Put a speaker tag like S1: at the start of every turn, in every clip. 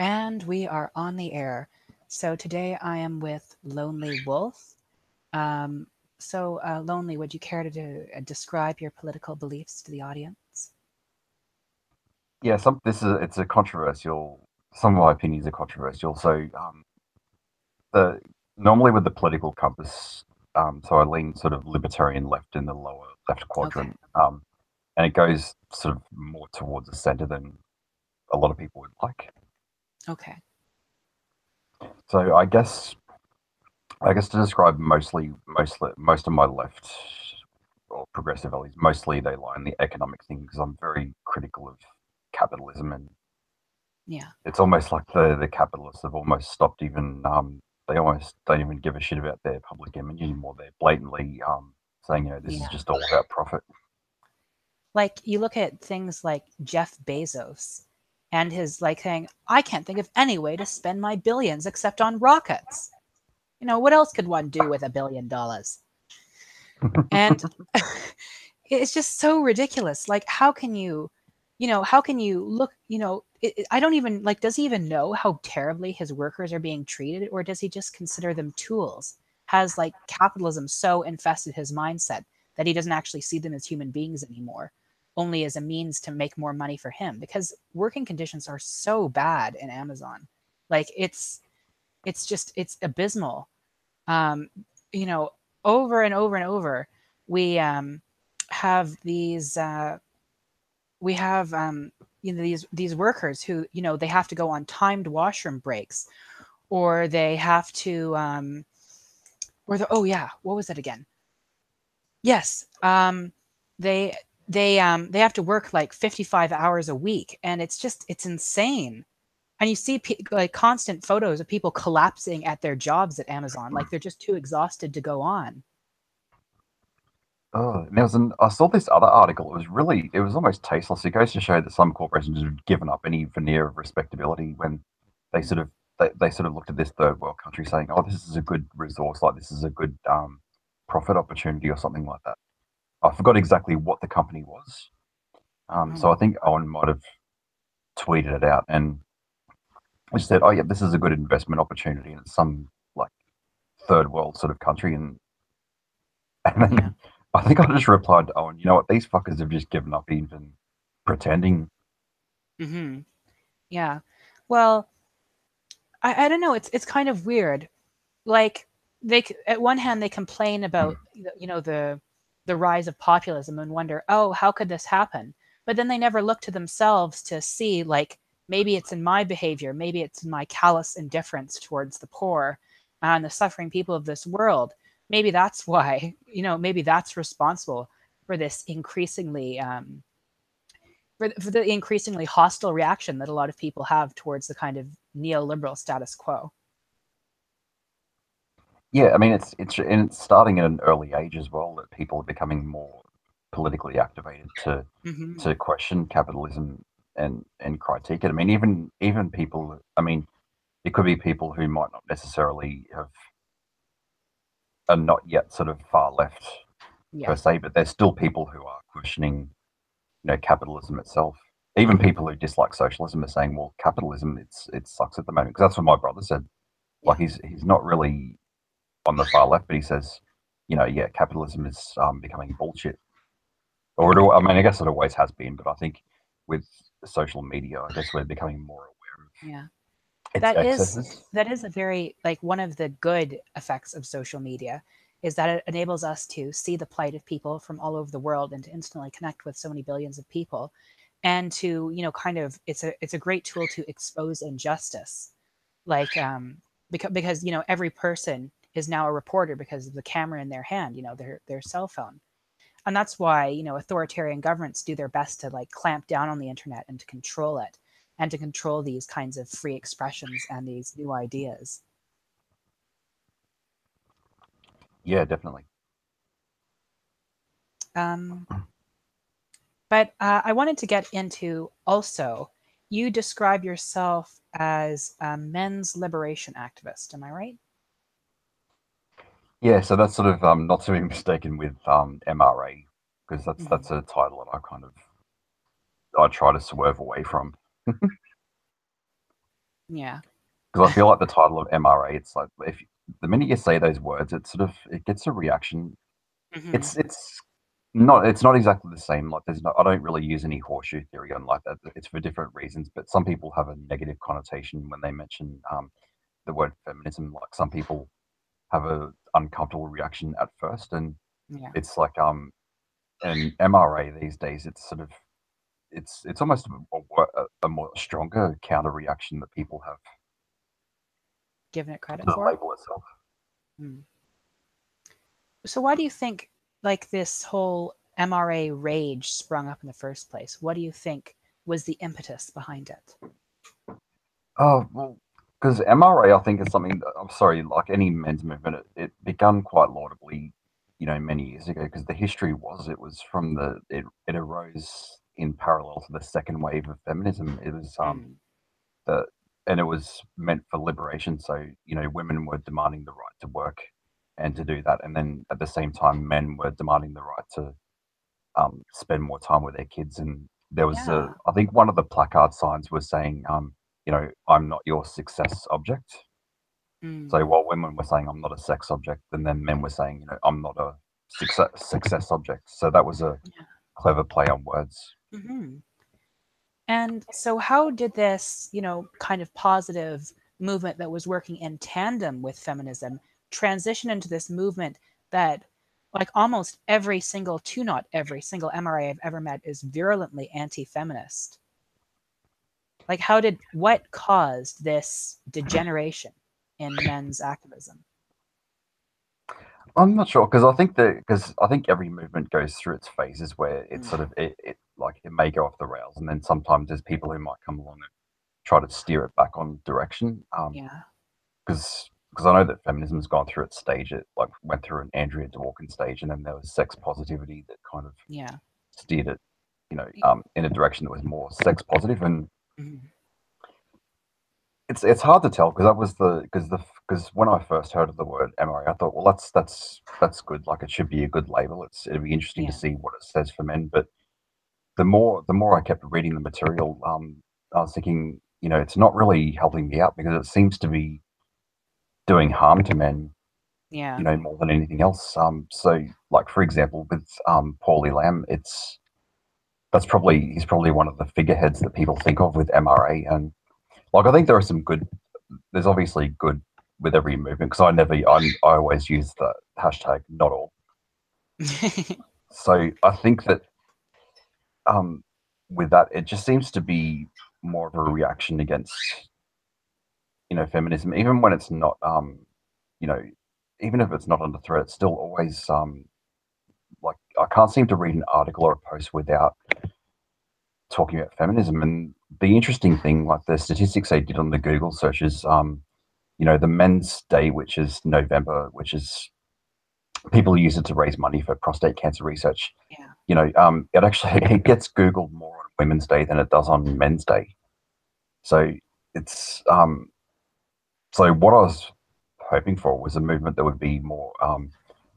S1: And we are on the air. So today I am with Lonely Wolf. Um, Lonely, would you care to describe your political beliefs to the audience?
S2: Yeah, it's a controversial. Some of my opinions are controversial. The normally with the political compass, so I lean sort of libertarian left in the lower left
S1: Okay.
S2: quadrant, and it goes sort of more towards the center than a lot of people would like.
S1: Okay.
S2: So I guess to describe most of my left or progressive values, mostly they lie in the economic thing because I'm very critical of capitalism, and
S1: Yeah.
S2: it's almost like the capitalists have almost stopped even they almost don't even give a shit about their public image anymore. They're blatantly saying, this is
S1: Yeah.
S2: just all about profit.
S1: Like you look at things like Jeff Bezos and his like saying, I can't think of any way to spend my billions except on rockets. What else could one do with $1 billion? And it's just so ridiculous. Like, how can you look, I don't even like, does he even know how terribly his workers are being treated? Or does he just consider them tools? Has like capitalism so infested his mindset that he doesn't actually see them as human beings anymore, only as a means to make more money for him? Because working conditions are so bad in Amazon. Like, it's abysmal. um, you know, Over and over and over, we have these we have these workers who they have to go on timed washroom breaks, or they have to or the oh yeah, what was it again? Yes, they they have to work like 55 hours a week, and it's insane. And you see like constant photos of people collapsing at their jobs at Amazon, like they're just too exhausted to go on.
S2: Oh, and I saw this other article. It was almost tasteless. It goes to show that some corporations have given up any veneer of respectability when they sort of they sort of looked at this third world country saying, "Oh, this is a good resource, like this is a good profit opportunity or something like that." I forgot exactly what the company was. So I
S1: Oh,
S2: think Owen might have tweeted it out and we said, "Oh yeah, this is a good investment opportunity," and it's some like third world sort of country, and
S1: yeah.
S2: then I think I just replied to Owen, "You know what? These fuckers have just given up even pretending."
S1: Hmm. Yeah. Well, I don't know. It's kind of weird. Like at one hand they complain about the rise of populism and wonder, oh, how could this happen? But then they never look to themselves to see, like, maybe it's in my behavior, maybe it's in my callous indifference towards the poor and the suffering people of this world. Maybe that's why, maybe that's responsible for this for the increasingly hostile reaction that a lot of people have towards the kind of neoliberal status quo.
S2: Yeah, I mean it's starting at an early age as well that people are becoming more politically activated
S1: Hmm.
S2: to question capitalism and critique it. I mean, even people. I mean, it could be people who might not necessarily have are not yet sort of far left per
S1: Yeah.
S2: se, but there's still people who are questioning, capitalism itself. Even people who dislike socialism are saying, "Well, capitalism, it sucks at the moment." Because that's what my brother said. Like
S1: Yeah.
S2: he's not really on the far left, but he says, yeah, capitalism is becoming bullshit.
S1: Hmm.
S2: I mean, I guess it always has been, but I think with social media, I guess we're becoming more aware of
S1: Yeah.
S2: its
S1: That is
S2: excesses.
S1: that is a very, like, one of the good effects of social media is that it enables us to see the plight of people from all over the world and to instantly connect with so many billions of people, and to, kind of, it's a great tool to expose injustice. Like, because every person is now a reporter because of the camera in their hand, their cell phone. And that's why authoritarian governments do their best to like clamp down on the internet and to control it, and to control these kinds of free expressions and these new ideas.
S2: Yeah, definitely.
S1: um, but I wanted to get into also, you describe yourself as a men's liberation activist, am I right?
S2: Yeah, so that's sort of not to be mistaken with MRA because
S1: Hmm.
S2: that's a title that I try to swerve away from.
S1: Yeah.
S2: Because I feel like the title of MRA, it's like if the minute you say those words, it sort of it gets a reaction.
S1: Hmm.
S2: It's not exactly the same. Like there's no I don't really use any horseshoe theory on like that. It's for different reasons, but some people have a negative connotation when they mention the word feminism. Like some people have a uncomfortable reaction at first, and
S1: Yeah.
S2: it's like an MRA these days. It's sort of it's almost a more stronger counter reaction that people have
S1: Giving it
S2: to
S1: credit
S2: the
S1: for.
S2: label itself.
S1: Mm. So why do you think like this whole MRA rage sprung up in the first place? What do you think was the impetus behind it?
S2: Oh well, because MRA, I think is something. I'm sorry, like any men's movement, it began quite laudably, many years ago. Because the history was, it was from it arose in parallel to the second wave of feminism. It was
S1: Mm.
S2: the and it was meant for liberation. So women were demanding the right to work and to do that, and then at the same time, men were demanding the right to spend more time with their kids. And there was
S1: Yeah.
S2: I think one of the placard signs was saying, I'm not your success object.
S1: Mm.
S2: So while women were saying I'm not a sex object, and then men were saying, I'm not a success object. So that was a
S1: Yeah.
S2: clever play on words.
S1: Hmm. And so, how did this, kind of positive movement that was working in tandem with feminism transition into this movement that, like, almost every single, to not every single MRA I've ever met is virulently anti feminist? Like, what caused this degeneration in men's activism?
S2: I'm not sure because I think every movement goes through its phases where it's
S1: Mm.
S2: sort of it like it may go off the rails, and then sometimes there's people who might come along and try to steer it back on direction.
S1: Yeah.
S2: Because I know that feminism's gone through its stage. It like went through an Andrea Dworkin stage, and then there was sex positivity that kind of
S1: Yeah.
S2: steered it, in a direction that was more sex positive. And
S1: Mhm.
S2: it's hard to tell because that was because when I first heard of the word MRA, I thought, well, that's good. Like it should be a good label. It'd be interesting to
S1: Yeah.
S2: see what it says for men. But the more I kept reading the material, I was thinking, it's not really helping me out because it seems to be doing harm to men,
S1: Yeah.
S2: more than anything else. So like for example, with Paulie Lamb, he's probably one of the figureheads that people think of with MRA, and like I think there are some good. There's obviously good with every movement because I always use the hashtag not all. So I think that um, with that, it just seems to be more of a reaction against feminism, even when it's not you know even if it's not under threat, it's still always like I can't seem to read an article or a post without talking about feminism. And the interesting thing, like the statistics they did on the Google searches, the Men's Day, which is November, which is people use it to raise money for prostate cancer research.
S1: Yeah.
S2: It actually it gets Googled more on Women's Day than it does on Men's Day. So it's so what I was hoping for was a movement that would be more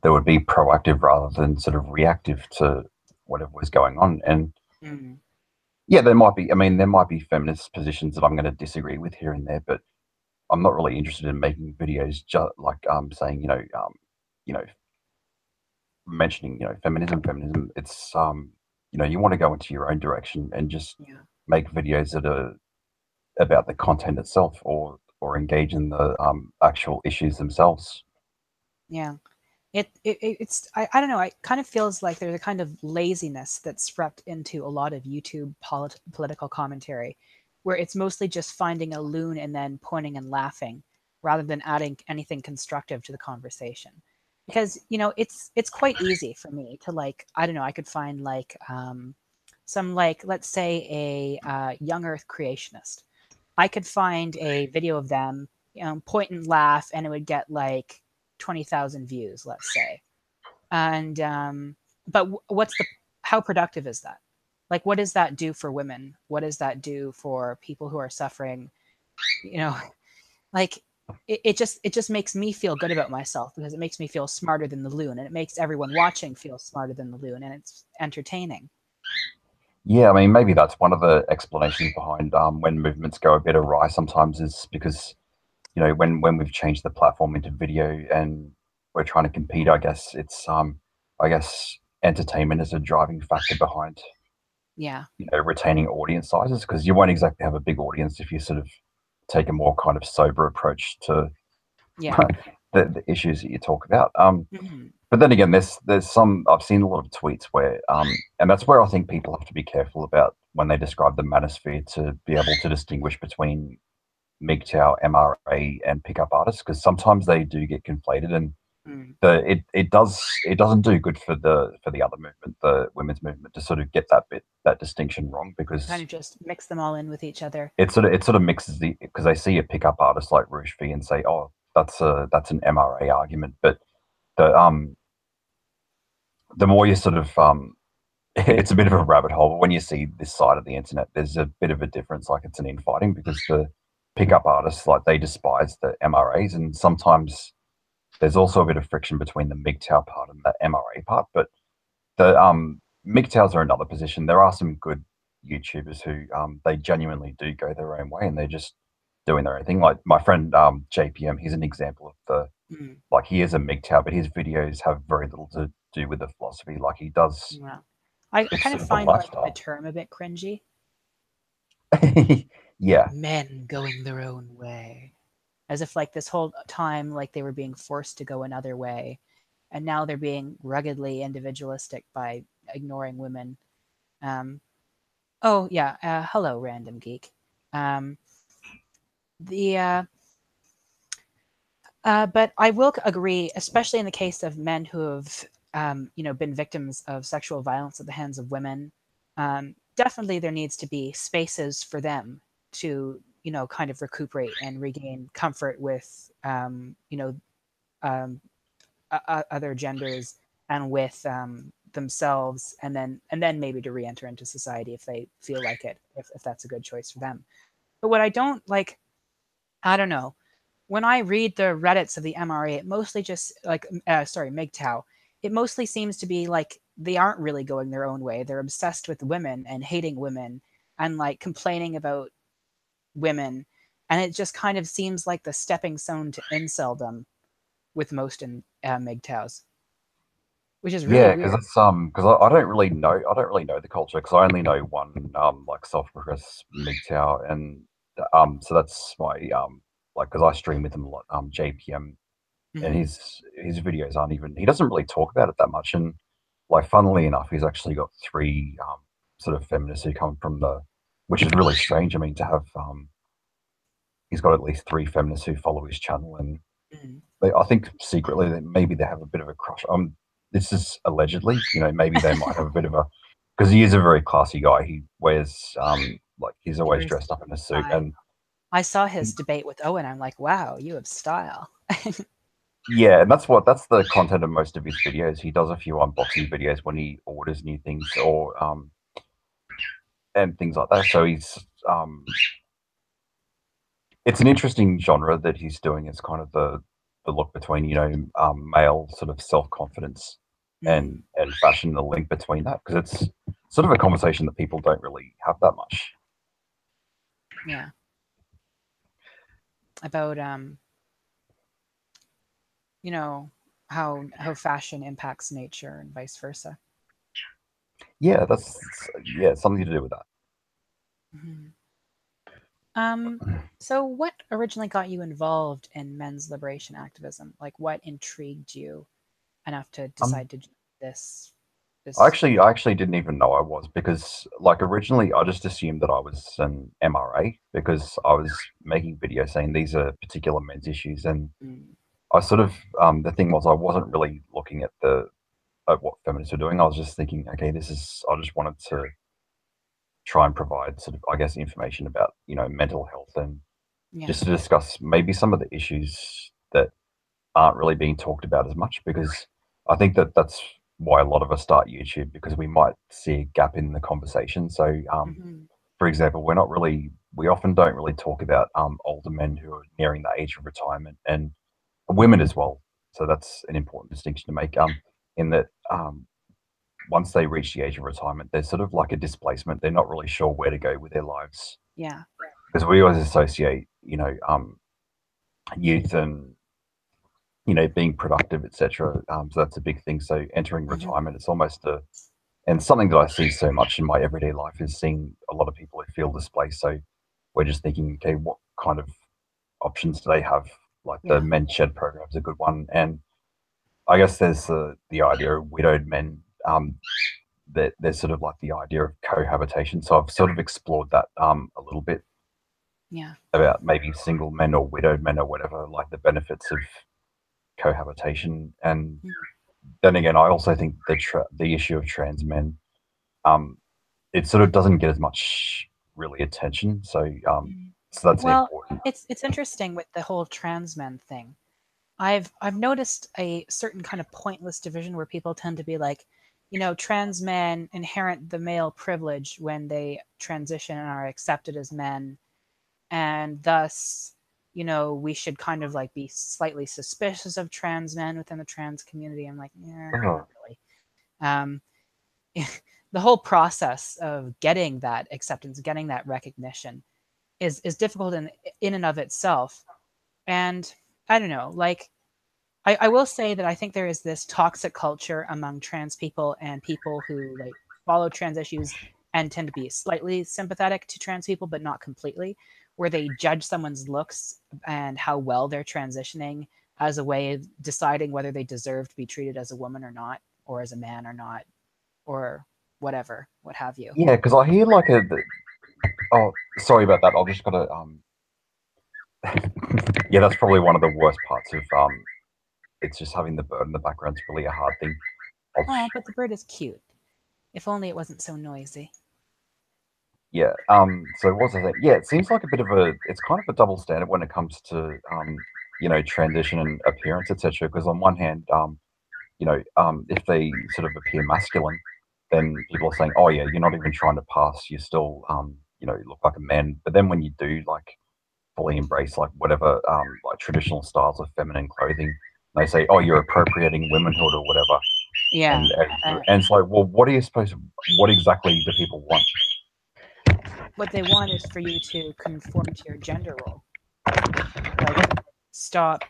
S2: that would be proactive rather than sort of reactive to whatever was going on. And
S1: Mm.
S2: yeah, there might be feminist positions that I'm going to disagree with here and there, but I'm not really interested in making videos just like saying you know mentioning feminism. It's you want to go into your own direction and just
S1: Yeah.
S2: make videos that are about the content itself, or engage in the actual issues themselves.
S1: Yeah. I don't know, it kind of feels like there's a kind of laziness that's swept into a lot of YouTube political commentary where it's mostly just finding a loon and then pointing and laughing rather than adding anything constructive to the conversation. Because, it's quite easy for me to, like, I don't know, I could find like some, like, let's say a young earth creationist. I could find a video of them, point and laugh, and it would get like 20,000 views, let's say. And but what's the how productive is that? Like, what does that do for women? What does that do for people who are suffering? You know, like it just makes me feel good about myself because it makes me feel smarter than the loon, and it makes everyone watching feel smarter than the loon, and it's entertaining.
S2: Yeah, I mean, maybe that's one of the explanations behind when movements go a bit awry. Sometimes is because when we've changed the platform into video and we're trying to compete. I guess it's I guess entertainment is a driving factor behind
S1: Yeah,
S2: retaining audience sizes because you won't exactly have a big audience if you sort of take a more kind of sober approach to
S1: yeah.
S2: the issues that you talk about.
S1: Hmm.
S2: But then again, there's some I've seen a lot of tweets where, and that's where I think people have to be careful about when they describe the manosphere to be able to distinguish between MGTOW, MRA, and pickup artists because sometimes they do get conflated, and
S1: Mm.
S2: it doesn't do good for the other movement, the women's movement, to sort of get that distinction wrong
S1: Kind
S2: because
S1: of just mix them all in with each other.
S2: it sort of mixes the because they see a pickup artist like Rouge V and say, oh, that's an MRA argument, but the the more you sort of it's a bit of a rabbit hole. But when you see this side of the internet, there's a bit of a difference. Like it's an infighting because the pickup artists like they despise the MRAs, and sometimes there's also a bit of friction between the MGTOW part and the MRA part. But the MGTOWs are another position. There are some good YouTubers who they genuinely do go their own way and they're just doing their own thing. Like my friend JPM, he's an example of the
S1: Mm.
S2: like he is a MGTOW, but his videos have very little to do with the philosophy. Like he does,
S1: Yeah. I
S2: it's
S1: kind of
S2: sort of a
S1: find like the
S2: lifestyle.
S1: term a bit cringy.
S2: Yeah,
S1: Men going their own way. As if like this whole time like they were being forced to go another way, and now they're being ruggedly individualistic by ignoring women. Um, oh yeah, hello, random geek. Um, the but I will agree, especially in the case of men who have been victims of sexual violence at the hands of women. Definitely, there needs to be spaces for them to kind of recuperate and regain comfort with um, other genders and with themselves, and then maybe to re-enter into society if they feel like it, if that's a good choice for them. But what I don't like, I don't know, when I read the Reddits of the MRA, it mostly just like sorry, MGTOW, it mostly seems to be like they aren't really going their own way. They're obsessed with women and hating women and like complaining about women, and it just kind of seems like the stepping stone to inceldom with most in MGTOWs, which is really
S2: yeah, because
S1: weird.
S2: it's because I don't really know the culture because I only know one like self-professed MGTOW and so that's my like because I stream with him a lot JPM and
S1: Hmm.
S2: his videos aren't even he doesn't really talk about it that much and like funnily enough he's actually got three sort of feminists who come from the which is really strange. I mean to have he's got at least three feminists who follow his channel and
S1: Hmm.
S2: I think secretly that maybe they have a bit of a crush. This is allegedly, maybe they might have a bit of a because he is a very classy guy. He wears like he's always
S1: There's
S2: dressed up in a suit,
S1: I
S2: and
S1: I saw his debate with Owen. I'm like, wow, you have style.
S2: yeah, and that's the content of most of his videos. He does a few unboxing videos when he orders new things or and things like that. So he's it's an interesting genre that he's doing. It's kind of the look between male sort of self confidence
S1: Mm,
S2: and fashion, the link between that because it's sort of a conversation that people don't really have that much.
S1: yeah, about you know how fashion impacts nature and vice versa.
S2: Yeah, that's yeah something to do with that.
S1: Mhm. Um, so what originally got you involved in men's liberation activism? Like, what intrigued you enough to
S2: Um,
S1: decide to do this?
S2: I
S1: This.
S2: actually I actually didn't even know I was because like originally I just assumed that I was an MRA because I was making videos saying these are particular men's issues and
S1: Mm,
S2: I sort of the thing was I wasn't really looking at the at what feminists were doing. I was just thinking, okay, this is. I just wanted to try and provide sort of, I guess, information about mental health and
S1: yeah.
S2: just to discuss maybe some of the issues that aren't really being talked about as much because I think that that's why a lot of us start YouTube because we might see a gap in the conversation. So,
S1: Hmm.
S2: for example, we often don't really talk about older men who are nearing the age of retirement and women as well. So that's an important distinction to make. In that once they reach the age of retirement, there's sort of like a displacement. They're not really sure where to go with their lives
S1: Yeah.
S2: because we always associate, youth and being productive, etc. So that's a big thing. So entering
S1: Hmm.
S2: retirement, it's almost a and something that I see so much in my everyday life is seeing a lot of people who feel displaced. So we're just thinking, okay, what kind of options do they have? Like the
S1: Yeah.
S2: men's shed program is a good one, and I guess there's the idea of widowed men. That there's sort of like the idea of cohabitation. So I've sort of explored that a little bit
S1: Yeah.
S2: about maybe single men or widowed men or whatever, like the benefits of cohabitation. And then again, I also think the issue of trans men, um, it sort of doesn't get as much really attention.
S1: Mhm.
S2: So that's
S1: Well,
S2: important.
S1: it's interesting with the whole trans men thing. I've noticed a certain kind of pointless division where people tend to be like, trans men inherit the male privilege when they transition and are accepted as men, and thus, we should kind of like be slightly suspicious of trans men within the trans community. I'm like, yeah,
S2: Oh,
S1: not really. Um, the whole process of getting that acceptance, getting that recognition, is difficult in and of itself. And I don't know, like I will say that I think there is this toxic culture among trans people and people who like follow trans issues and tend to be slightly sympathetic to trans people, but not completely, where they judge someone's looks and how well they're transitioning as a way of deciding whether they deserve to be treated as a woman or not, or as a man or not, or whatever, what have you.
S2: yeah, because I hear like oh, sorry about that. I'll just gotta yeah, that's probably one of the worst parts of it's just having the bird in the background. It's really a hard thing. Of
S1: Oh, but the bird is cute. If only it wasn't so noisy.
S2: Yeah. So what was I saying? Yeah, it seems like a bit of a. It's kind of a double standard when it comes to transition and appearance, etc. Because on one hand, if they sort of appear masculine, then people are saying, oh yeah, you're not even trying to pass. You still look like a man. But then when you do like fully embrace like whatever like traditional styles of feminine clothing, they say, oh, you're appropriating womanhood or whatever.
S1: Yeah.
S2: And it's like, well, what are you supposed to, what exactly do people want?
S1: What they want is for you to conform to your gender role. Like, stop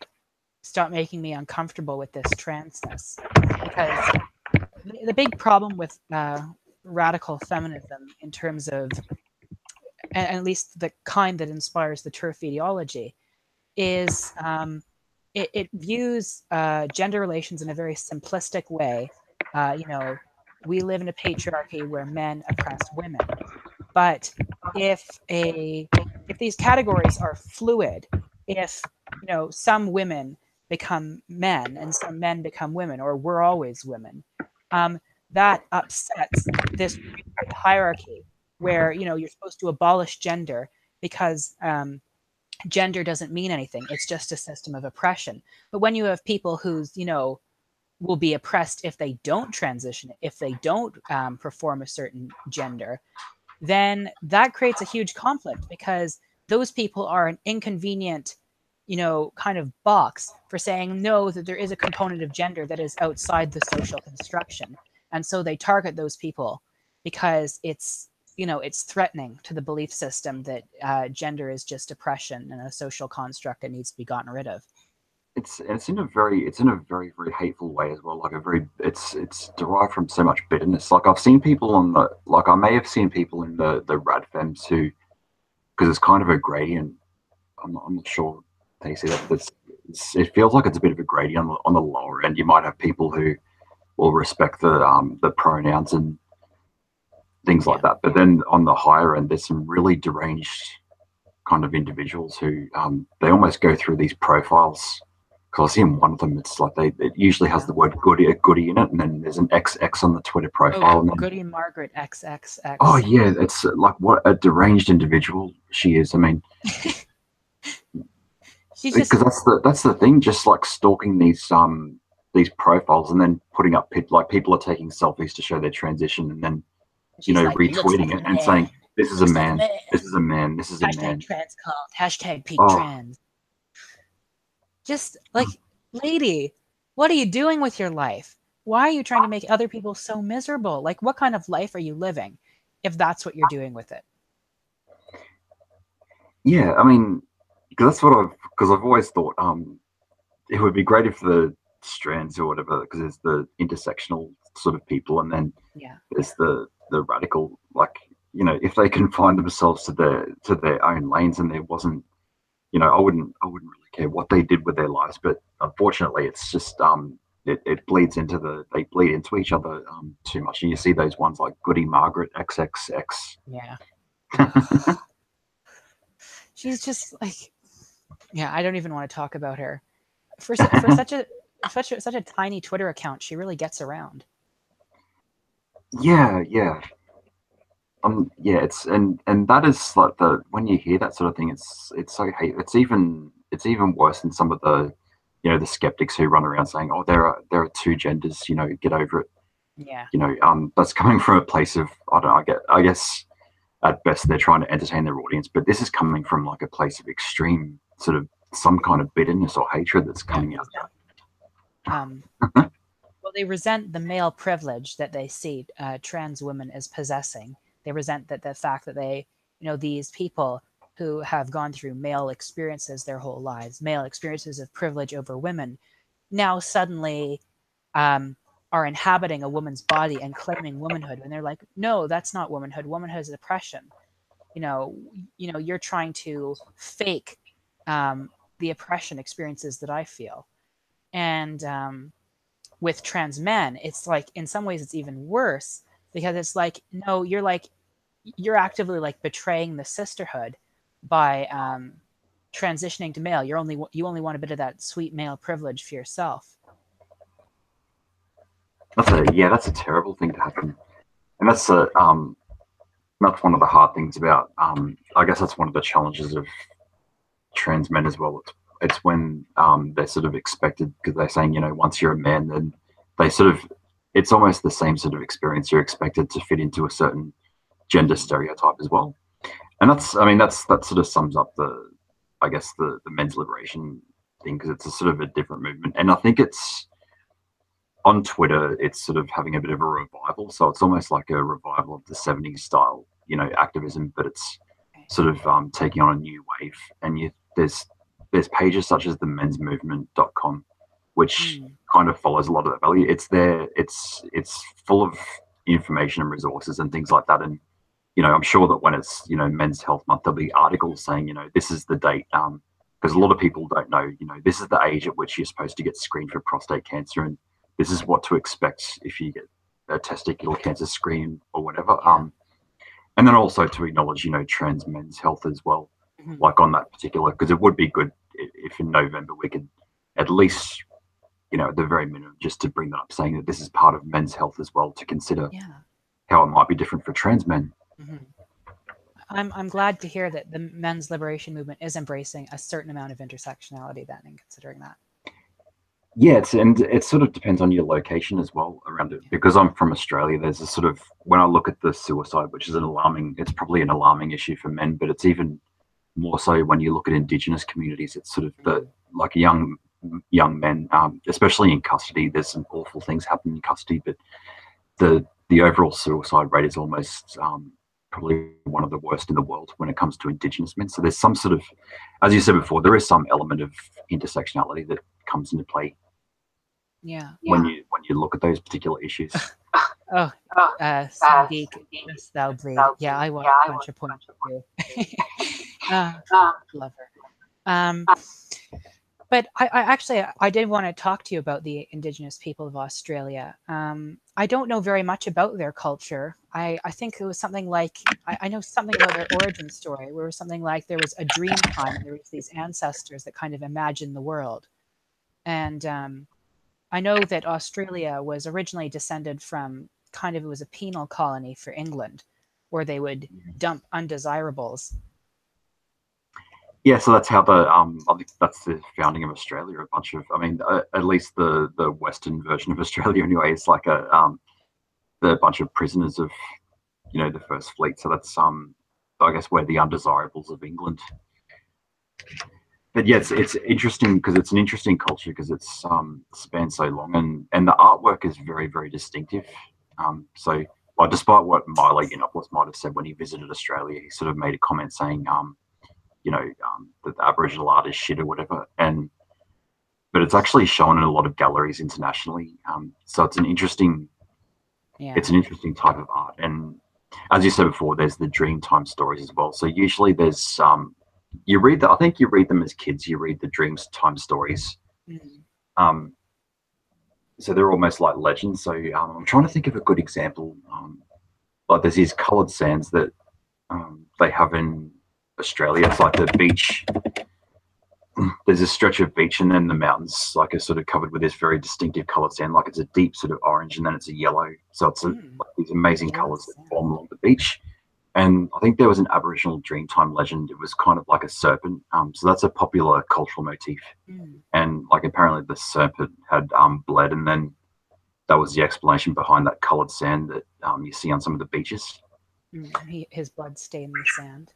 S1: making me uncomfortable with this transness. Because the big problem with radical feminism, in terms of, and at least the kind that inspires the turf ideology, is it views gender relations in a very simplistic way. You know, we live in a patriarchy where men oppress women. But if a if these categories are fluid, if some women become men and some men become women, or we're always women, um, that upsets this rigid hierarchy where you're supposed to abolish gender because gender doesn't mean anything. It's just a system of oppression. But when you have people who's will be oppressed if they don't transition, if they don't perform a certain gender, then that creates a huge conflict because those people are an inconvenient, kind of box for saying no, that there is a component of gender that is outside the social construction. And so they target those people because it's threatening to the belief system that gender is just oppression and a social construct that needs to be gotten rid of.
S2: It's in a very hateful way as well. Like a very it's derived from so much bitterness. Like I've seen people on the like I may have seen people in the rad fems who because it's kind of a gradient. I'm not sure how you see that, but it feels like it's a bit of a gradient on the lower end. You might have people who will respect the pronouns and things like
S1: Yeah.
S2: that, but then on the higher end, there's some really deranged kind of individuals who they almost go through these profiles. Because I see in one of them, it's like it usually has
S1: Yeah.
S2: the word goody in it, and then there's an XX on the Twitter
S1: Oh,
S2: profile, and then
S1: Goody Margaret
S2: oh
S1: XXX.
S2: yeah, it's like what a deranged individual she is. I mean,
S1: She's
S2: because
S1: just
S2: that's the thing, just like stalking these profiles and then putting up like people are taking selfies to show their transition, and then
S1: she's like, looks
S2: retweeting
S1: like a
S2: it and saying
S1: man.
S2: this is a
S1: Looks like a
S2: man,
S1: man.
S2: this is a man, this is a
S1: Hashtag
S2: man.
S1: trans cult. Hashtag peak
S2: Oh,
S1: trans. Just like, lady, what are you doing with your life? Why are you trying to make other people so miserable? Like, what kind of life are you living if that's what you're doing with it?
S2: Yeah, I mean, because I've always thought it would be great if the strands or whatever, because there's the intersectional sort of people, and then
S1: Yeah.
S2: there's the radical, like, if they confine themselves to their own lanes, and there wasn't, I wouldn't really care what they did with their lives. But unfortunately, it's just it bleeds into they bleed into each other too much, and you see those ones like Goody Margaret XXX.
S1: Yeah. Ugh. She's just like, yeah, I don't even want to talk about her. For such a tiny Twitter account, she really gets around.
S2: Yeah, yeah. Yeah, and that is like the when you hear that sort of thing, it's so hate. It's even worse than some of the skeptics who run around saying, "Oh, there are two genders, get over it."
S1: Yeah.
S2: That's coming from a place of, I don't know. I guess at best they're trying to entertain their audience, but this is coming from like a place of extreme sort of some kind of bitterness or hatred that's
S1: Yeah.
S2: coming out
S1: Exactly.
S2: of
S1: Well, they resent the male privilege that they see trans women as possessing. They resent that the fact that these people who have gone through male experiences their whole lives, male experiences of privilege over women, now suddenly um, are inhabiting a woman's body and claiming womanhood. And they're like, no, that's not womanhood. Womanhood is oppression. You know, you're trying to fake um, the oppression experiences that I feel. And with trans men, it's like in some ways it's even worse because it's like, no, you're actively like betraying the sisterhood by transitioning to male. You only want a bit of that sweet male privilege for yourself.
S2: that's a terrible thing to happen, and that's one of the hard things about. I guess that's one of the challenges of trans men as well. It's when they're sort of expected, because they're saying, once you're a man, then they sort of, it's almost the same sort of experience. You're expected to fit into a certain gender
S1: Mm-hmm.
S2: stereotype as well. And that sort of sums up I guess the men's liberation thing, because it's a sort of a different movement. And I think it's on Twitter, it's sort of having a bit of a revival. So it's almost like a revival of the 70s style, activism, but it's sort of taking on a new wave. And there's pages such as the mensmovement.com, which
S1: Mm.
S2: kind of follows a lot of that value. It's there, it's full of information and resources and things like that. And, I'm sure that when it's, Men's Health Month, there'll be articles saying, this is the date. Because a lot of people don't know, this is the age at which you're supposed to get screened for prostate cancer, and this is what to expect if you get a testicular cancer screen or whatever.
S1: Yeah.
S2: And then also to acknowledge, trans men's health as well,
S1: Mm-hmm.
S2: like on that particular, because it would be good if in November we could at least, at the very minimum, just to bring that up, saying that this is part of men's health as well, to consider
S1: Yeah.
S2: how it might be different for trans men.
S1: Mm-hmm. I'm glad to hear that the men's liberation movement is embracing a certain amount of intersectionality then and considering that.
S2: Yeah, and it sort of depends on your location as well around it.
S1: Yeah.
S2: Because I'm from Australia, there's a sort of, when I look at the suicide, which is it's probably an alarming issue for men, but it's even more so when you look at Indigenous communities. It's sort of
S1: Mm-hmm.
S2: like young men, especially in custody. There's some awful things happening in custody, but the overall suicide rate is almost probably one of the worst in the world when it comes to Indigenous men. So there's some sort of, as you said before, there is some element of intersectionality that comes into play
S1: Yeah.
S2: when you look at those particular issues.
S1: Oh, some geek, dost thou bleed? Yeah, I want a bunch of points too. uh, love her. Um, but I actually I did want to talk to you about the Indigenous people of Australia. I don't know very much about their culture. I think it was something like I know something about their origin story, where it was something like there was a dream time and there was these ancestors that kind of imagined the world. And I know that Australia was originally descended from kind of, it was a penal colony for England, where they would dump undesirables.
S2: Yeah, so that's how I think that's the founding of Australia. A bunch of, I mean, at least the Western version of Australia anyway, is like the bunch of prisoners of the First Fleet. So that's I guess we're the undesirables of England. but yeah, it's interesting because it's an interesting culture because it's spans so long, and the artwork is very, very distinctive. So like, despite what Milo Yiannopoulos might have said when he visited Australia, he sort of made a comment saying that the Aboriginal art is shit or whatever, but it's actually shown in a lot of galleries internationally. So it's an interesting
S1: Yeah.
S2: type of art, and as you said before, there's the Dreamtime stories as well. So usually there's you read I think you read them as kids. You read the Dreamtime stories.
S1: Mm.
S2: Um, so they're almost like legends. So I'm trying to think of a good example. Like there's these coloured sands that they have in Australia. It's like the beach. There's a stretch of beach, and then the mountains like are sort of covered with this very distinctive coloured sand. Like it's a deep sort of orange, and then it's a yellow. So it's like these amazing
S1: Yellow
S2: colours that
S1: sand.
S2: form along the beach. And I think there was an Aboriginal Dreamtime legend. It was kind of like a serpent. So that's a popular cultural motif.
S1: Mm.
S2: And like apparently the serpent had bled, and then that was the explanation behind that coloured sand that you see on some of the beaches.
S1: His blood stained the sand.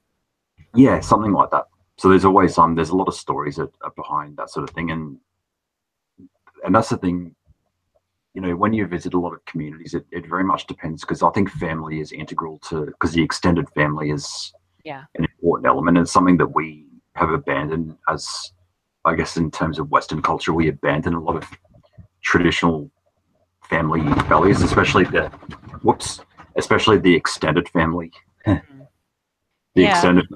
S2: Yeah, something like that. So there's always there's a lot of stories that are behind that sort of thing, and that's the thing. When you visit a lot of communities, it very much depends because I think family is integral to because the extended family is
S1: Yeah.
S2: an important element. It's something that we have abandoned as, I guess, in terms of Western culture, we abandon a lot of traditional family values, especially the extended family.
S1: Mm.
S2: The
S1: Yeah.
S2: extended.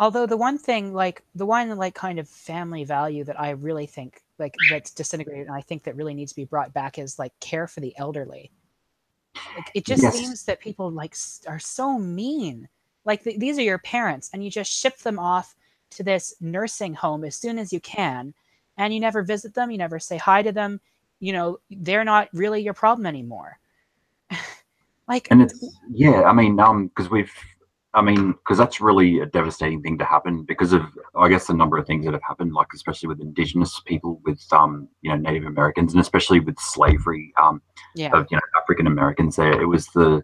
S1: Although the one thing, like the one like kind of family value that I really think like that's disintegrated, and I think that really needs to be brought back is like care for the elderly. Like it just
S2: Yes,
S1: seems that people like are so mean. Like these are your parents, and you just ship them off to this nursing home as soon as you can, and you never visit them, you never say hi to them. They're not really your problem anymore. Like,
S2: and it's yeah. I mean, because that's really a devastating thing to happen because of, I guess, the number of things that have happened, like especially with Indigenous people, with Native Americans, and especially with slavery
S1: yeah,
S2: of African Americans. There, it was the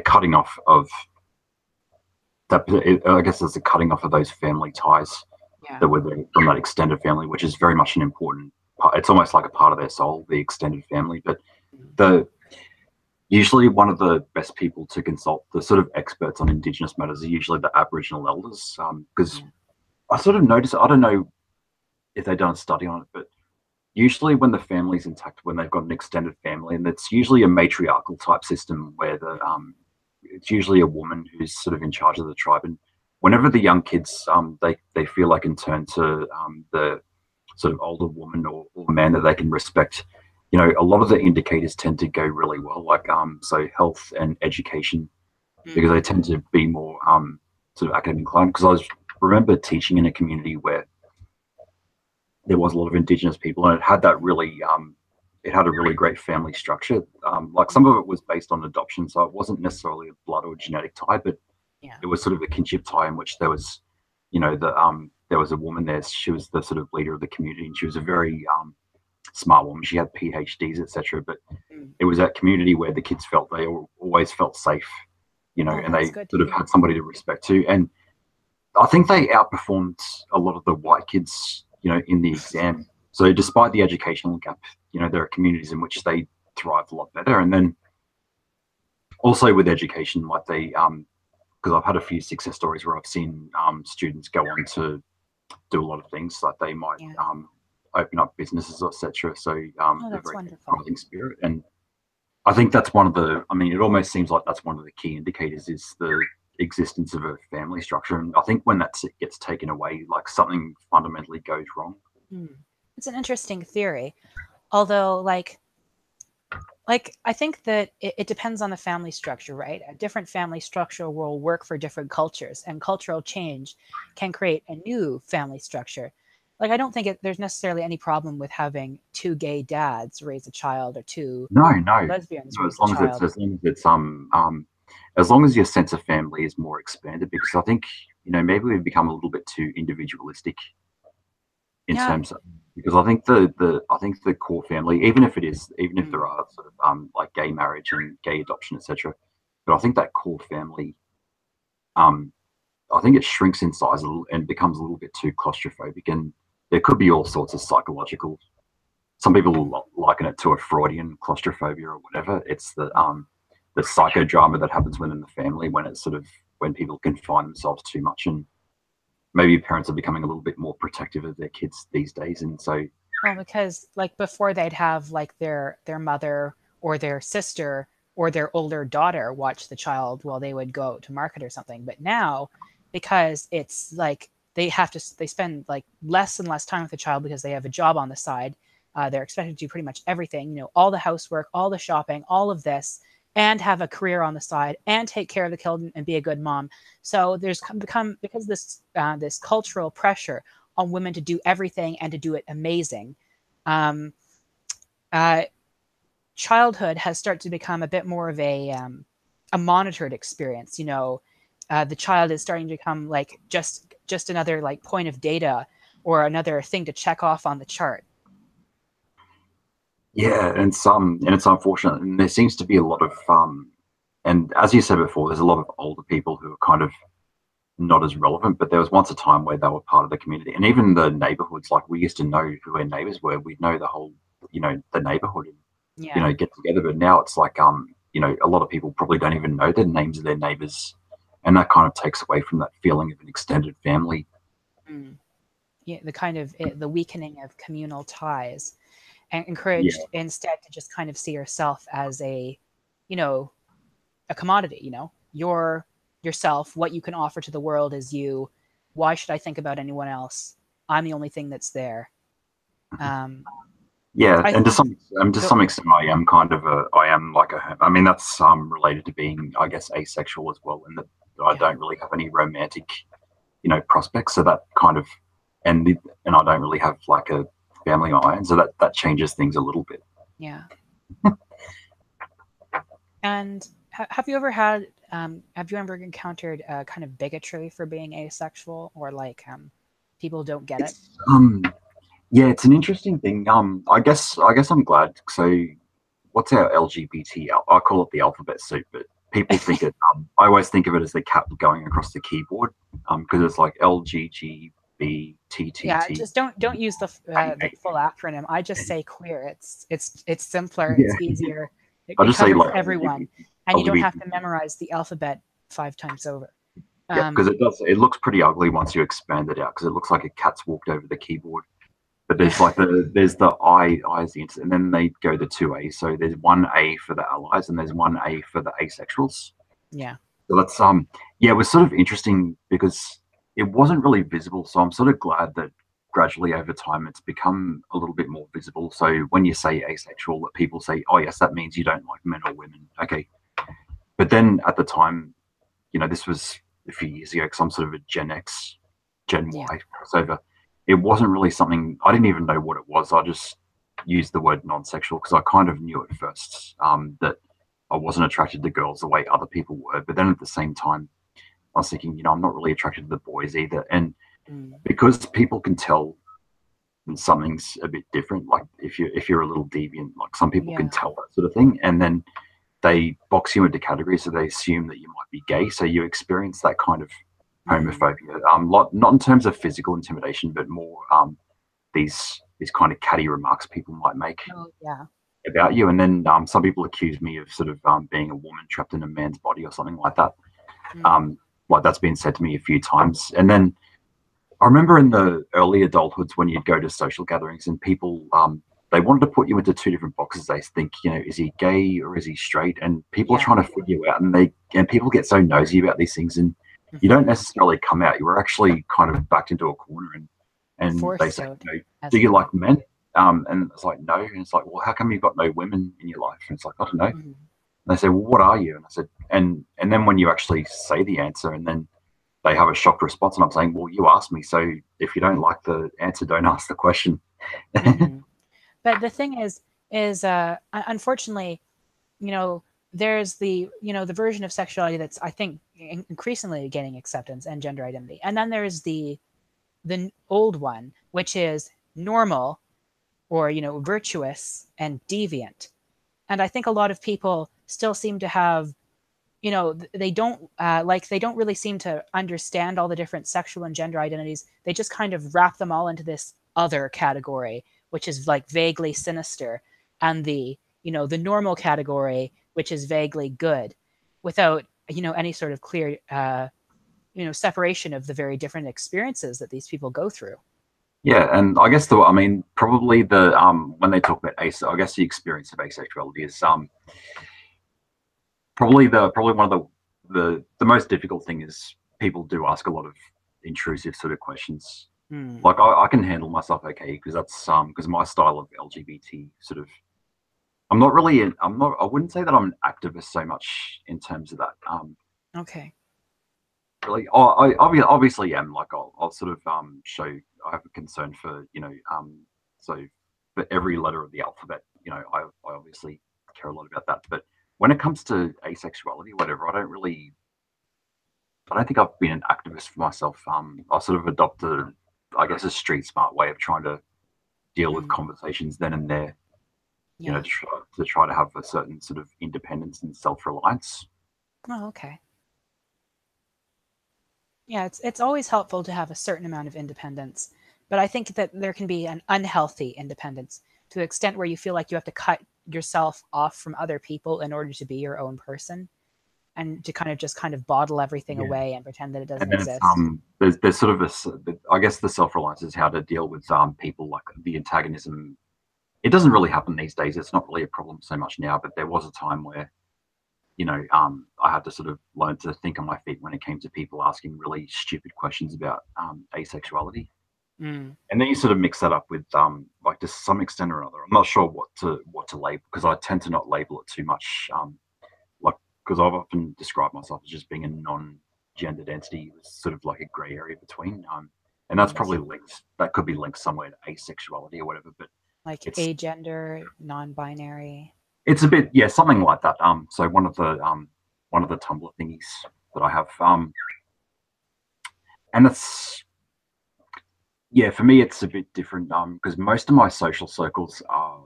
S2: cutting off of that. I guess it's the cutting off of those family ties
S1: yeah,
S2: that were there from that extended family, which is very much an important part. It's almost like a part of their soul, the extended family. But the usually one of the best people to consult, the sort of experts on Indigenous matters, are usually the Aboriginal elders. Because
S1: yeah,
S2: I sort of notice, I don't know if they've done a study on it, but usually when the family's intact, when they've got an extended family, and it's usually a matriarchal type system where it's usually a woman who's sort of in charge of the tribe. And whenever the young kids, they feel like can turn to the sort of older woman or man that they can respect, a lot of the indicators tend to go really well, like so health and education, because they tend to be more sort of academic inclined. Because remember teaching in a community where there was a lot of Indigenous people, and it had that really it had a really great family structure. Like some of it was based on adoption, so it wasn't necessarily a blood or genetic tie, but
S1: yeah.
S2: it was sort of a kinship tie in which there was, there was a woman there. She was the sort of leader of the community, and she was a very smart woman. She had PhDs, etc. But
S1: Mm.
S2: it was that community where the kids felt they always felt safe,
S1: Oh,
S2: and
S1: that's
S2: they
S1: good to
S2: sort of
S1: hear.
S2: had somebody to respect to. And I think they outperformed a lot of the white kids, in the exam. So despite the educational gap, there are communities in which they thrive a lot better. And then also with education, like they, because I've had a few success stories where I've seen students go on to do a lot of things, like they might
S1: Yeah.
S2: open up businesses, etc. So
S1: Oh,
S2: they're
S1: that's
S2: very
S1: wonderful.
S2: enterprising spirit, and I think that's one of the. I mean, it almost seems like that's one of the key indicators is the existence of a family structure, and I think when that gets taken away, like something fundamentally goes wrong.
S1: Hmm. It's an interesting theory. Although, like I think that it depends on the family structure, right? A different family structure will work for different cultures, and cultural change can create a new family structure. Like I don't think there's necessarily any problem with having two gay dads raise a child or two
S2: No, no,
S1: lesbians
S2: no.
S1: raise a child.
S2: As long as your sense of family is more expanded, because I think maybe we've become a little bit too individualistic in
S1: Yeah.
S2: terms of, because I think the core family, even if there
S1: Mm.
S2: are sort of like gay marriage and gay adoption, etc. But I think that core family, um, I think it shrinks in size a little and becomes a little bit too claustrophobic. And there could be all sorts of psychological. Some people liken it to a Freudian claustrophobia or whatever. It's the psychodrama that happens within the family when it's sort of when people confine themselves too much, and maybe parents are becoming a little bit more protective of their kids these days. And so,
S1: Well, because like before they'd have like their mother or their sister or their older daughter watch the child while they would go out to market or something. But now, because it's like they spend like less and less time with the child because they have a job on the side. They're expected to do pretty much everything, all the housework, all the shopping, all of this, and have a career on the side and take care of the kid and be a good mom. So there's become because this cultural pressure on women to do everything and to do it amazing. Um, uh, Childhood has started to become a bit more of a monitored experience. The child is starting to become like just another like point of data or another thing to check off on the chart.
S2: yeah, and it's unfortunate, and there seems to be a lot of and as you said before, there's a lot of older people who are kind of not as relevant, but there was once a time where they were part of the community, and even the neighborhoods. Like we used to know who our neighbors were. We'd know the whole, the neighborhood, and
S1: Yeah.
S2: get together. But now it's like, a lot of people probably don't even know the names of their neighbors, and that kind of takes away from that feeling of an extended family.
S1: Mm. Yeah, the kind of the weakening of communal ties, and
S2: Yeah,
S1: encouraged instead to just kind of see yourself as you know, a commodity. Your yourself, what you can offer to the world is you. Why should I think about anyone else? I'm the only thing that's there. Um,
S2: yeah,
S1: I
S2: and to
S1: think
S2: some extent, I am like a. I mean, that's related to being, I guess, asexual as well, in that I
S1: yeah,
S2: don't really have any romantic, prospects. So that kind of, and and I don't really have like a family of my own, so that changes things a little bit.
S1: yeah. And have you ever encountered kind of bigotry for being asexual, or like people don't get it?
S2: It's yeah, it's an interesting thing. I guess I'm glad. So what's our LGBT? I call it the alphabet soup, but people think it. I always think of it as the cat going across the keyboard, because it's like
S1: Yeah,
S2: LGGBTTT.
S1: just don't use the full acronym. I just say queer. It's simpler. It's
S2: Yeah,
S1: easier.
S2: I
S1: It
S2: just say
S1: covers
S2: like
S1: everyone, and you don't have to
S2: LGBT.
S1: memorize the alphabet 5 times over.
S2: Yep, because
S1: Um,
S2: it does. It looks pretty ugly once you expand it out, because it looks like a cat's walked over the keyboard. But
S1: yeah,
S2: there's the I is the instant, and then they go the two A's. So there's one A for the allies, and there's one A for the asexuals.
S1: yeah,
S2: So that's yeah, it was sort of interesting because it wasn't really visible. So I'm sort of glad that gradually over time it's become a little bit more visible. So when you say asexual, that people say, oh yes, that means you don't like men or women. Okay. But then at the time, this was a few years ago, because I'm sort of a Gen X, Gen
S1: yeah,
S2: Y crossover. It wasn't really something, I didn't even know what it was. I just used the word non-sexual because I kind of knew at first, that I wasn't attracted to girls the way other people were. But then at the same time, I was thinking, I'm not really attracted to the boys either. And
S1: mm,
S2: because people can tell when something's a bit different, like if you're a little deviant, like some people can
S1: yeah,
S2: tell that sort of thing, and then they box you into categories, so they assume that you might be gay. So you experience that kind of
S1: mm,
S2: homophobia, not in terms of physical intimidation, but more these kind of catty remarks people might make
S1: oh yeah,
S2: about you. And then some people accuse me of sort of being a woman trapped in a man's body or something like that.
S1: mm,
S2: Um, like that's been said to me a few times. And then I remember in the early adulthoods when you'd go to social gatherings and people they wanted to put you into two different boxes. They think, is he gay or is he straight? And people are
S1: yeah,
S2: trying to figure you out, and people get so nosy about these things, and you don't
S1: hmm,
S2: necessarily come out. You were actually kind of backed into a corner, and they
S1: forced
S2: say,
S1: out
S2: do
S1: as
S2: you
S1: well.
S2: like men? And it's like no, and it's like, well, how come you've got no women in your life? And it's like, I don't know. And
S1: Mm,
S2: they say, well, what are you? And I said, and then when you actually say the answer, and then they have a shocked response, and I'm saying, well, you asked me, so if you don't like the answer, don't ask the question.
S1: hmm. But the thing is unfortunately, you know, there's the version of sexuality that's I think increasingly gaining acceptance and gender identity, and then there's the old one, which is normal or virtuous and deviant. And I think a lot of people still seem to have they don't they don't really seem to understand all the different sexual and gender identities. They just kind of wrap them all into this other category, which is like vaguely sinister, and the, the normal category, which is vaguely good, without, any sort of clear, separation of the very different experiences that these people go through.
S2: Yeah, and I guess probably the when they talk about I guess the experience of asexuality is probably one of the most difficult thing is people do ask a lot of intrusive sort of questions. Like I can handle myself okay because that's because my style of LGBT sort of I wouldn't say that I'm an activist so much in terms of that.
S1: Okay.
S2: Really, I obviously am. Like I'll sort of show I have a concern for so for every letter of the alphabet, I obviously care a lot about that. But when it comes to asexuality, or whatever, I don't think I've been an activist for myself. I sort of adopted, I guess, a street smart way of trying to deal with conversations then and there.
S1: Yeah.
S2: To try to have a certain sort of independence and self-reliance.
S1: Oh, okay. Yeah, it's always helpful to have a certain amount of independence, but I think that there can be an unhealthy independence to the extent where you feel like you have to cut yourself off from other people in order to be your own person, and to kind of bottle everything
S2: Yeah.
S1: away and pretend that it
S2: And
S1: doesn't
S2: then it's
S1: exist.
S2: there's sort of I guess the self-reliance is how to deal with people like the antagonism. It doesn't really happen these days. It's not really a problem so much now, but there was a time where I had to sort of learn to think on my feet when it came to people asking really stupid questions about asexuality. And then you sort of mix that up with like to some extent or another. I'm not sure what to label because I tend to not label it too much. Like because I've often described myself as just being a non-gendered entity, sort of like a grey area between. And that's probably linked. That could be linked somewhere to asexuality or whatever. But
S1: Like
S2: it's
S1: agender, non-binary.
S2: it's a bit something like that. So one of the Tumblr thingies that I have and it's for me it's a bit different because most of my social circles are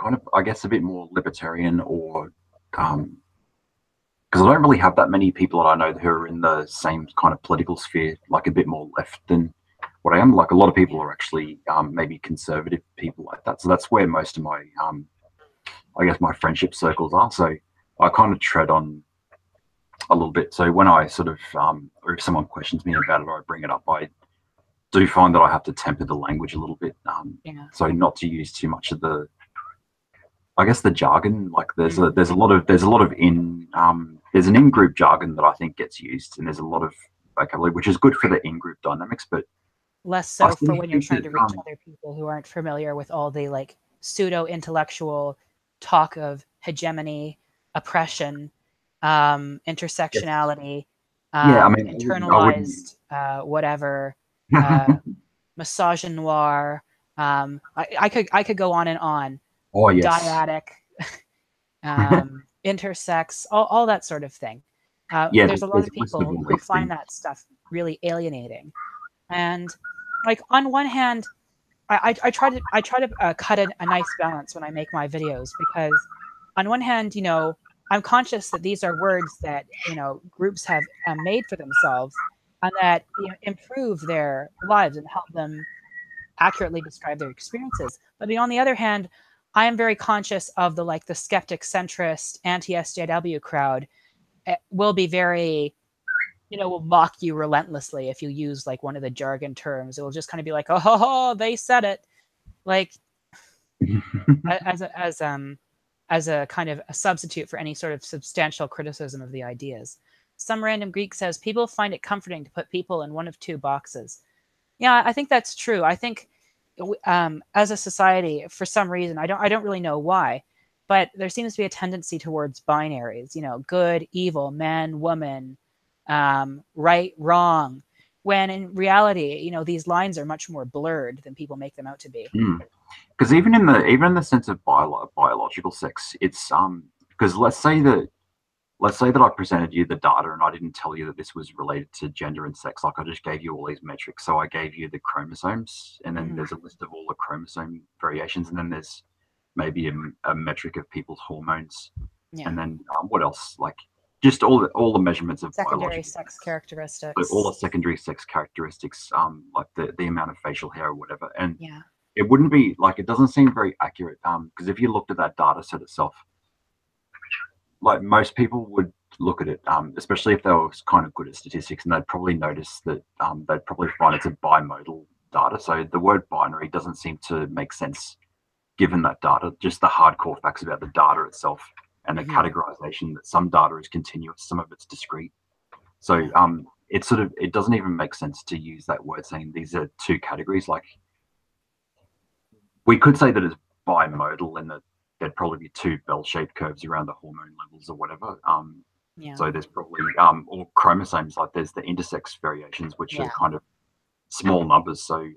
S2: kind of I guess a bit more libertarian or because I don't really have that many people that I know who are in the same kind of political sphere, like a bit more left than what I am. Like a lot of people are actually maybe conservative people like that. So that's where most of my I guess my friendship circles are. So I kind of tread on a little bit. So when I sort of or if someone questions me about it or I bring it up, I do find that I have to temper the language a little bit. So not to use too much of the I guess the jargon. Like there's a lot of there's an in-group jargon that I think gets used, and there's a lot of vocabulary which is good for the in-group dynamics, but
S1: Less so for when you're trying to reach other people who aren't familiar with all the like pseudo-intellectual talk of hegemony, oppression, intersectionality,
S2: yeah, I mean,
S1: internalized whatever, misogynoir. I could go on and on.
S2: oh yes,
S1: Dyadic, intersex, all that sort of thing.
S2: yeah.
S1: There's a lot of people who find that stuff really alienating, and like on one hand, I try to cut a nice balance when I make my videos, because on one hand, I'm conscious that these are words that groups have made for themselves, and that improve their lives and help them accurately describe their experiences. But on the other hand, I am very conscious of the skeptic, centrist, anti-SJW crowd. It will be very, will mock you relentlessly if you use like one of the jargon terms. It will just kind of be like, oh, they said it, like as a kind of a substitute for any sort of substantial criticism of the ideas. Some random Greek says people find it comforting to put people in one of two boxes. Yeah, I think that's true. I think as a society, for some reason, I don't really know why, but there seems to be a tendency towards binaries. Good, evil, man, woman, right, wrong. When in reality, these lines are much more blurred than people make them out to be.
S2: Because even in the sense of biological sex, it's because let's say that I presented you the data and I didn't tell you that this was related to gender and sex. Like I just gave you all these metrics. So I gave you the chromosomes, and then there's a list of all the chromosome variations, and then there's maybe a metric of people's hormones, and then what else? Like just all the measurements of
S1: secondary
S2: biological
S1: sex
S2: sex. So all the
S1: characteristics.
S2: secondary sex characteristics, like the amount of facial hair or whatever, and
S1: Yeah.
S2: it wouldn't be like, it doesn't seem very accurate, because if you looked at that data set itself, like most people would look at it, especially if they were kind of good at statistics, and they'd probably notice that they'd probably find it's a bimodal data. So the word binary doesn't seem to make sense given that data, just the hardcore facts about the data itself and the
S1: Mm-hmm.
S2: categorization that some data is continuous, some of it's discrete. So
S1: Yeah.
S2: it doesn't even make sense to use that word saying these are two categories. Like, we could say that it's bimodal and that there'd probably be two bell-shaped curves around the hormone levels or whatever.
S1: Yeah.
S2: So there's probably or chromosomes, like there's the intersex variations, which are
S1: Yeah.
S2: kind of small numbers. So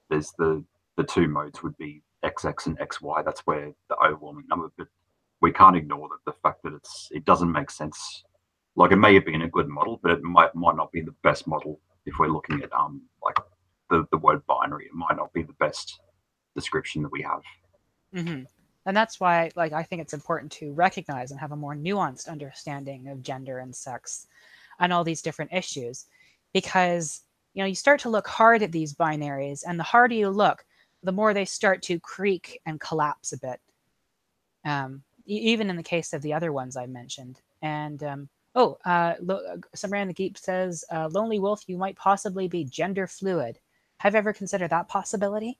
S2: there's the two modes would be XX and XY. That's where the overwhelming number. But we can't ignore the fact that it doesn't make sense. Like, it may have been a good model, but it might not be the best model if we're looking at like the word binary. It might not be the best description that we have.
S1: Mm-hmm. And that's why, like, I think it's important to recognize and have a more nuanced understanding of gender and sex and all these different issues, because you start to look hard at these binaries, and the harder you look, the more they start to creak and collapse a bit. Even in the case of the other ones I mentioned. And some random geek says, "Lonely Wolf, you might possibly be gender fluid. Have you ever considered that possibility?"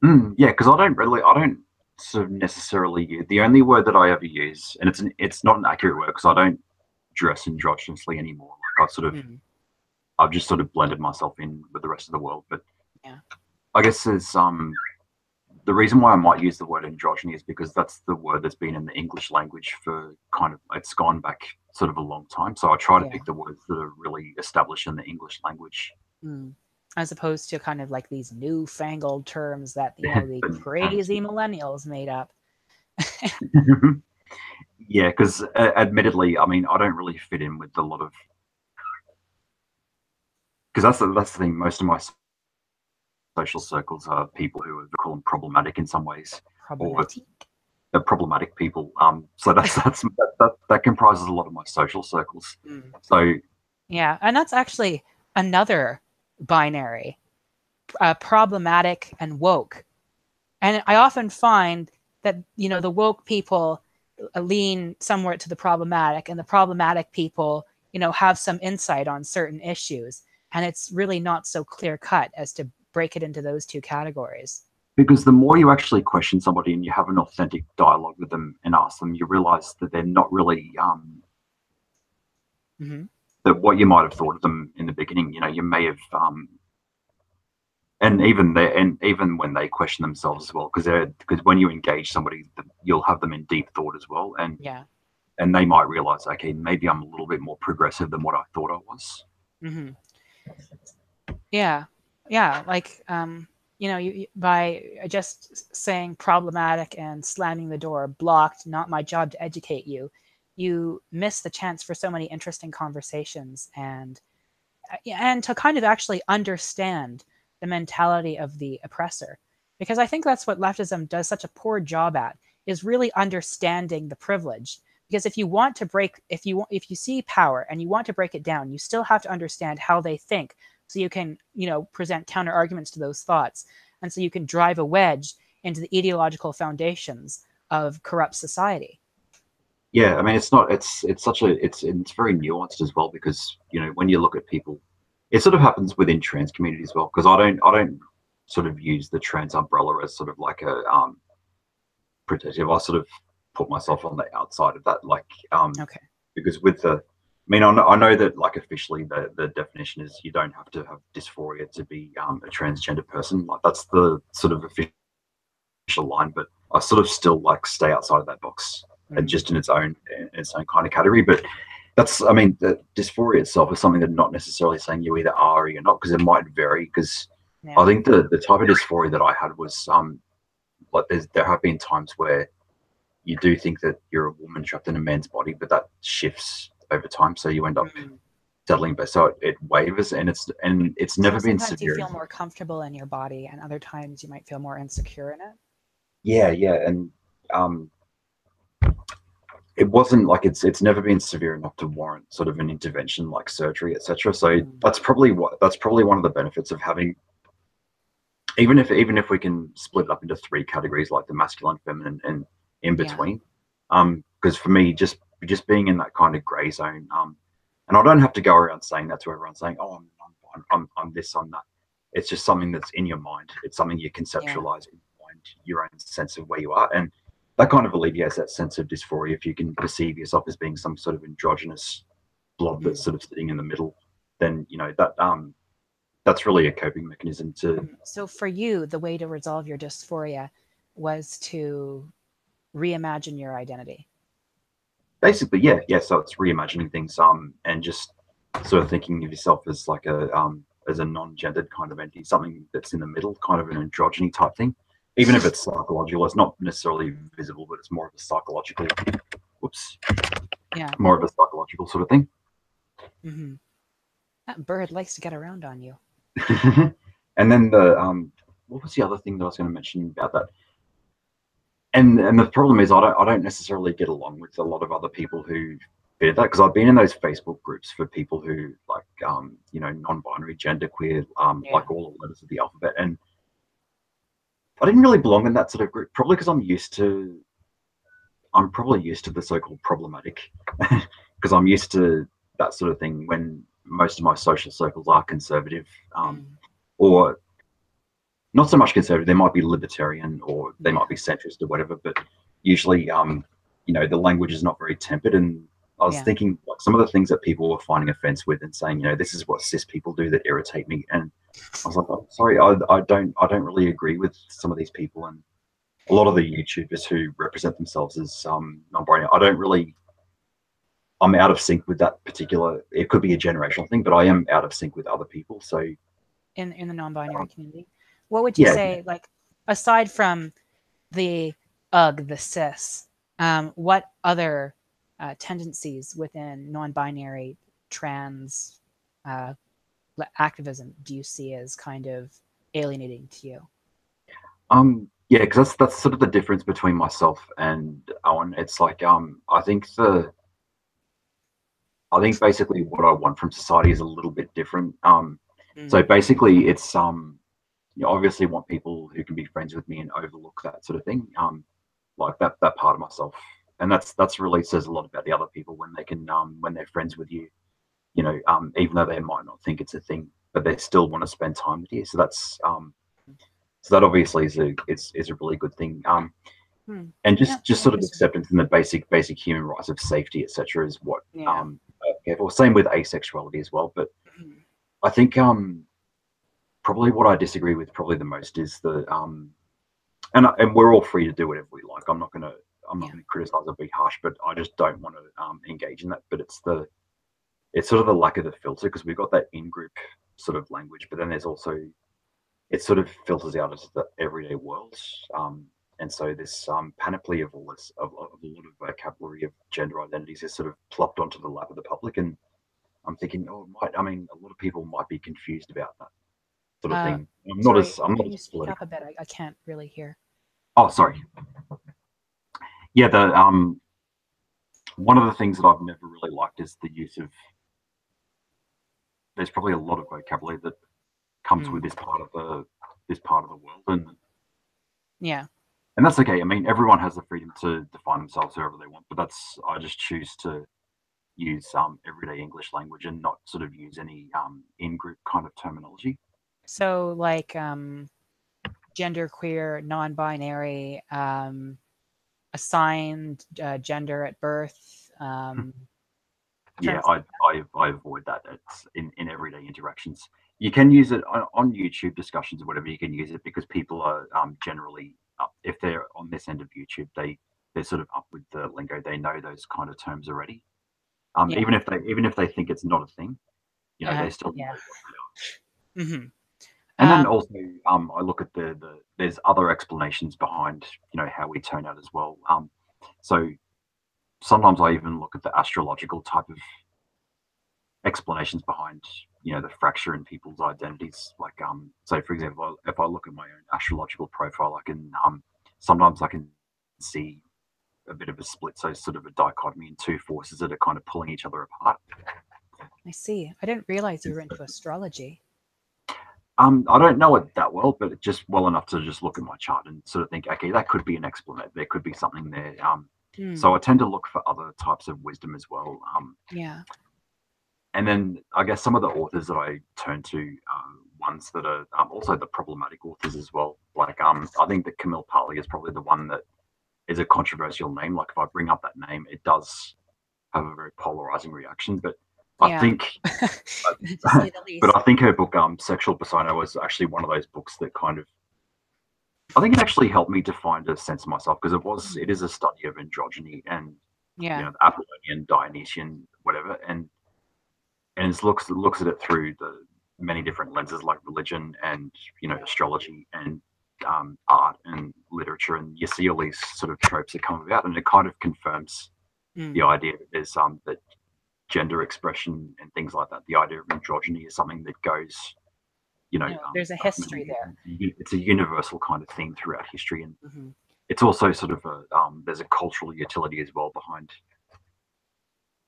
S2: Yeah, because I don't sort of necessarily use the only word that I ever use, and it's not an accurate word because I don't dress androgynously anymore. Like,
S1: Mm,
S2: I've just sort of blended myself in with the rest of the world. But
S1: yeah,
S2: I guess there's the reason why I might use the word androgyny is because that's the word that's been in the English language for kind of, it's gone back sort of a long time. So I try to
S1: yeah.
S2: pick the words that are really established in the English language.
S1: Mm. As opposed to kind of like these newfangled terms that the
S2: But
S1: crazy millennials made up.
S2: yeah, because admittedly, I mean, I don't really fit in with a lot of, because that's the thing. Most of my social circles are people who are, call them, problematic in some ways, or
S1: Problematic.
S2: they're problematic people. So that comprises a lot of my social circles.
S1: Mm.
S2: So
S1: Yeah, and that's actually another binary, problematic and woke. And I often find that the woke people lean somewhat to the problematic, and the problematic people have some insight on certain issues, and it's really not so clear cut as to break it into those two categories.
S2: because the more you actually question somebody and you have an authentic dialogue with them and ask them, you realize that they're not really
S1: Mm-hmm.
S2: that what you might have thought of them in the beginning. You may have and even when they question themselves as well, because when you engage somebody, you'll have them in deep thought as well,
S1: Yeah.
S2: and they might realize, okay, maybe I'm a little bit more progressive than what I thought I was.
S1: Mm-hmm. Yeah. Yeah. Like, by just saying problematic and slamming the door, blocked, not my job to educate you, you miss the chance for so many interesting conversations, and to kind of actually understand the mentality of the oppressor. Because I think that's what leftism does such a poor job at, is really understanding the privilege. Because if you want to break, if you see power and you want to break it down, you still have to understand how they think, so you can present counter arguments to those thoughts, and so you can drive a wedge into the ideological foundations of corrupt society.
S2: Yeah, I mean, it's very nuanced as well, because when you look at people, it sort of happens within trans community as well, because I don't sort of use the trans umbrella as sort of like a protective. I sort of put myself on the outside of that, like
S1: Okay.
S2: because with the, I mean, I know that, like, officially the definition is you don't have to have dysphoria to be a transgender person. Like, that's the sort of official line, but I sort of still like stay outside of that box, and
S1: Mm.
S2: just in its own kind of category. But I mean, the dysphoria itself is something that not necessarily saying you either are or you're not, because it might vary. Because I
S1: Yeah.
S2: think the type of dysphoria that I had was like there have been times where you do think that you're a woman trapped in a man's body, but that shifts over time. So you end up
S1: Mm.
S2: settling, but so it wavers, and it's
S1: So
S2: never been
S1: sometimes you
S2: severe.
S1: feel more comfortable in your body, and other times you might feel more insecure in it.
S2: Yeah, yeah, and um, it wasn't like it's never been severe enough to warrant sort of an intervention like surgery, etc. So
S1: Mm.
S2: that's probably one of the benefits of having, even if we can split it up into three categories like the masculine, feminine, and in
S1: Yeah.
S2: between. Because for me, just being in that kind of grey zone, and I don't have to go around saying that to everyone, saying, "Oh, I'm this, I'm that." It's just something that's in your mind. It's something you
S1: Yeah.
S2: conceptualize in your mind, your own sense of where you are, and that kind of alleviates that sense of dysphoria if you can perceive yourself as being some sort of androgynous blob that's
S1: Mm.
S2: sort of sitting in the middle. Then that's really a coping mechanism to
S1: So for you, the way to resolve your dysphoria was to reimagine your identity.
S2: basically, yeah. So it's reimagining things, and just sort of thinking of yourself as like as a non-gendered kind of entity, something that's in the middle, kind of an androgyny type thing. Even if it's psychological, it's not necessarily visible, but it's more of a psychological, whoops,
S1: Yeah.
S2: more of a psychological sort of thing.
S1: Hmm. That bird likes to get around on you.
S2: And then what was the other thing that I was going to mention about that? And the problem is I don't necessarily get along with a lot of other people who fear that, because I've been in those Facebook groups for people who like non-binary, genderqueer,
S1: Yeah.
S2: like all the letters of the alphabet, and I didn't really belong in that sort of group, probably because I'm probably used to the so-called problematic, because I'm used to that sort of thing when most of my social circles are conservative,
S1: Mm.
S2: or not so much conservative. They might be libertarian or they
S1: Yeah.
S2: might be centrist or whatever, but usually, the language is not very tempered. And I was
S1: Yeah.
S2: thinking like some of the things that people were finding offense with and saying, this is what cis people do that irritate me. And I was like, oh, sorry, I don't really agree with some of these people. And a lot of the YouTubers who represent themselves as non-binary, I'm out of sync with that particular. It could be a generational thing, but I am out of sync with other people. So
S1: In the non-binary community, what would you
S2: yeah,
S1: say, like, aside from the ugh, the cis, what other tendencies within non-binary trans uh, activism do you see as kind of alienating to you?
S2: yeah, because that's sort of the difference between myself and Owen. It's like I think basically what I want from society is a little bit different. So
S1: Mm.
S2: basically, it's you obviously want people who can be friends with me and overlook that sort of thing. Like that part of myself, and that's really says a lot about the other people when they can when they're friends with you. Even though they might not think it's a thing, but they still want to spend time with you. So that obviously is a really good thing.
S1: Hmm.
S2: And
S1: Yeah,
S2: just sort of
S1: interesting.
S2: acceptance in the basic human rights of safety, etc., is what
S1: Yeah.
S2: careful. Same with asexuality as well. But
S1: Mhm.
S2: I think probably what I disagree with probably the most is the and we're all free to do whatever we like. I'm not
S1: Yeah.
S2: gonna criticize or be harsh, but I just don't want to engage in that. But it's sort of the lack of the filter, because we've got that in group sort of language, but then there's also it sort of filters out into the everyday world. And so this panoply of all this of a lot of vocabulary of gender identities is sort of plopped onto the lap of the public, and I'm thinking, oh, a lot of people might be confused about that sort of
S1: Uh,
S2: thing.
S1: sorry,
S2: I'm not
S1: can you
S2: as
S1: speak up a
S2: political.
S1: bit? I can't really hear.
S2: Oh, sorry. Yeah, the one of the things that I've never really liked is the use of. There's probably a lot of vocabulary that comes with
S1: Mm.
S2: this part of the world,
S1: Yeah.
S2: and that's okay. I mean, everyone has the freedom to define themselves however they want, but I just choose to use everyday English language and not sort of use any in-group kind of terminology.
S1: So, like, genderqueer, non-binary, assigned gender at birth,
S2: Yeah,
S1: terms like
S2: I avoid that. It's in everyday interactions. You can use it on YouTube discussions or whatever. You can use it because people are generally up, if they're on this end of YouTube, they're sort of up with the lingo. They know those kind of terms already.
S1: that.
S2: Even if they think it's not a thing,
S1: Yeah.
S2: they still know
S1: Yeah.
S2: what they are.
S1: Hmm.
S2: And then
S1: Um,
S2: also, I look at there's other explanations behind how we turn out as well. So sometimes I even look at the astrological type of explanations behind the fracture in people's identities. Like so for example, if I look at my own astrological profile, I can sometimes I can see a bit of a split, so sort of a dichotomy in two forces that are kind of pulling each other apart.
S1: I see. I didn't realize you were into astrology.
S2: I don't know it that well, but just well enough to just look at my chart and sort of think, okay, that could be an explanation. There could be something there.
S1: Hmm.
S2: So I tend to look for other types of wisdom as well.
S1: Yeah.
S2: And then I guess some of the authors that I turn to, ones that are also the problematic authors as well. Like I think that Camille Paglia is probably the one that is a controversial name. Like if I bring up that name, it does have a very polarizing reaction. But I
S1: Yeah.
S2: think,
S1: To say the
S2: but
S1: least.
S2: I think her book, Sexual Persona, was actually one of those books that kind of, I think it actually helped me to find a sense of myself because it is a study of androgyny and
S1: Yeah.
S2: the Apollonian, Dionysian, whatever, and it looks at it through the many different lenses like religion and astrology and art and literature, and you see all these sort of tropes that come about, and it kind of confirms the
S1: Mm.
S2: idea that there's that gender expression and things like that. The idea of androgyny is something that goes,
S1: There's a history there.
S2: it's a universal kind of theme throughout history, and
S1: Hmm.
S2: it's also sort of there's a cultural utility as well behind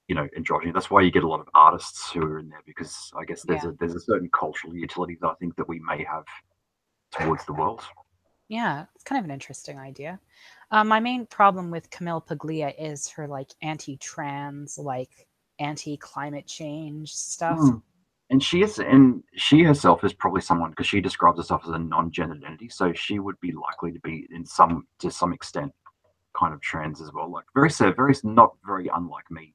S2: androgyny. That's why you get a lot of artists who are in there, because I guess
S1: Yeah.
S2: there's a certain cultural utility that I think that we may have towards the world.
S1: Yeah. It's kind of an interesting idea. My main problem with Camille Paglia is her like anti-trans, like anti-climate change stuff.
S2: Mm. And she herself is probably someone, because she describes herself as a non-gendered entity, so she would be likely to be to some extent kind of trans as well. Like very not very unlike me.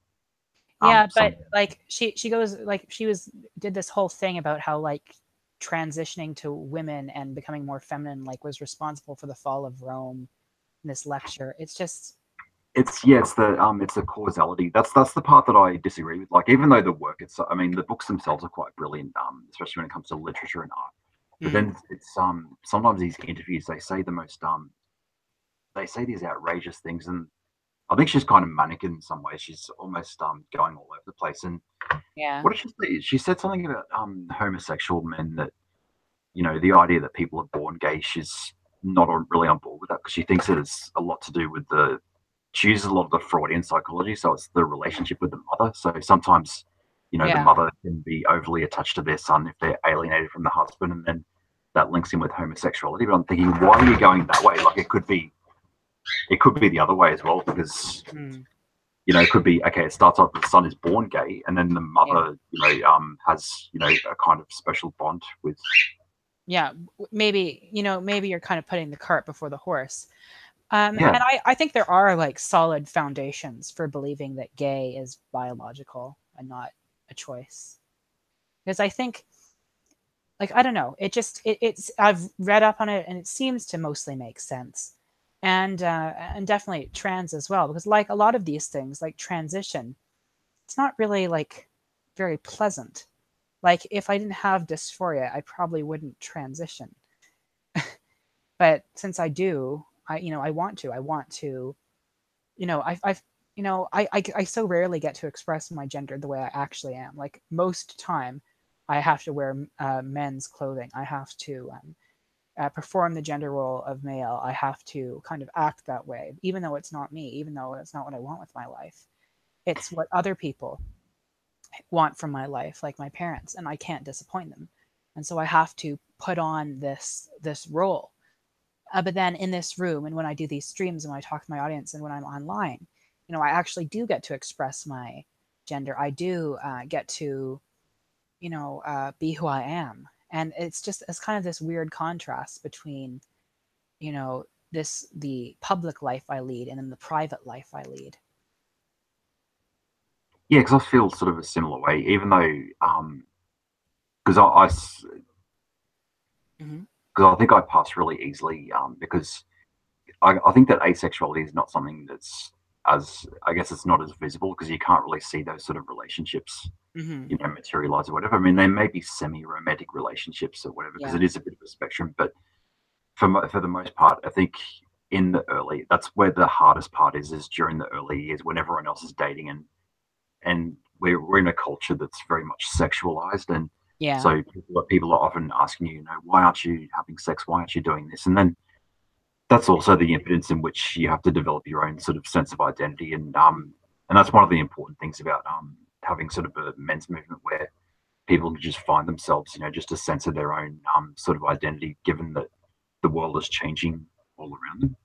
S1: Yeah,
S2: Some
S1: but like she goes like she was did this whole thing about how like transitioning to women and becoming more feminine like was responsible for the fall of Rome in this lecture. It's just
S2: it's the causality. That's the part that I disagree with. Like even though the work I mean the books themselves are quite brilliant, especially when it comes to literature and art. But
S1: mm,
S2: then it's sometimes these interviews they say these outrageous things, and I think she's kind of manic in some ways. She's almost going all over the place. And
S1: yeah.
S2: what did she say? She said something about homosexual men, that the idea that people are born gay. She's not really on board with that, because she thinks it has a lot to do with she uses a lot of the Freudian psychology, so it's the relationship with the mother. So sometimes, the
S1: Yeah.
S2: mother can be overly attached to their son if they're alienated from the husband, and then that links in with homosexuality. But I'm thinking, why are you going that way? Like it could be the other way as well, because
S1: Mm,
S2: it could be, okay, it starts off the son is born gay, and then the
S1: yeah.
S2: mother, has a kind of special bond with.
S1: Yeah. Maybe, maybe you're kind of putting the cart before the horse.
S2: Yeah,
S1: And I think there are like solid foundations for believing that gay is biological and not a choice. Because I think like I don't know, it's I've read up on it and it seems to mostly make sense, and definitely trans as well, because like a lot of these things like transition, it's not really like very pleasant. Like if I didn't have dysphoria, I probably wouldn't transition, but since I do, I want to, I've I so rarely get to express my gender the way I actually am. Like most time, I have to wear men's clothing. I have to perform the gender role of male. I have to kind of act that way, even though it's not me, even though it's not what I want with my life. It's what other people want from my life, like my parents, and I can't disappoint them. And so I have to put on this role. But then in this room, and when I do these streams, and when I talk to my audience, and when I'm online, I actually do get to express my gender. I do get to, be who I am, and it's kind of this weird contrast between, you know, the public life I lead and then the private life I lead.
S2: yeah, because I feel sort of a similar way, even though because I
S1: Hmm.
S2: because I think I pass really easily, because I think that asexuality is not something that's as, I guess it's not as visible, because you can't really see those sort of relationships,
S1: Hmm.
S2: materialize or whatever. I mean, they may be semi-romantic relationships or whatever, because
S1: Yeah.
S2: it is a bit of a spectrum. But for the most part, I think that's where the hardest part is during the early years when everyone else is dating, and we're in a culture that's very much sexualized, and
S1: Yeah.
S2: so people are often asking you, why aren't you having sex? Why aren't you doing this? And then that's also the impotence in which you have to develop your own sort of sense of identity, and that's one of the important things about having sort of a men's movement where people can just find themselves, just a sense of their own sort of identity, given that the world is changing all around them.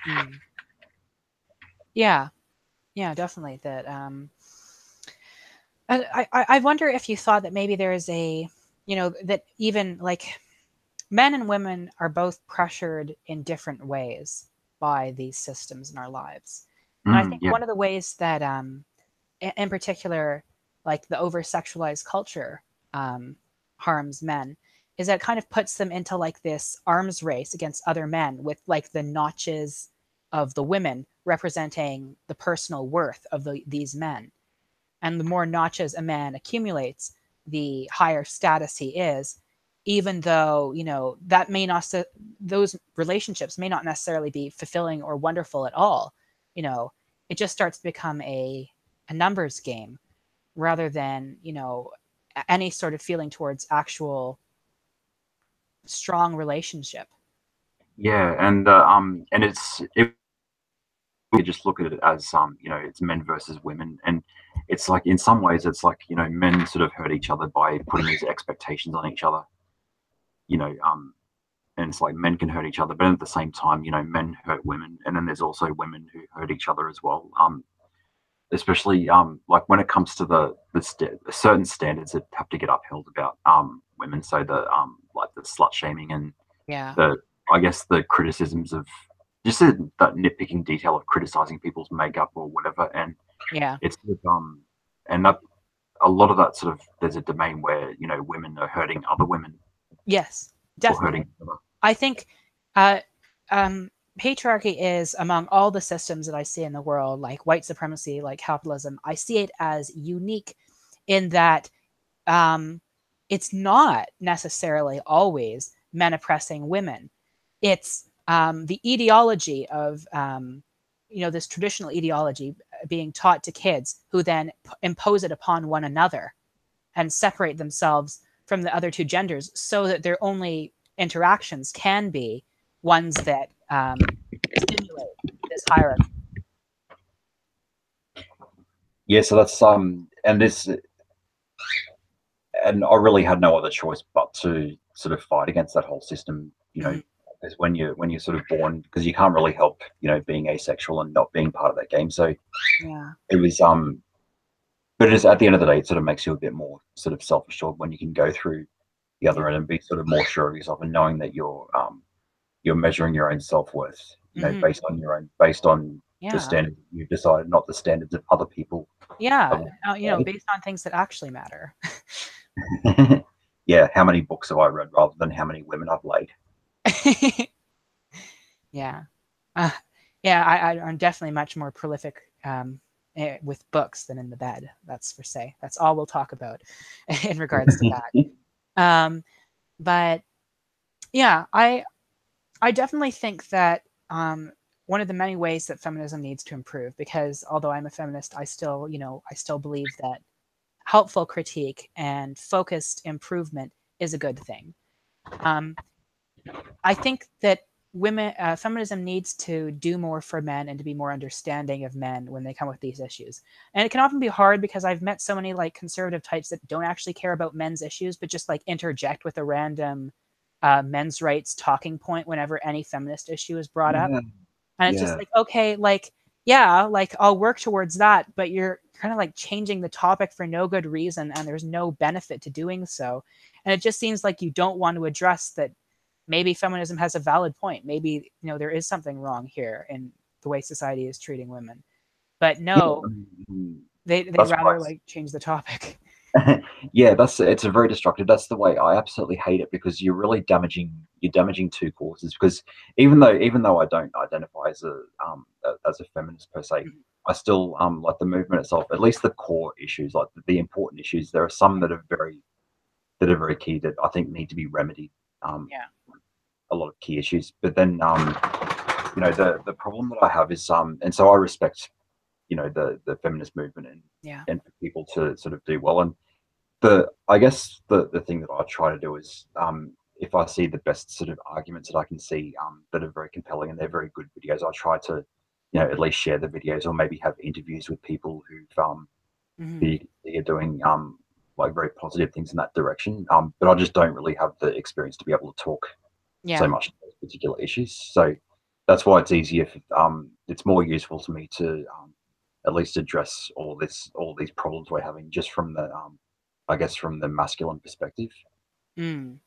S1: Mm. Yeah, yeah, definitely. That I wonder if you thought that maybe there is that even like men and women are both pressured in different ways by these systems in our lives. And I think
S2: Yeah,
S1: one of the ways that, in particular, like the over sexualized culture um, harms men is that it kind of puts them into like this arms race against other men with like the notches of the women representing the personal worth of these men. And the more notches a man accumulates, the higher status he is, even though, that may not, those relationships may not necessarily be fulfilling or wonderful at all. You know, it just starts to become a numbers game rather than, any sort of feeling towards actual strong relationship.
S2: yeah, and you just look at it as it's men versus women, and it's like in some ways it's like men sort of hurt each other by putting these expectations on each other, you know um and it's like men can hurt each other, but at the same time, men hurt women, and then there's also women who hurt each other as well. Especially like when it comes to the certain standards that have to get upheld about women, so the like the slut shaming and
S1: Yeah.
S2: the I guess the criticisms of just that nitpicking detail of criticizing people's makeup or whatever, and
S1: Yeah.
S2: it's and that a lot of that sort of there's a domain where women are hurting other women
S1: Yes,
S2: or
S1: definitely.
S2: hurting each other.
S1: I think uh, patriarchy is among all the systems that I see in the world, like white supremacy, like capitalism. I see it as unique in that um, it's not necessarily always men oppressing women. It's the ideology of this traditional ideology being taught to kids who then impose it upon one another and separate themselves from the other two genders so that their only interactions can be ones that stimulate this hierarchy.
S2: Yeah, so that's and I really had no other choice but to sort of fight against that whole system.
S1: Mhm.
S2: Because when you're sort of born, because you can't really help, being asexual and not being part of that game. So
S1: Yeah.
S2: it was, but it is at the end of the day, it sort of makes you a bit more sort of self assured when you can go through the
S1: Yeah.
S2: other end and be sort of more sure of yourself and knowing that you're measuring your own self worth,
S1: Hmm.
S2: based on the
S1: Yeah.
S2: standards you've decided, not the standards of other people.
S1: Yeah.
S2: Have
S1: Based on things that actually matter.
S2: decided. Yeah, how many books have I read rather than how many women I've laid?
S1: Yeah. Uh, yeah, I'm definitely much more prolific with books than in the bed. That's for say. That's all we'll talk about in regards to that. But yeah, I definitely think that one of the many ways that feminism needs to improve, because although I'm a feminist, I still believe that helpful critique and focused improvement is a good thing. Um, I think that feminism needs to do more for men and to be more understanding of men when they come with these issues. And it can often be hard because I've met so many like conservative types that don't actually care about men's issues, but just like interject with a random men's rights talking point whenever any feminist issue is brought up.
S2: Yeah,
S1: And it's just
S2: yeah,
S1: like, okay, like, yeah, like I'll work towards that, but you're kind of like changing the topic for no good reason and there's no benefit to doing so. And it just seems like you don't want to address that maybe feminism has a valid point. Maybe, there is something wrong here in the way society is treating women. But
S2: yeah.
S1: no, they'd
S2: That's why
S1: rather like change the topic.
S2: yeah, it's a very destructive. That's the way I absolutely hate it, because you're damaging two causes. Because even though I don't identify as a feminist per se,
S1: Mhm.
S2: I still like the movement itself. At least the core issues, like the important issues, there are some that are very key that I think need to be remedied. Um,
S1: Yeah.
S2: a lot of key issues, but then the problem that I have is and so I respect the feminist movement
S1: Yeah.
S2: and for people to sort of do well. And I guess the thing that I try to do is if I see the best sort of arguments that I can see that are very compelling and they're very good videos, I try to, at least share the videos or maybe have interviews with people who
S1: Hmm.
S2: are doing like very positive things in that direction. But I just don't really have the experience to be able to talk so
S1: Yeah.
S2: much to those particular issues. So that's why it's easier. It's more useful to me to at least address all these problems we're having just from the, I guess, from the masculine perspective,
S1: Mm.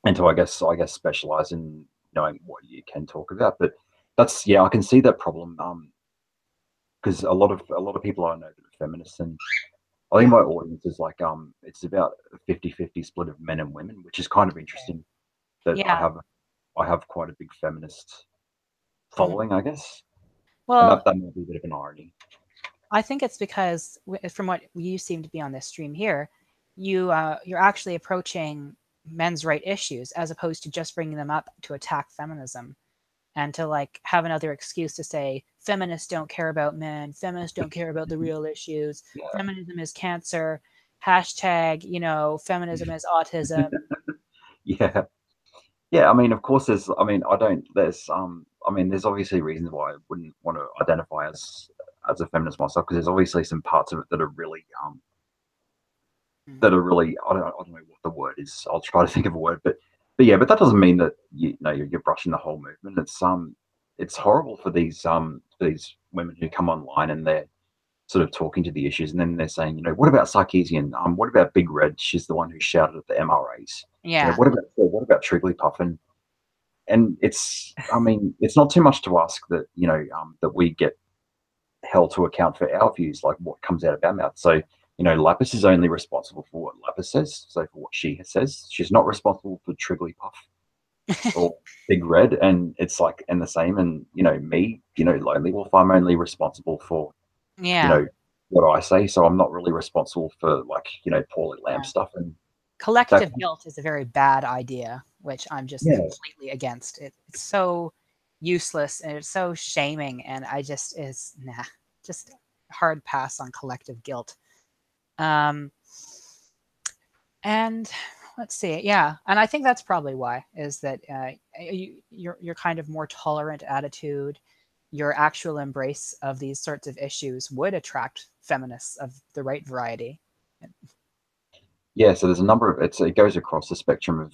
S2: and to I guess specialize in knowing what you can talk about. But that's yeah, I can see that problem because a lot of people I know that are feminists, and I think
S1: Yeah.
S2: my audience is like it's about a 50-50 split of men and women, which is kind of
S1: Okay.
S2: interesting that
S1: Yeah.
S2: I have quite a big feminist
S1: Mhm.
S2: following, I guess, and
S1: Well,
S2: that might be a bit of an irony.
S1: I think it's because from what you seem to be on this stream here, you're actually approaching men's right issues as opposed to just bringing them up to attack feminism and to like have another excuse to say feminists don't care about men, feminists don't care about the real issues,
S2: Yeah,
S1: feminism is cancer, hashtag, feminism is autism.
S2: yeah, yeah. I mean, of course, there's. I mean, I don't. There's. I mean, there's obviously reasons why I wouldn't want to identify as a feminist myself because there's obviously some parts of it
S1: Mm.
S2: that are really I don't know what the word is. I'll try to think of a word, but yeah, but that doesn't mean that you're brushing the whole movement. It's horrible for these women who come online and they're sort of talking to the issues, and then they're saying, what about Sarkeesian? What about Big Red? She's the one who shouted at the MRAs.
S1: Yeah.
S2: What about Trigglypuff? And it's I mean it's not too much to ask that that we get held to account for our views, like what comes out of our mouth. So, Lapis is only responsible for what Lapis says. So for what she says, she's not responsible for Trigglypuff or Big Red. And it's like, and the same. And, me, Lonely Wolf, I'm only responsible for, you
S1: Yeah.
S2: know, what I say. So I'm not really responsible for like, Paulie Lamb
S1: Yeah.
S2: stuff. And that,
S1: Collective guilt is a very bad idea, which I'm just
S2: yeah,
S1: completely against. It's so useless and it's so shaming, and I just is nah, just hard pass on collective guilt. Um, and let's see, yeah, and I think that's probably why is that your kind of more tolerant attitude, your actual embrace of these sorts of issues would attract feminists of the right variety.
S2: yeah. So there's a number of, it goes across the spectrum of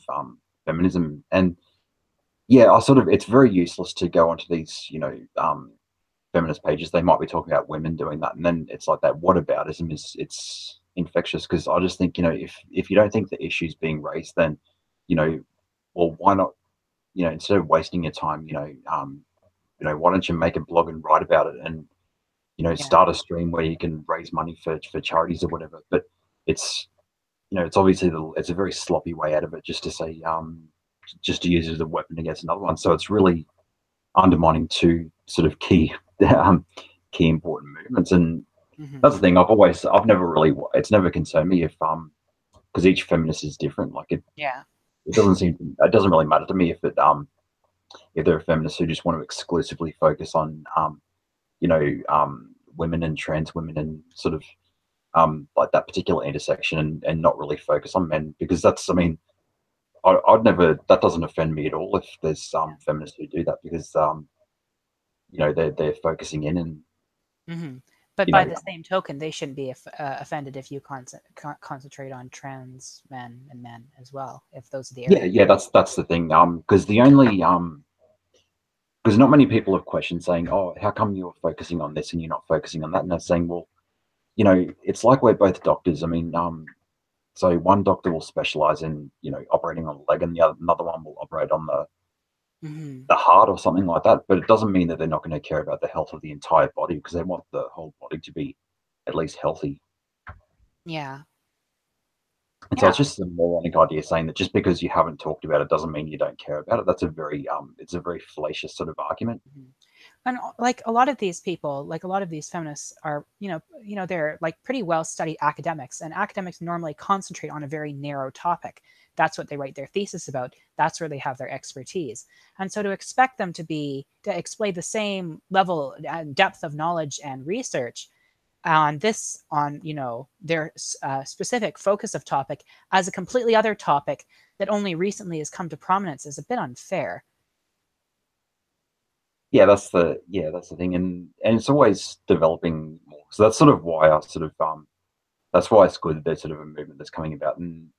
S2: feminism. And yeah, it's very useless to go onto these, feminist pages. They might be talking about women doing that, and then it's like that whataboutism is it's infectious because I just think if you don't think the issue's being raised, then you know, well, why not? Instead of wasting your time, why don't you make a blog and write about it, and
S1: Yeah,
S2: start a stream where you can raise money for charities or whatever. But it's it's obviously it's a very sloppy way out of it, just to say just to use it as a weapon against another one. So it's really undermining two sort of key um, key important movements. And
S1: hmm,
S2: that's the thing. I've never really it's never concerned me if because each feminist is different. Like
S1: yeah,
S2: it doesn't really matter to me if there are feminists who just want to exclusively focus on women and trans women and sort of like that particular intersection and not really focus on men because that's I mean I'd never that doesn't offend me at all if there's some
S1: yeah.
S2: feminists who do that because they're focusing in and
S1: Hmm. But
S2: you
S1: by
S2: know
S1: the same token, they shouldn't be offended if you concentrate on trans men and men as well, if those are the
S2: yeah,
S1: areas.
S2: yeah, that's the thing. Because the only because not many people have questioned saying, "Oh, how come you're focusing on this and you're not focusing on that?" And they're saying, "Well, it's like we're both doctors. I mean, so one doctor will specialize in operating on the leg, and another one will operate on
S1: Hmm.
S2: the heart or something like that. But it doesn't mean that they're not going to care about the health of the entire body because they want the whole body to be at least healthy.
S1: Yeah,
S2: And so it's
S1: yeah.
S2: just a moronic idea saying that just because you haven't talked about it doesn't mean you don't care about it. That's a very it's a very fallacious sort of argument.
S1: Mhm. And like a lot of these people, like a lot of these feminists are, they're like pretty well studied academics, and academics normally concentrate on a very narrow topic. That's what they write their thesis about. That's where they have their expertise. And so to expect them to explain the same level and depth of knowledge and research on their specific focus of topic as a completely other topic that only recently has come to prominence is a bit unfair.
S2: Yeah, that's the thing, and it's always developing more. So that's sort of why I sort of that's why it's good that there's sort of a movement that's coming about, and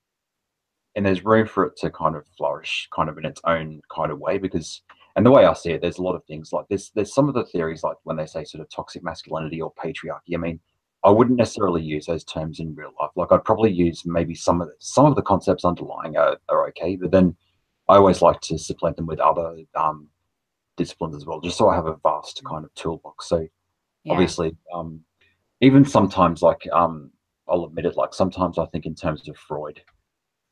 S2: there's room for it to kind of flourish kind of in its own kind of way. Because, and the way I see it, there's a lot of things like there's some of the theories, like when they say sort of toxic masculinity or patriarchy. I mean, I wouldn't necessarily use those terms in real life. Like, I'd probably use maybe some of the concepts underlying are okay, but then I always like to supplement them with other disciplines as well, just so I have a vast kind of toolbox. So
S1: Yeah.
S2: obviously, even sometimes, like, I'll admit it, like sometimes I think in terms of Freud,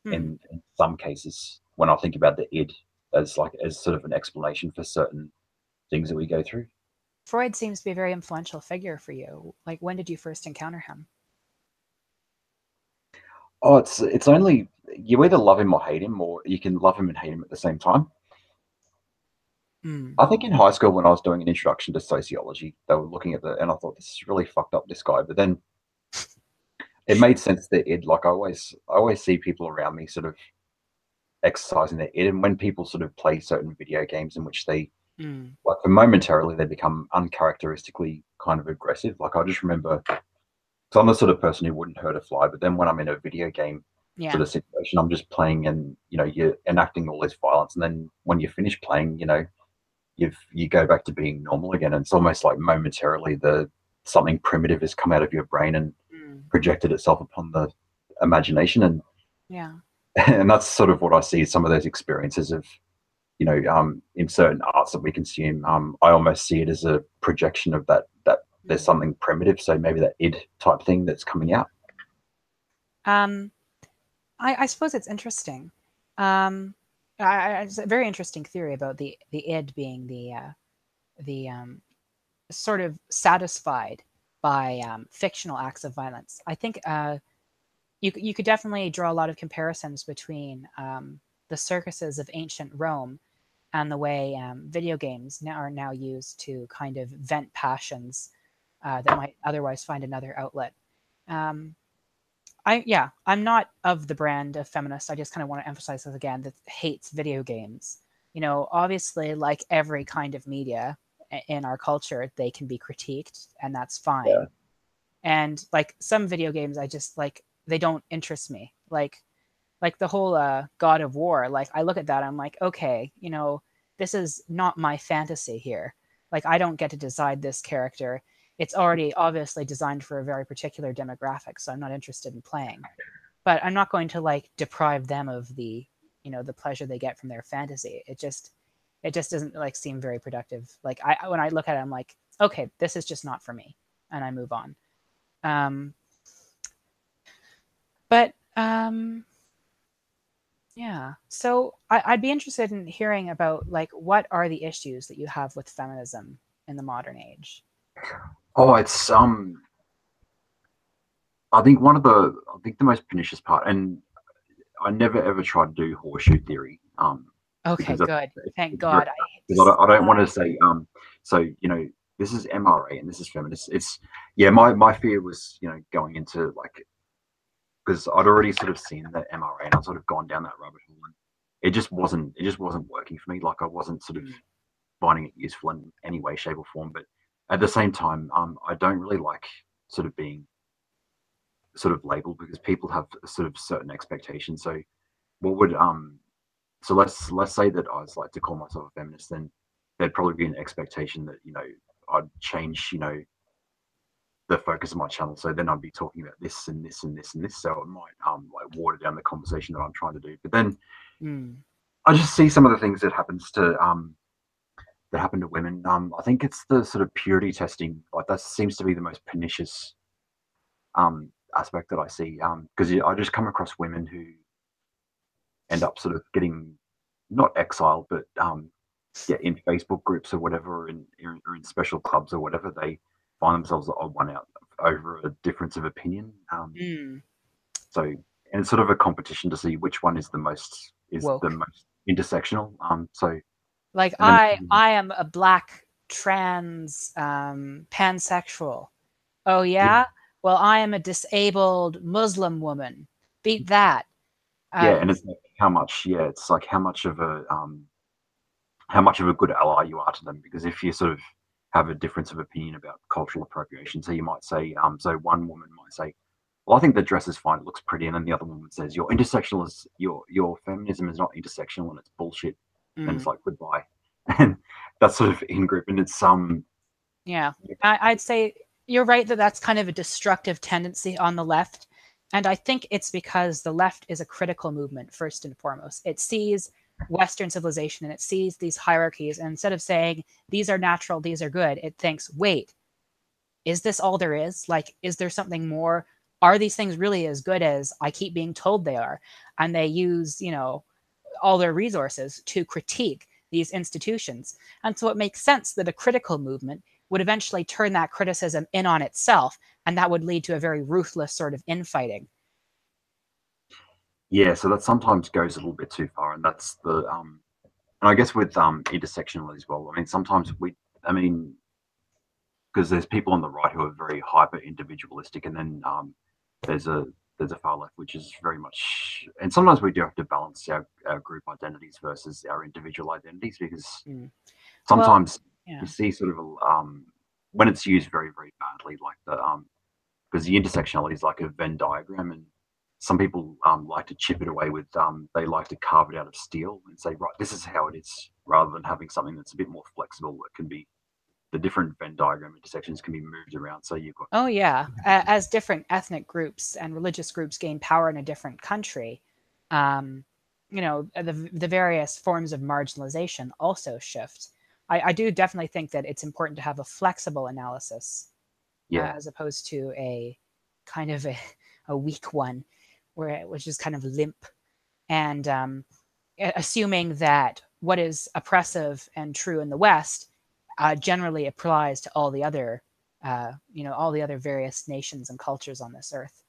S1: Hmm.
S2: in some cases when I think about the id as like as sort of an explanation for certain things that we go through.
S1: Freud seems to be a very influential figure for you. Like, when did you first encounter him?
S2: Oh, it's only, you either love him or hate him, or you can love him and hate him at the same time.
S1: Hmm.
S2: I think in high school when I was doing an introduction to sociology, they were looking at and I thought, this is really fucked up, this guy. But then it made sense that id, like, I always see people around me sort of exercising their id, and when people sort of play certain video games in which they,
S1: Hmm.
S2: like, for momentarily they become uncharacteristically kind of aggressive. Like, I just remember, so I'm the sort of person who wouldn't hurt a fly, but then when I'm in a video game
S1: Yeah.
S2: sort of situation, I'm just playing, and you're enacting all this violence, and then when you finish playing, you go back to being normal again. And it's almost like momentarily the something primitive has come out of your brain and
S1: Hmm.
S2: projected itself upon the imagination, and
S1: Yeah.
S2: and that's sort of what I see, some of those experiences of, in certain arts that we consume. I almost see it as a projection of that there's
S1: Hmm.
S2: something primitive, so maybe that id type thing that's coming out.
S1: Um, I suppose it's interesting. Um, it's a very interesting theory about the id being the sort of satisfied by fictional acts of violence. I think you could definitely draw a lot of comparisons between the circuses of ancient Rome and the way video games are now used to kind of vent passions that might otherwise find another outlet. Um, I'm not of the brand of feminist. I just kind of want to emphasize this again, that hates video games. Obviously, like every kind of media in our culture, they can be critiqued, and that's
S2: Yeah,
S1: fine. And like some video games, I just like they don't interest me. Like the whole God of War. Like I look at that, I'm like, okay, this is not my fantasy here. Like I don't get to decide this character. It's already obviously designed for a very particular demographic, so I'm not interested in playing. But I'm not going to like deprive them of the pleasure they get from their fantasy. It just doesn't like seem very productive. Like when I look at it, I'm like, okay, this is just not for me, and I move on. Um, but yeah. So I'd be interested in hearing about like what are the issues that you have with feminism in the modern age?
S2: oh, it's I think the most pernicious part, and I never ever try to do horseshoe theory,
S1: Okay,
S2: because
S1: good. Thank
S2: it's very,
S1: God. I
S2: because I don't want to
S1: despise.
S2: say, so, this is MRA and this is feminist. It's, yeah, my fear was, going into, like, because I'd already sort of seen the MRA and I'd sort of gone down that rabbit hole, and it just wasn't working for me. Like, I wasn't sort of
S1: Mm,
S2: finding it useful in any way, shape, or form. But at the same time, I don't really like sort of being sort of labeled, because people have sort of certain expectations. So what would so let's say that I was like to call myself a feminist, then there'd probably be an expectation that, I'd change, the focus of my channel. So then I'd be talking about this and this and this and this. So it might like water down the conversation that I'm trying to do. But then
S1: mm.
S2: I just see some of the things that happen to women. I think it's the sort of purity testing. Like, that seems to be the most pernicious aspect that I see. Because I just come across women who end up sort of getting, not exiled, but yeah, in Facebook groups or whatever, or in special clubs or whatever, they find themselves the odd one out over a difference of opinion.
S1: Mm.
S2: So, and it's sort of a competition to see which one is the most
S1: Woke.
S2: intersectional. So,
S1: Like
S2: and then
S1: I am a black trans pansexual. Oh
S2: yeah,
S1: yeah? Well, I am a disabled Muslim woman. Beat that.
S2: yeah,
S1: Uh,
S2: and it's like, how much, yeah, it's like how much of a good ally you are to them. Because if you sort of have a difference of opinion about cultural appropriation, so you might say, so one woman might say, well, I think the dress is fine, it looks pretty, and then the other woman says, your intersectional is your feminism is not intersectional and it's bullshit. And it's
S1: Mm.
S2: like goodbye, and that's sort of in group, and it's
S1: Yeah, I'd say you're right that that's kind of a destructive tendency on the left. And I think it's because the left is a critical movement, first and foremost. It sees Western civilization and it sees these hierarchies. And instead of saying, these are natural, these are good, it thinks, wait, is this all there is? Like, is there something more? Are these things really as good as I keep being told they are? And they use, all their resources to critique these institutions. And so it makes sense that a critical movement would eventually turn that criticism in on itself, and that would lead to a very ruthless sort of infighting.
S2: yeah. So that sometimes goes a little bit too far, and that's and I guess with intersectional as well. I mean, sometimes I mean, because there's people on the right who are very hyper individualistic, and then there's a there's a far left which is very much, and sometimes we do have to balance our group identities versus our individual identities, because
S1: Mm. Well,
S2: sometimes you
S1: yeah.
S2: see sort of when it's used very very badly, like because the intersectionality is like a Venn diagram, and some people like to chip it away with they like to carve it out of steel and say, right, this is how it is, rather than having something that's a bit more flexible, that can be, the different Venn diagram intersections can be moved around. So you've got,
S1: Oh, yeah. As different ethnic groups and religious groups gain power in a different country, um, the various forms of marginalization also shift. I do definitely think that it's important to have a flexible analysis
S2: yeah,
S1: as opposed to a kind of a weak one, which is kind of limp and assuming that what is oppressive and true in the West generally applies to all the other, all the other various nations and cultures on this earth.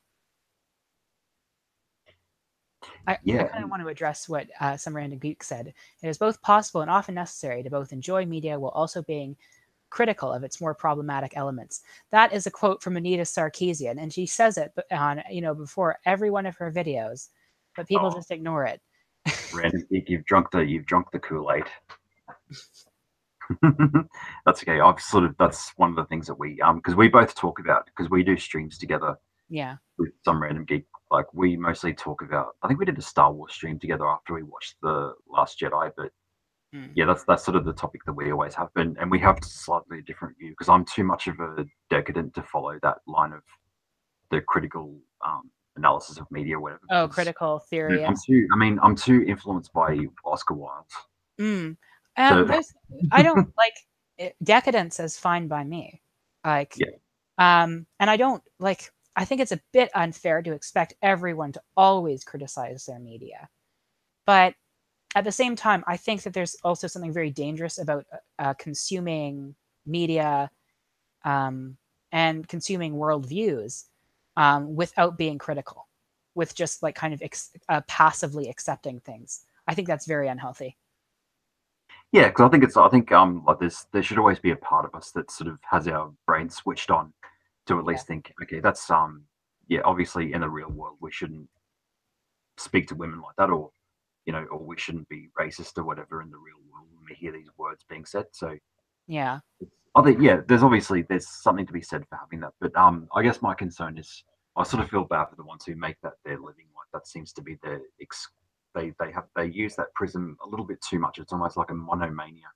S1: I
S2: yeah,
S1: kind of want to address what some random geek said. It is both possible and often necessary to both enjoy media while also being critical of its more problematic elements. That is a quote from Anita Sarkeesian, and she says it on before every one of her videos, but people
S2: oh,
S1: just ignore it.
S2: random geek, you've drunk the Kool-Aid. That's okay. I've sort of, that's one of the things that we because we both talk about, because we do streams together
S1: Yeah.
S2: with some random geek. Like we mostly talk about, I think we did a Star Wars stream together after we watched the Last Jedi, but
S1: Mm.
S2: yeah, that's sort of the topic that we always have been, and we have slightly different view, because I'm too much of a decadent to follow that line of the critical analysis of media, or whatever.
S1: Oh,
S2: Because
S1: critical theory.
S2: I'm too influenced by Oscar Wilde
S1: Mm.
S2: to
S1: There's, I don't like decadence is fine by me. Like,
S2: yeah,
S1: and I don't like. I think it's a bit unfair to expect everyone to always criticize their media, but at the same time, I think that there's also something very dangerous about consuming media um, and consuming worldviews without being critical, with just like kind of passively accepting things. I think that's very unhealthy.
S2: yeah, because I think like there should always be a part of us that sort of has our brain switched on to at
S1: Yeah.
S2: least think, okay, that's yeah, obviously in the real world we shouldn't speak to women like that, or or we shouldn't be racist or whatever in the real world when we hear these words being said. So
S1: Yeah.
S2: I think, yeah, there's something to be said for having that. But I guess my concern is, I sort of feel bad for the ones who make that their living. Like that seems to be their they use that prism a little bit too much. It's almost like a monomania.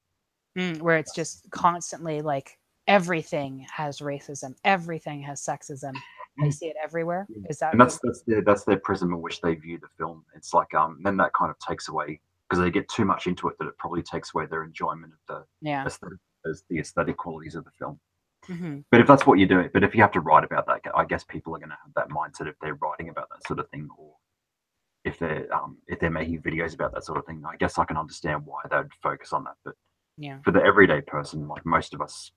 S1: Where it's just constantly like everything has racism, everything has sexism. They see it everywhere.
S2: Yeah.
S1: Is that
S2: And
S1: what?
S2: that's their prism in which they view the film. It's like then that kind of takes away, because they get too much into it, that it probably takes away their enjoyment of
S1: Yeah.
S2: aesthetic, as the aesthetic qualities of the film.
S1: Hmm.
S2: But if that's what you're doing, but if you have to write about that, I guess people are going to have that mindset if they're writing about that sort of thing, or if they're making videos about that sort of thing. I guess I can understand why they'd focus on that. But
S1: Yeah.
S2: for the everyday person, like most of us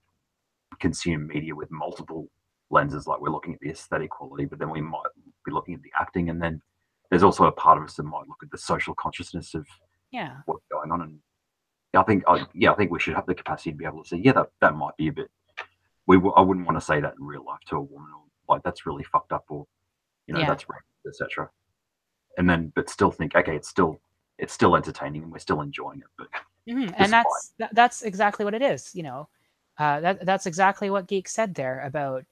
S2: consume media with multiple lenses. Like we're looking at the aesthetic quality, but then we might be looking at the acting, and then there's also a part of us that might look at the social consciousness of
S1: Yeah.
S2: what's going on. And I think we should have the capacity to be able to say, yeah, that might be a bit. I wouldn't want to say that in real life to a woman, or like that's really fucked up, or
S1: Yeah.
S2: that's racist, etc. And then, but still think, okay, it's still it's still entertaining and we're still enjoying it. But
S1: And
S2: despite,
S1: that's exactly what it is. That's exactly what Geek said there about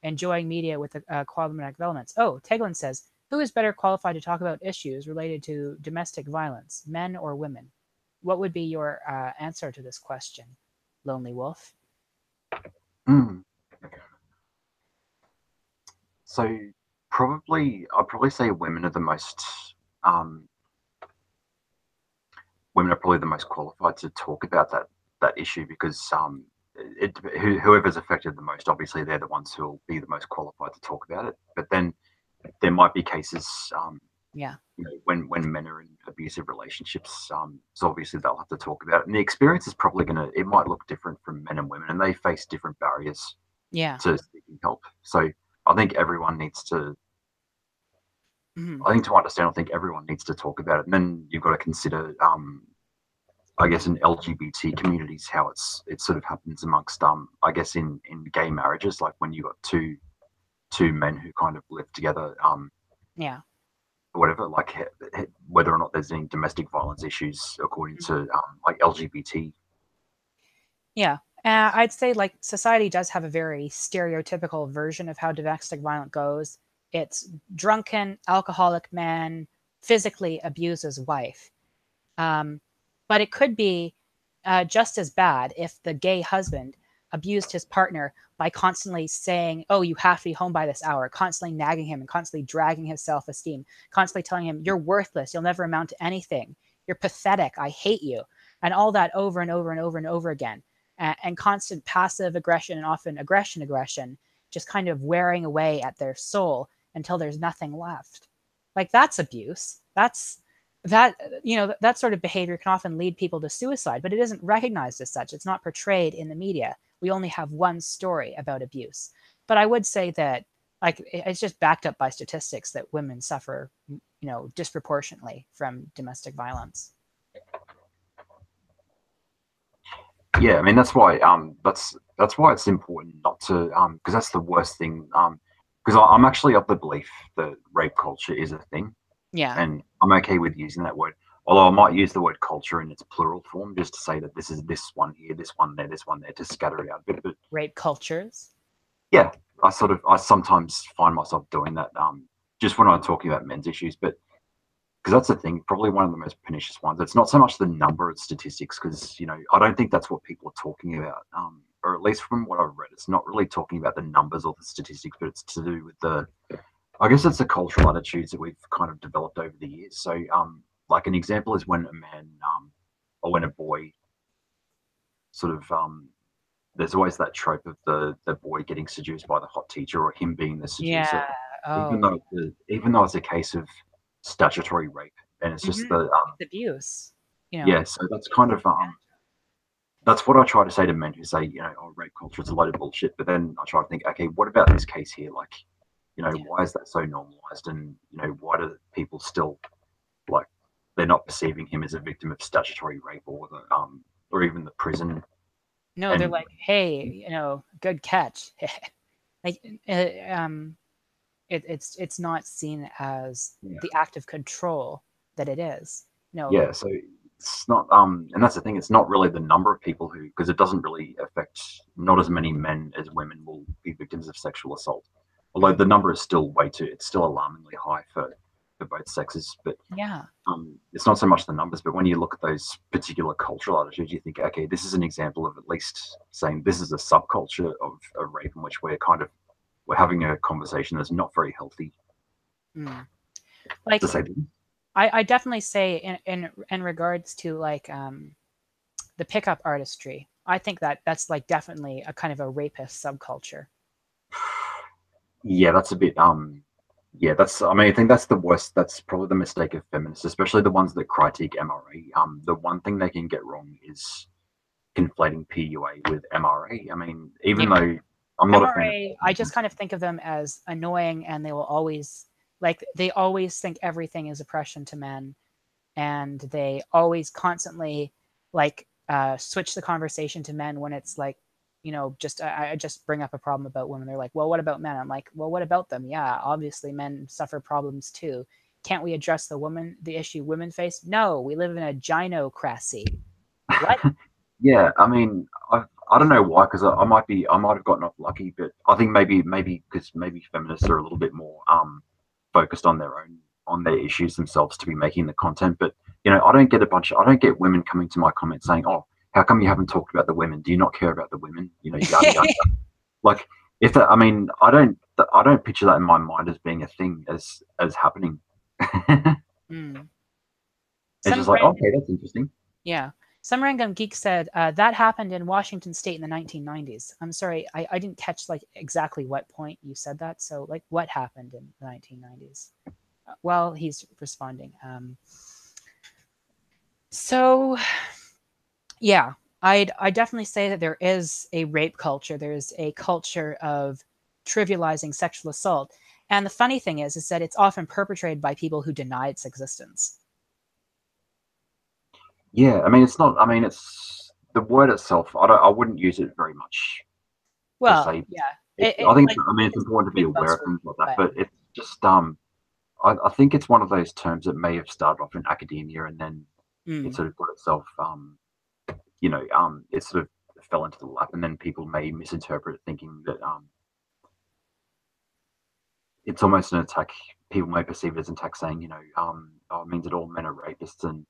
S1: enjoying media with problematic elements. Oh, Teglin says, who is better qualified to talk about issues related to domestic violence, men or women? What would be your answer to this question, Lonely Wolf?
S2: mm, so I'd probably say um, women are probably the most qualified to talk about that issue because whoever's affected the most, obviously they're the ones who will be the most qualified to talk about it. But then there might be cases,
S1: Yeah,
S2: when men are in abusive relationships, so obviously they'll have to talk about it. And the experience is probably it might look different from men and women, and they face different barriers
S1: yeah.
S2: to seeking help. So I think everyone needs to
S1: Hmm.
S2: I think to understand, I think everyone needs to talk about it. And then you've got to consider, I guess, in LGBT communities, how it sort of happens amongst, I guess, in gay marriages, like when you got two men who kind of live together,
S1: Yeah.
S2: whatever, like whether or not there's any domestic violence issues according to like LGBT.
S1: Yeah. I'd say like society does have a very stereotypical version of how domestic violence goes. It's drunken, alcoholic man physically abuses wife. Um, but it could be just as bad if the gay husband abused his partner by constantly saying, "Oh, you have to be home by this hour," constantly nagging him and constantly dragging his self esteem, constantly telling him, "You're worthless. You'll never amount to anything. You're pathetic. I hate you." And all that over and over and over and over again. And constant passive aggression and often aggression, just kind of wearing away at their soul until there's nothing left. Like that's abuse. That that sort of behavior can often lead people to suicide, but it isn't recognized as such. It's not portrayed in the media. We only have one story about abuse. But I would say that like it's just backed up by statistics that women suffer disproportionately from domestic violence.
S2: Yeah, I mean that's why it's important not to because that's the worst thing because I'm actually of the belief that rape culture is a thing,
S1: Yeah.
S2: and I'm okay with using that word. Although I might use the word culture in its plural form just to say that this is this one here, this one there, to scatter it out a bit. But
S1: Rape cultures.
S2: yeah, I sometimes find myself doing that just when I'm talking about men's issues, but because that's the thing, probably one of the most pernicious ones. It's not so much the number of statistics, because I don't think that's what people are talking about, or at least from what I've read, it's not really talking about the numbers or the statistics, but it's to do with I guess it's the cultural attitudes that we've kind of developed over the years. So, like an example is when a man or when a boy sort of there's always that trope of the boy getting seduced by the hot teacher or him being the
S1: Yeah.
S2: seducer,
S1: Oh.
S2: even though it's a case of statutory rape, and it's just
S1: Hmm.
S2: the
S1: It's abuse. You know.
S2: yeah. So that's kind of that's what I try to say to men who say, oh, rape culture is a load of bullshit. But then I try to think, okay, what about this case here? Like,
S1: Yeah.
S2: why is that so normalized? And why do people still like they're not perceiving him as a victim of statutory rape or even the prison?
S1: No, they're
S2: And
S1: like, hey, good catch. like, um, it's not seen as
S2: yeah,
S1: the act of control that it is. No,
S2: yeah. So it's not and that's the thing. It's not really the number of people who because it doesn't really affect not as many men as women will be victims of sexual assault. Although
S1: mhm.
S2: the number is still it's still alarmingly high for both sexes. But
S1: Yeah,
S2: it's not so much the numbers, but when you look at those particular cultural attitudes, you think, okay, this is an example of at least saying this is a subculture of rape in which we're having a conversation that's not very healthy,
S1: mm.
S2: to
S1: like
S2: say the least.
S1: I definitely say in regards to like the pickup artistry, I think that that's like definitely a kind of a rapist subculture.
S2: Yeah, that's a bit yeah, that's I mean I think that's the worst that's probably the mistake of feminists, especially the ones that critique MRA. The one thing they can get wrong is conflating PUA with MRA. I mean,
S1: Yeah,
S2: even though I'm not a fan of
S1: MRA, I just kind of think of them as annoying, and they will always they always think everything is oppression to men, and they always constantly switch the conversation to men when it's like just I just bring up a problem about women. They're like, well, what about men? I'm like, well, what about them? Yeah, obviously men suffer problems too. can't we address the issue women face? No, we live in a gynocracy. What?
S2: Yeah, I mean, I don't know why, because I might have gotten off lucky, but I think maybe because maybe feminists are a little bit more focused on their issues themselves to be making the content. But I don't get women coming to my comments saying, "Oh, how come you haven't talked about the women? Do you not care about the women?" Yada yada. Like, if that, I mean, I don't picture that in my mind as being a thing as happening.
S1: Mm.
S2: It's
S1: Some
S2: just like,
S1: ran-
S2: okay, that's interesting.
S1: yeah. Some random geek said that happened in Washington State in the 1990s. I'm sorry, I didn't catch like exactly what point you said that. So like, what happened in the 1990s? Well, he's responding. So yeah, I definitely say that there is a rape culture. There's a culture of trivializing sexual assault. And the funny thing is that it's often perpetrated by people who deny its existence.
S2: Yeah, I mean, it's not. I mean, it's the word itself. I wouldn't use it very much per
S1: Well,
S2: se.
S1: yeah,
S2: I think,
S1: like
S2: I mean, it's important to be
S1: big
S2: aware of
S1: buzzword,
S2: things like that,
S1: but
S2: but it's just I think it's one of those terms that may have started off in academia and then it
S1: mm,
S2: sort of got itself it sort of fell into the lap, and then people may misinterpret it, thinking that it's almost an attack. People may perceive it as an attack, saying, oh, it means that all men are rapists, and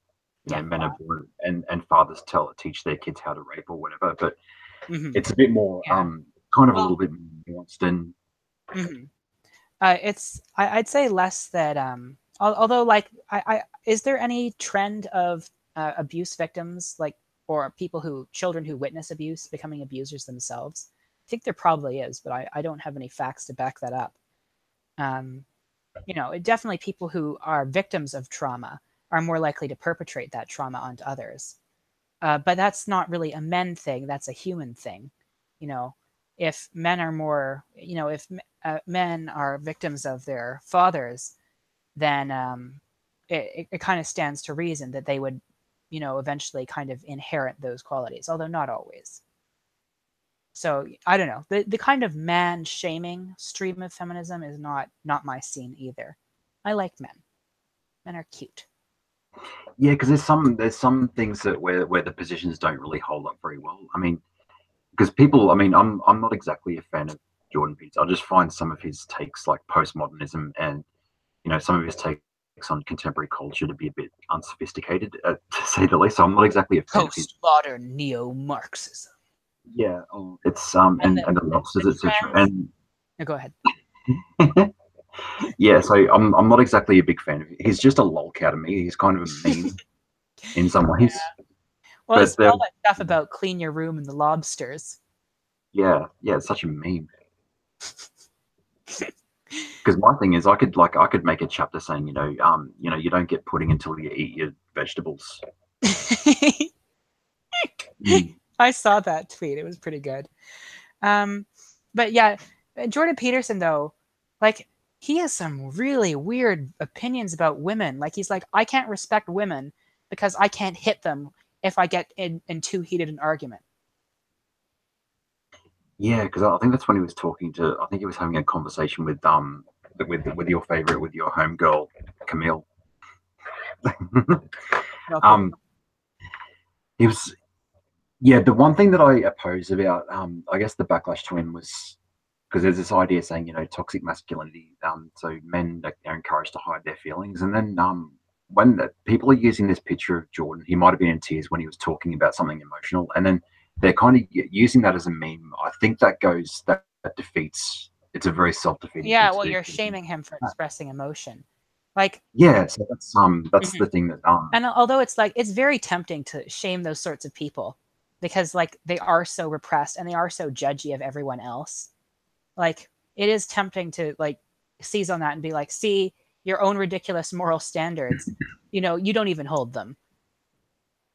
S1: yeah,
S2: men are born, and fathers teach their kids how to rape or whatever. But
S1: hmm
S2: it's a bit more
S1: yeah.
S2: kind of a
S1: Well,
S2: little bit more nuanced, and
S1: mhm. It's I'd say less that although like I is there any trend of abuse victims like or people who children who witness abuse becoming abusers themselves? I think there probably is, but I don't have any facts to back that up. Um, definitely people who are victims of trauma are more likely to perpetrate that trauma onto others. But that's not really a men thing, that's a human thing. You know, if men are more, if men are victims of their fathers, then it kind of stands to reason that they would, eventually kind of inherit those qualities, although not always. So I don't know. The kind of man shaming stream of feminism is not my scene either. I like men. Men are cute.
S2: yeah, because there's some things that where the positions don't really hold up very well. I mean, because people, I mean, I'm not exactly a fan of Jordan Peterson. I just find some of his takes, like postmodernism, and some of his takes on contemporary culture, to be a bit unsophisticated, to say the least. So I'm not exactly a fan of his.
S1: Postmodern neo-Marxism.
S2: Yeah, it's
S1: And
S2: and the
S1: the
S2: lobsters, etc.
S1: trans.
S2: And
S1: No, go ahead.
S2: yeah, so I'm not exactly a big fan of. He's just a lolcow to me. He's kind of a meme in some ways,
S1: Well, he
S2: but
S1: said all that stuff about clean your room and the lobsters.
S2: yeah, it's such a meme. Because my thing is, I could make a chapter saying, you don't get pudding until you eat your vegetables. Mm.
S1: I saw that tweet. It was pretty good. Um, but yeah, Jordan Peterson though, like he has some really weird opinions about women. Like he's like, I can't respect women because I can't hit them if I get in too heated an argument.
S2: Yeah, because I think that's when he was talking to. I think he was having a conversation with your favorite, with your homegirl, Camille.
S1: Okay.
S2: um, he was. Yeah, the one thing that I oppose about, I guess the backlash to him was because there's this idea saying, toxic masculinity. So men are encouraged to hide their feelings, and then when people are using this picture of Jordan, he might have been in tears when he was talking about something emotional, and then they're kind of using that as a meme. I think that defeats. It's a very self-defeating thing
S1: Yeah,
S2: to
S1: well,
S2: do.
S1: you're shaming him for expressing emotion. Like,
S2: Yeah, so that's
S1: mhm.
S2: the thing that
S1: And although it's like it's very tempting to shame those sorts of people because like they are so repressed and they are so judgy of everyone else. Like it is tempting to like seize on that and be like, see, your own ridiculous moral standards, you don't even hold them.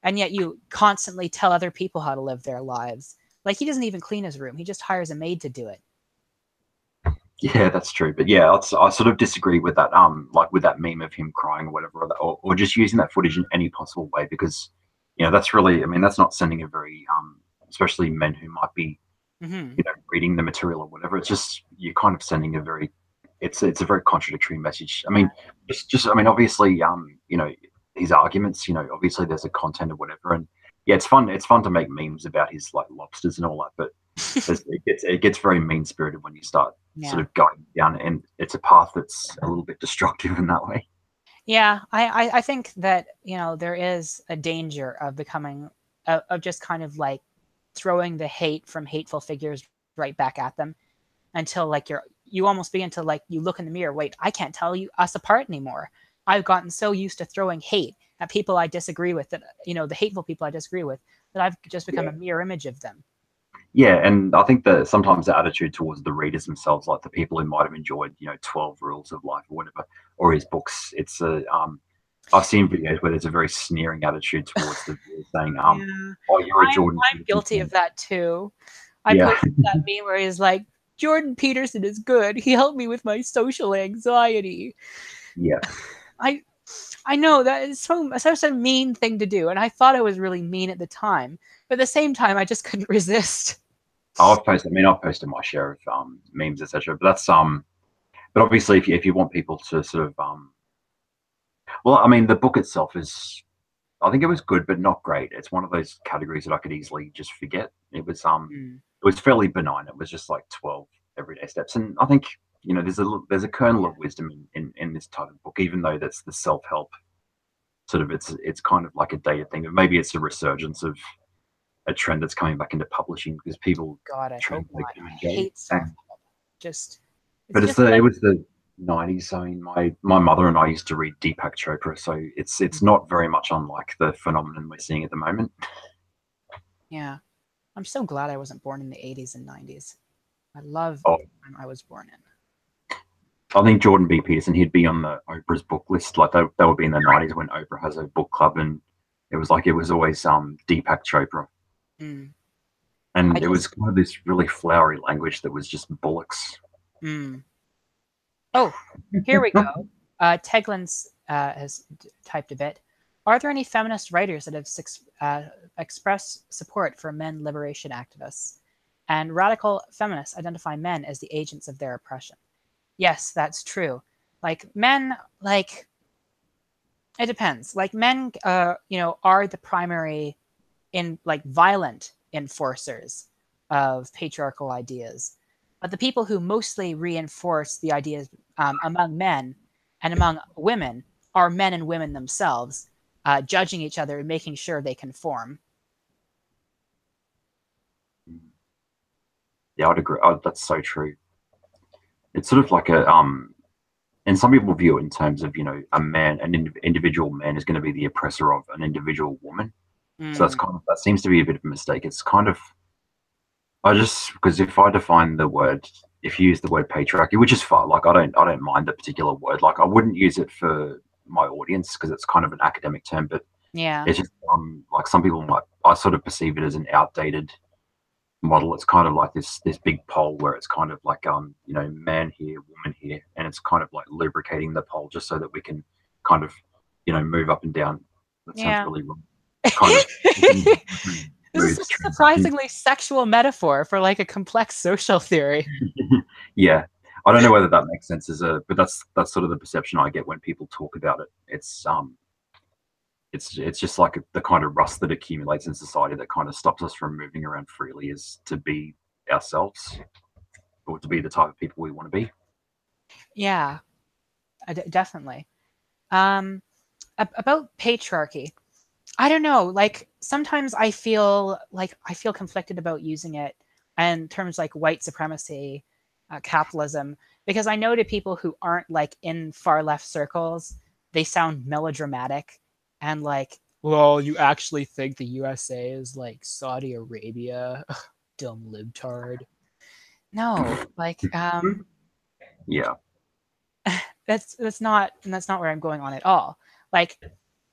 S1: And yet you constantly tell other people how to live their lives. Like he doesn't even clean his room. He just hires a maid to do it.
S2: Yeah, that's true. But yeah, I sort of disagree with that. Like with that meme of him crying or whatever, or just using that footage in any possible way, because that's really. I mean, that's not sending a very especially men who might be
S1: Hmm.
S2: reading the material or whatever. It's just you're kind of sending a very it's a very contradictory message. I mean, just I mean, obviously, you know, his arguments, you know, obviously there's a content or whatever, and yeah, it's fun. It's fun to make memes about his like lobsters and all that, but it gets very mean spirited when you start sort
S1: Yeah.
S2: of going down, and it's a path that's a little bit destructive in that way.
S1: Yeah, I think that, you know, there is a danger of becoming of just kind of like throwing the hate from hateful figures right back at them until like you almost begin to like you look in the mirror, wait, I can't tell you us apart anymore. I've gotten so used to throwing hate at people I disagree with, that, you know, the hateful people I disagree with, that I've just become
S2: Yeah.
S1: a mirror image of them.
S2: Yeah, and I think that sometimes the attitude towards the readers themselves, like the people who might have enjoyed, you know, 12 Rules of Life or whatever, or his books, it's a I've seen videos where there's a very sneering attitude towards the viewers saying,
S1: Yeah.
S2: "Oh, you're a Jordan
S1: I'm
S2: Peterson
S1: guilty of
S2: fan."
S1: that too. I
S2: Yeah,
S1: posted that meme where he's like, Jordan Peterson is good. He helped me with my social anxiety.
S2: yeah.
S1: I I know that is such a mean thing to do, and I thought I was really mean at the time. But at the same time, I just couldn't resist.
S2: I've posted. I mean, I've posted my share of memes, etc. But that's But obviously, if you want people to sort of well, I mean, the book itself is. I think it was good, but not great. It's one of those categories that I could easily just forget.
S1: Mm,
S2: It was fairly benign. It was just like 12 everyday steps, and I think you know there's a kernel
S1: yeah,
S2: of wisdom in this type of book, even though that's the self help sort of. It's kind of like a dated thing. Maybe it's a resurgence of a trend that's coming back into publishing because people
S1: God, I hope
S2: translate
S1: not.
S2: them and
S1: I
S2: go.
S1: hate self
S2: And
S1: help. Just it's
S2: but
S1: just
S2: it
S1: like
S2: was the 90s. I mean, my mother and I used to read Deepak Chopra, so it's not very much unlike the phenomenon we're seeing at the moment.
S1: yeah. I'm so glad I wasn't born in the 80s and 90s. I love
S2: Oh,
S1: the time I was born in.
S2: I think Jordan B. Peterson, he'd be on the Oprah's book list. Like they would be in the 90s when Oprah has a book club, and it was always Deepak Chopra,
S1: Mm. I
S2: and it was
S1: just
S2: kind of this really flowery language that was just bullocks.
S1: mm. Oh, here we go. Teglin's has typed a bit. Are there any feminist writers that have expressed support for men liberation activists? And radical feminists identify men as the agents of their oppression. Yes, that's true. Like men, like it depends. Like men, you know, are the primary in like violent enforcers of patriarchal ideas. But the people who mostly reinforce the ideas among men and among women are men and women themselves, judging each other and making sure they conform.
S2: Yeah, I'd agree. Oh, that's so true. It's sort of like a and some people view it in terms of you know individual man is going to be the oppressor of an individual woman. So
S1: Mm,
S2: that seems to be a bit of a mistake. It's kind of I just because if I define the word, if you use the word patriarchy, which is fine, like I don't mind the particular word. Like I wouldn't use it for my audience because it's kind of an academic term, but
S1: yeah,
S2: it's just like some people might I sort of perceive it as an outdated model. It's kind of like this big pole where it's kind of like you know man here, woman here, and it's kind of like lubricating the pole just so that we can kind of you know move up and down. That sounds
S1: yeah.
S2: really wrong. Kind of
S1: This is
S2: smooth
S1: such a
S2: transition.
S1: surprisingly sexual metaphor for like a complex social theory.
S2: Yeah, I don't know whether that makes sense as a, but that's sort of the perception I get when people talk about it. It's just like the kind of rust that accumulates in society that kind of stops us from moving around freely, is to be ourselves or to be the type of people we want to be.
S1: Yeah, definitely. Um, about patriarchy, I don't know. Like sometimes I feel conflicted about using it in terms like white supremacy, capitalism, because I know to people who aren't like in far left circles, they sound melodramatic and like, well, you actually think the USA is like Saudi Arabia, dumb libtard. No, like
S2: Yeah,
S1: that's not where I'm going on at all. Like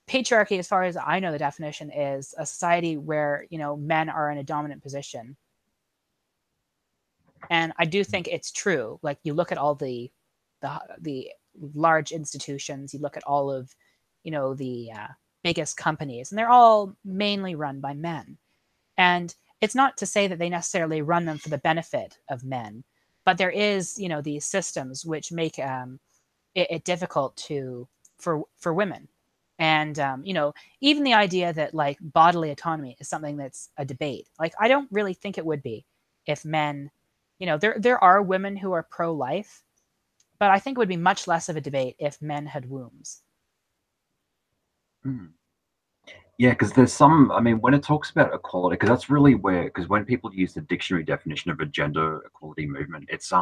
S1: patriarchy, as far as I know the definition, is a society where, you know, men are in a dominant position. And I do think it's true. Like you look at all the large institutions, you look at all of, you know, the biggest companies, and they're all mainly run by men. And it's not to say that they necessarily run them for the benefit of men, but there is, you know, these systems which make it difficult for women. And you know, even the idea that like bodily autonomy is something that's a debate, like I don't really think it would be if men, you know, there are women who are pro-life, but I think it would be much less of a debate if men had wombs.
S2: Mm. Yeah, because there's some, I mean, when it talks about equality, because that's really where, because when people use the dictionary definition of a gender equality movement, it's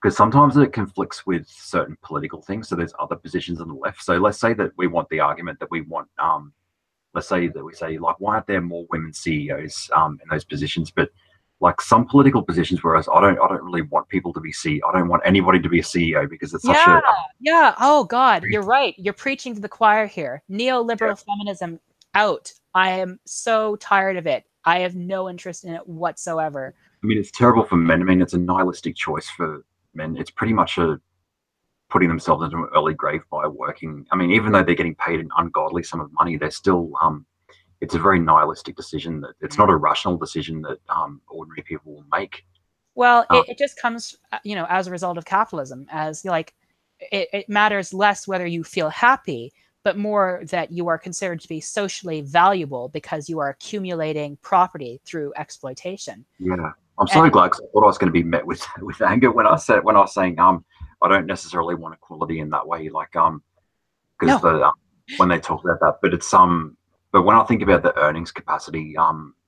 S2: because sometimes it conflicts with certain political things. So there's other positions on the left. So let's say that we want the argument that we want, let's say that we say like, why aren't there more women CEOs in those positions? But like some political positions, whereas I don't really want people to be CEO. I don't want anybody to be a CEO because it's such
S1: Yeah,
S2: a
S1: yeah. Oh God, you're right. You're preaching to the choir here.
S2: yeah.
S1: Neoliberal feminism out. I am so tired of it. I have no interest in it whatsoever.
S2: I mean, it's terrible for men. I mean, it's a nihilistic choice for men. It's pretty much a putting themselves into an early grave by working. I mean, even though they're getting paid an ungodly sum of money, they're still. It's a very nihilistic decision. That it's not a rational decision that ordinary people will make.
S1: Well,
S2: Um,
S1: it just comes, you know, as a result of capitalism, as like it matters less whether you feel happy, but more that you are considered to be socially valuable because you are accumulating property through exploitation.
S2: yeah, I'm
S1: And
S2: so glad 'cause I thought I was going to be met with with anger when I was saying I don't necessarily want equality in that way. Like because
S1: no,
S2: the when they talk about that, but it's but when I think about the earnings capacity,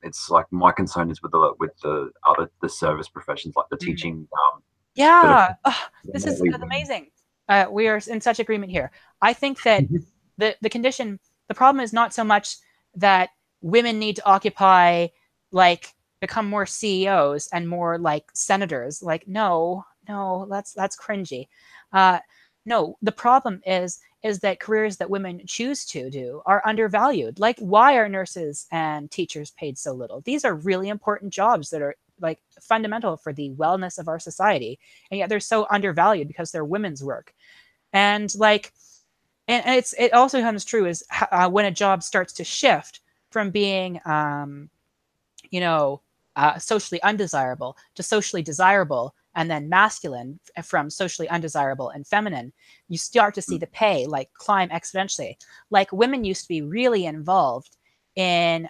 S2: it's like my concern is with the other the service professions like the
S1: mm,
S2: teaching that are
S1: yeah, ugh, this is
S2: predominantly women.
S1: amazing. We are in such agreement here. I think that the condition, the problem is not so much that women need to occupy, like, become more CEOs and more like senators. Like, no, no, that's cringy. Uh, no, the problem is that careers that women choose to do are undervalued. Like, why are nurses and teachers paid so little? These are really important jobs that are like fundamental for the wellness of our society, and yet they're so undervalued because they're women's work. And like, and it also comes true is when a job starts to shift from being you know socially undesirable to socially desirable, and then masculine from socially undesirable and feminine, you start to see the pay like climb exponentially. Like women used to be really involved in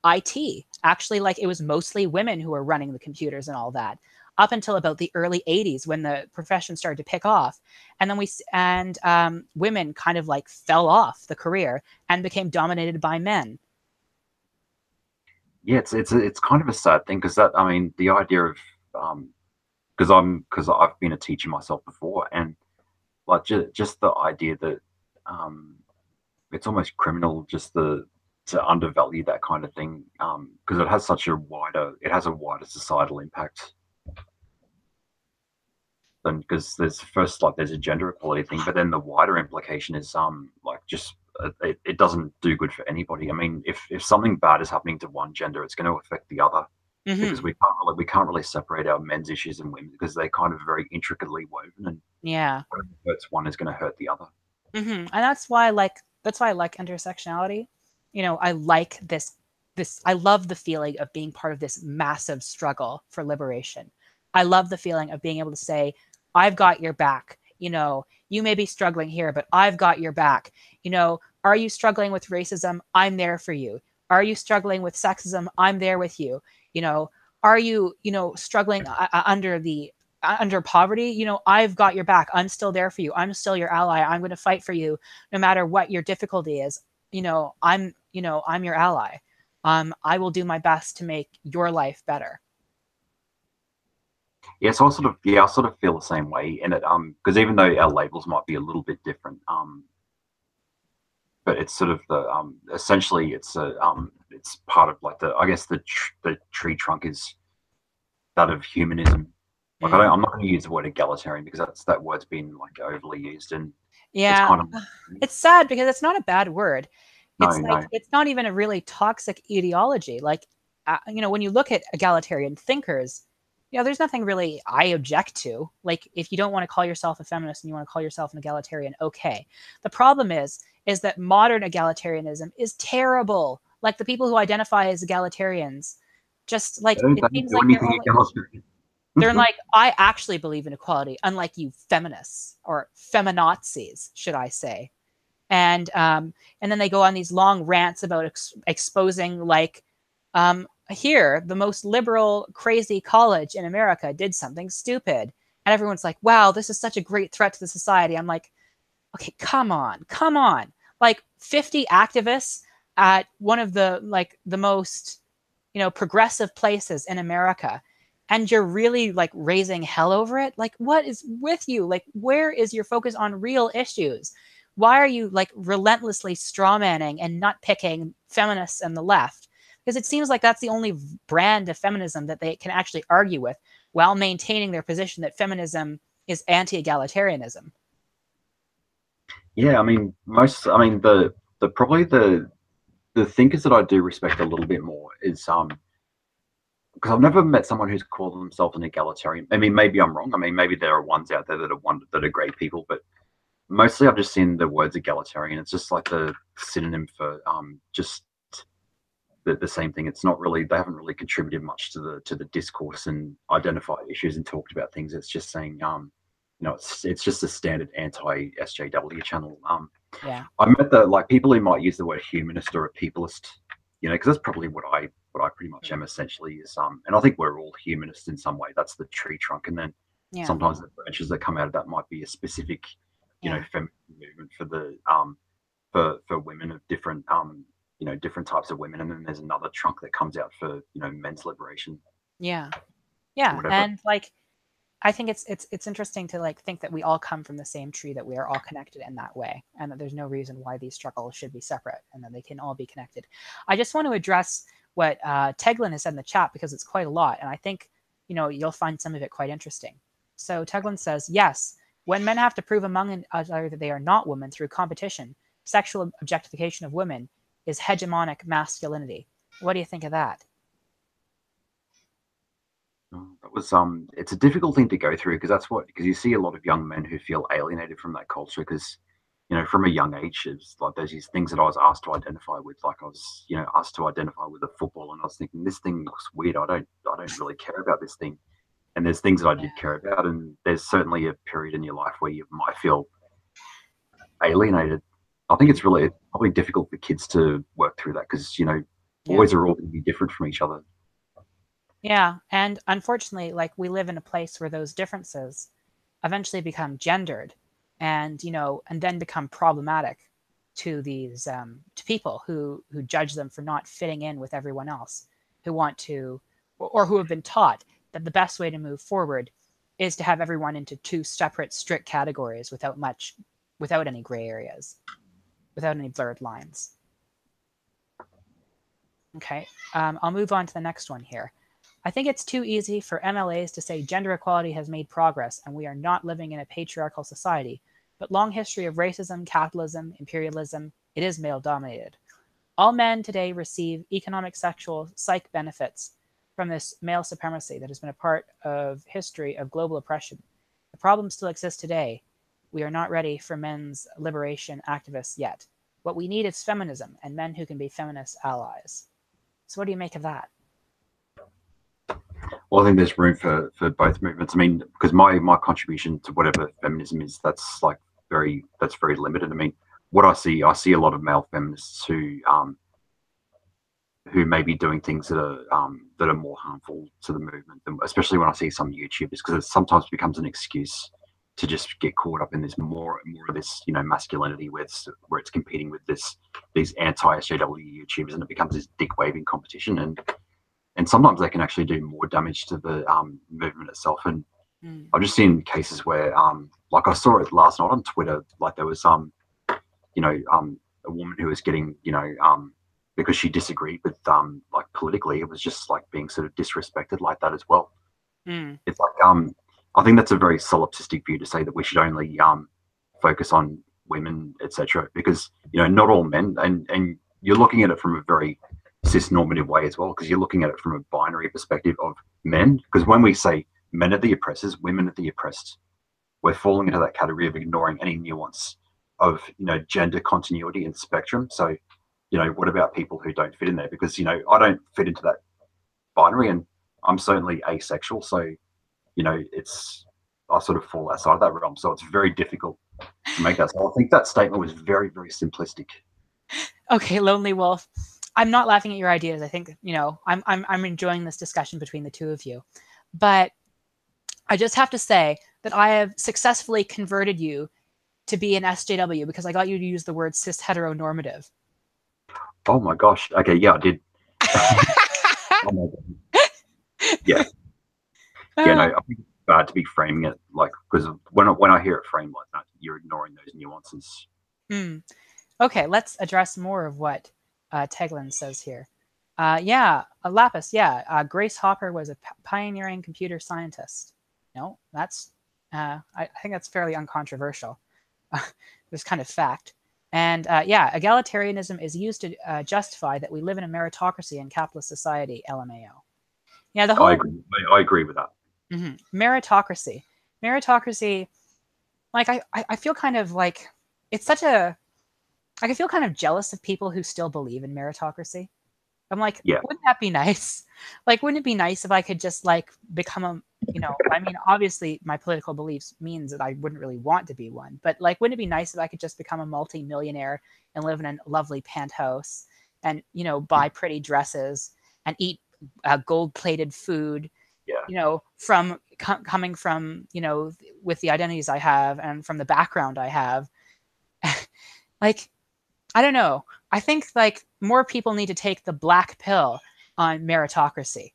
S1: IT. Actually, like it was mostly women who were running the computers and all that up until about the early 80s when the profession started to pick off. And then women kind of like fell off the career and became dominated by men.
S2: Yeah, it's kind of a sad thing because that I mean the idea of because I've been a teacher myself before and like just the idea that um, it's almost criminal just the to undervalue that kind of thing because it has a wider societal impact than because there's first like there's a gender equality thing, but then the wider implication is like just it doesn't do good for anybody. I mean, if something bad is happening to one gender, it's going to affect the other because
S1: Mm-hmm.
S2: we can't really separate our men's issues and women because they're kind of very intricately woven and
S1: Yeah.
S2: whatever hurts one is going to hurt the other.
S1: And that's why I like intersectionality. You know, I like this I love the feeling of being part of this massive struggle for liberation. I love the feeling of being able to say, I've got your back. You know, you may be struggling here, but I've got your back. You know, are you struggling with racism? I'm there for you. Are you struggling with sexism? I'm there with you. You know, are you, struggling under poverty? You know, I've got your back. I'm still there for you. I'm still your ally. I'm going to fight for you no matter what your difficulty is. I'm your ally. I will do my best to make your life better.
S2: Yeah, so I sort of feel the same way in it because even though our labels might be a little bit different but it's sort of the essentially it's part of like the I guess the tree trunk is that of humanism. Like
S1: Mm.
S2: I'm not going to use the word egalitarian because that word's been like overly used and it's
S1: Yeah,
S2: kind of
S1: it's sad because it's not a bad word.
S2: no
S1: It's like
S2: no
S1: it's not even a really toxic ideology. Like, when you look at egalitarian thinkers, there's nothing really I object to. Like, if you don't want to call yourself a feminist and you want to call yourself an egalitarian, okay. The problem is that modern egalitarianism is terrible. Like the people who identify as egalitarians, just like it
S2: they don't
S1: seems
S2: do
S1: like they're
S2: anything
S1: only
S2: egalitarian.
S1: They're like, I actually believe in equality, unlike you feminists or feminazis, should I say. And then they go on these long rants about exposing, like, here, the most liberal, crazy college in America did something stupid. And everyone's like, wow, this is such a great threat to the society. I'm like, okay, come on, come on. Like 50 activists at one of the, like, the most, progressive places in America. And you're really like raising hell over it. Like, what is with you? Like, where is your focus on real issues? Why are you like relentlessly strawmanning and nut picking feminists and the left? Because it seems like that's the only brand of feminism that they can actually argue with while maintaining their position that feminism is anti-egalitarianism.
S2: Yeah, I mean, the probably the thinkers that I do respect a little bit more is because I've never met someone who's called themselves an egalitarian. I mean, maybe I'm wrong. I mean, maybe there are ones out there that are great people, but mostly I've just seen the words egalitarian. It's just like the synonym for just the same thing. It's not really, they haven't really contributed much to the discourse and identified issues and talked about things. It's just saying it's just a standard anti SJW channel.
S1: Yeah.
S2: I met the like people who might use the word humanist or a peopleist, because that's probably what I pretty much am essentially is and I think we're all humanists in some way. That's the tree trunk, and then
S1: Yeah.
S2: sometimes the branches that come out of that might be a specific,
S1: Yeah.
S2: feminine movement for the for women of different different types of women, and then there's another trunk that comes out for men's liberation
S1: Yeah.
S2: or
S1: Yeah.
S2: whatever.
S1: And like, I think it's interesting to like think that we all come from the same tree, that we are all connected in that way, and that there's no reason why these struggles should be separate, and that they can all be connected. I just want to address what Teglin has said in the chat, because it's quite a lot, and I think you'll find some of it quite interesting. So Teglin says, yes, when men have to prove among each other that they are not women through competition, sexual objectification of women is hegemonic masculinity. What do you think of that?
S2: That was it's a difficult thing to go through because you see a lot of young men who feel alienated from that culture because from a young age it's like there's these things that I was asked to identify with, like I was asked to identify with a football, and I was thinking this thing looks weird. I don't really care about this thing, and there's things that I did care about, and there's certainly a period in your life where you might feel alienated. I think it's probably difficult for kids to work through that because
S1: Yeah.
S2: boys are all going to be different from each other.
S1: Yeah, and unfortunately, like, we live in a place where those differences eventually become gendered, and then become problematic to these to people who judge them for not fitting in with everyone else, who want to, or who have been taught that the best way to move forward is to have everyone into two separate strict categories without any gray areas, without any blurred lines. Okay, I'll move on to the next one here. I think it's too easy for MLAs to say gender equality has made progress and we are not living in a patriarchal society, but long history of racism, capitalism, imperialism, it is male dominated. All men today receive economic, sexual, psych benefits from this male supremacy that has been a part of history of global oppression. The problem still exists today. We are not ready for men's liberation activists yet. What we need is feminism and men who can be feminist allies. So what do you make of that?
S2: Well, I think there's room for both movements. I mean, because my contribution to whatever feminism is, that's very limited. I mean, what I see a lot of male feminists who may be doing things that are more harmful to the movement, especially when I see some YouTubers, because it sometimes becomes an excuse to just get caught up in this more of this masculinity where it's competing with these anti SJW YouTubers, and it becomes this dick waving competition, and sometimes they can actually do more damage to the movement itself. And I've just seen cases where like I saw it last night on Twitter, like there was a woman who was getting because she disagreed with like politically, it was just like being sort of disrespected like that as well. It's like I think that's a very solipsistic view to say that we should only focus on women, etc., because not all men, and you're looking at it from a very cis-normative way as well, because you're looking at it from a binary perspective of men, because when we say men are the oppressors, women are the oppressed, we're falling into that category of ignoring any nuance of gender continuity and spectrum. So what about people who don't fit in there? Because I don't fit into that binary, and I'm certainly asexual, so I sort of fall outside of that realm, so it's very difficult to make that. So I think that statement was very, very simplistic.
S1: Okay, Lonely Wolf. I'm not laughing at your ideas. I think, I'm enjoying this discussion between the two of you. But I just have to say that I have successfully converted you to be an SJW because I got you to use the word cis heteronormative.
S2: Oh my gosh. Okay, yeah, I did. Oh my god. Yeah, yeah. No, I think it's bad to be framing it like, because when I hear it framed like that, you're ignoring those nuances.
S1: Mm. Okay, let's address more of what Teglin says here. Yeah, Lapis, yeah. Grace Hopper was a pioneering computer scientist. No, that's, I think that's fairly uncontroversial. It's kind of fact. And yeah, egalitarianism is used to justify that we live in a meritocracy and capitalist society, LMAO. Yeah, the
S2: I
S1: whole
S2: agree. I agree with that.
S1: meritocracy. Meritocracy, like, I feel kind of like, it's such a, I feel kind of jealous of people who still believe in meritocracy. I'm like,
S2: Yeah,
S1: wouldn't that be nice? Like, wouldn't it be nice if I could just like become a, I mean, obviously my political beliefs means that I wouldn't really want to be one, but like, wouldn't it be nice if I could just become a multi-millionaire and live in a lovely penthouse and, buy pretty dresses and eat gold-plated food,
S2: yeah.
S1: from coming from, with the identities I have and from the background I have. Like, I don't know. I think like more people need to take the black pill on meritocracy.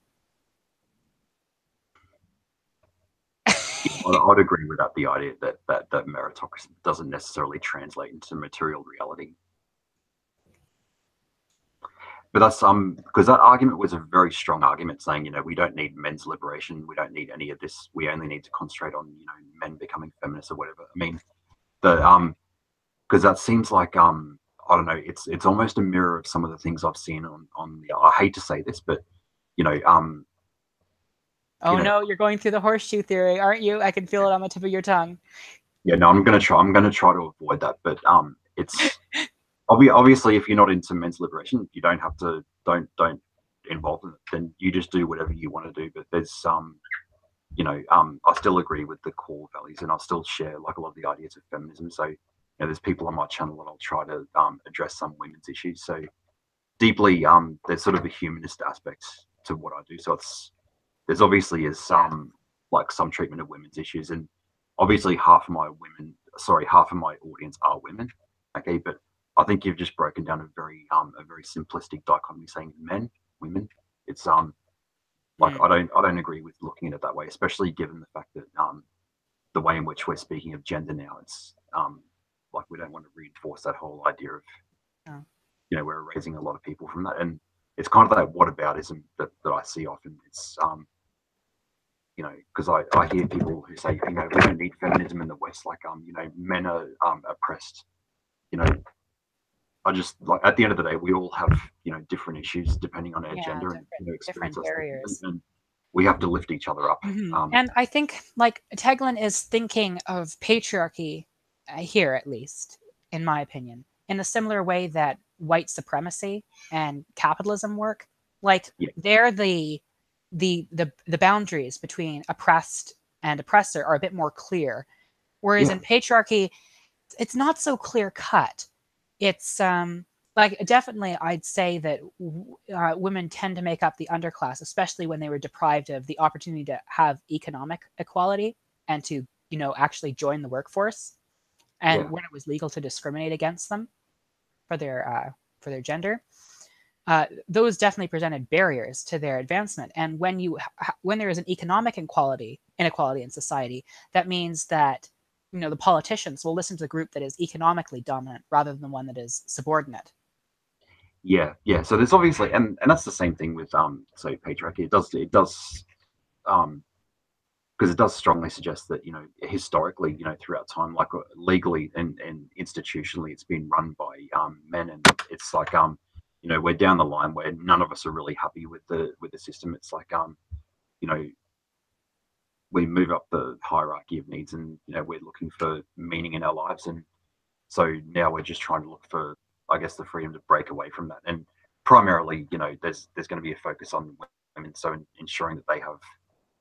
S2: I'd agree with that. The idea that meritocracy doesn't necessarily translate into material reality. But that's because that argument was a very strong argument, saying we don't need men's liberation, we don't need any of this, we only need to concentrate on men becoming feminists or whatever. I mean, the because that seems like I don't know, it's almost a mirror of some of the things I've seen on the. I hate to say this, but you know um
S1: Oh no, you're going through the horseshoe theory, aren't you? I can feel it on the tip of your tongue.
S2: yeah, no, I'm gonna try to avoid that, but it's obviously, if you're not into men's liberation, you don't have to don't involve in it. Then you just do whatever you want to do. But there's I still agree with the core values, and I still share like a lot of the ideas of feminism. So there's people on my channel that I'll try to address some women's issues. So deeply, there's sort of a humanist aspect to what I do. So there's obviously is some like some treatment of women's issues, and obviously half of my audience are women. Okay, but I think you've just broken down a very simplistic dichotomy saying men, women. It's like
S1: Mm.
S2: I don't agree with looking at it that way, especially given the fact that the way in which we're speaking of gender now, it's like we don't want to reinforce that whole idea of
S1: Oh.
S2: we're erasing a lot of people from that, and it's kind of that whataboutism that I see often. It's because I hear people who say, we don't need feminism in the West, like, men are oppressed. You know, I just like at the end of the day, we all have, different issues depending on our
S1: Yeah,
S2: gender and
S1: different
S2: experience,
S1: barriers.
S2: and we have to lift each other up.
S1: And I think like Teglin is thinking of patriarchy here, at least in my opinion, in a similar way that white supremacy and capitalism work. Like
S2: Yeah,
S1: they're the boundaries between oppressed and oppressor are a bit more clear, whereas
S2: yeah,
S1: in patriarchy it's not so clear cut. It's like definitely I'd say that women tend to make up the underclass, especially when they were deprived of the opportunity to have economic equality and to actually join the workforce, and
S2: yeah,
S1: when it was legal to discriminate against them for their gender. Those definitely presented barriers to their advancement. And when there is an economic inequality in society, that means that the politicians will listen to the group that is economically dominant rather than the one that is subordinate.
S2: yeah. So there's obviously, and that's the same thing with so patriarchy. It does because it does strongly suggest that historically, throughout time, like legally and institutionally, it's been run by men, and it's like we're down the line where none of us are really happy with the system. It's like you know we move up the hierarchy of needs, and we're looking for meaning in our lives, and so now we're just trying to look for, I guess, the freedom to break away from that. And primarily, there's going to be a focus on women, so ensuring that they have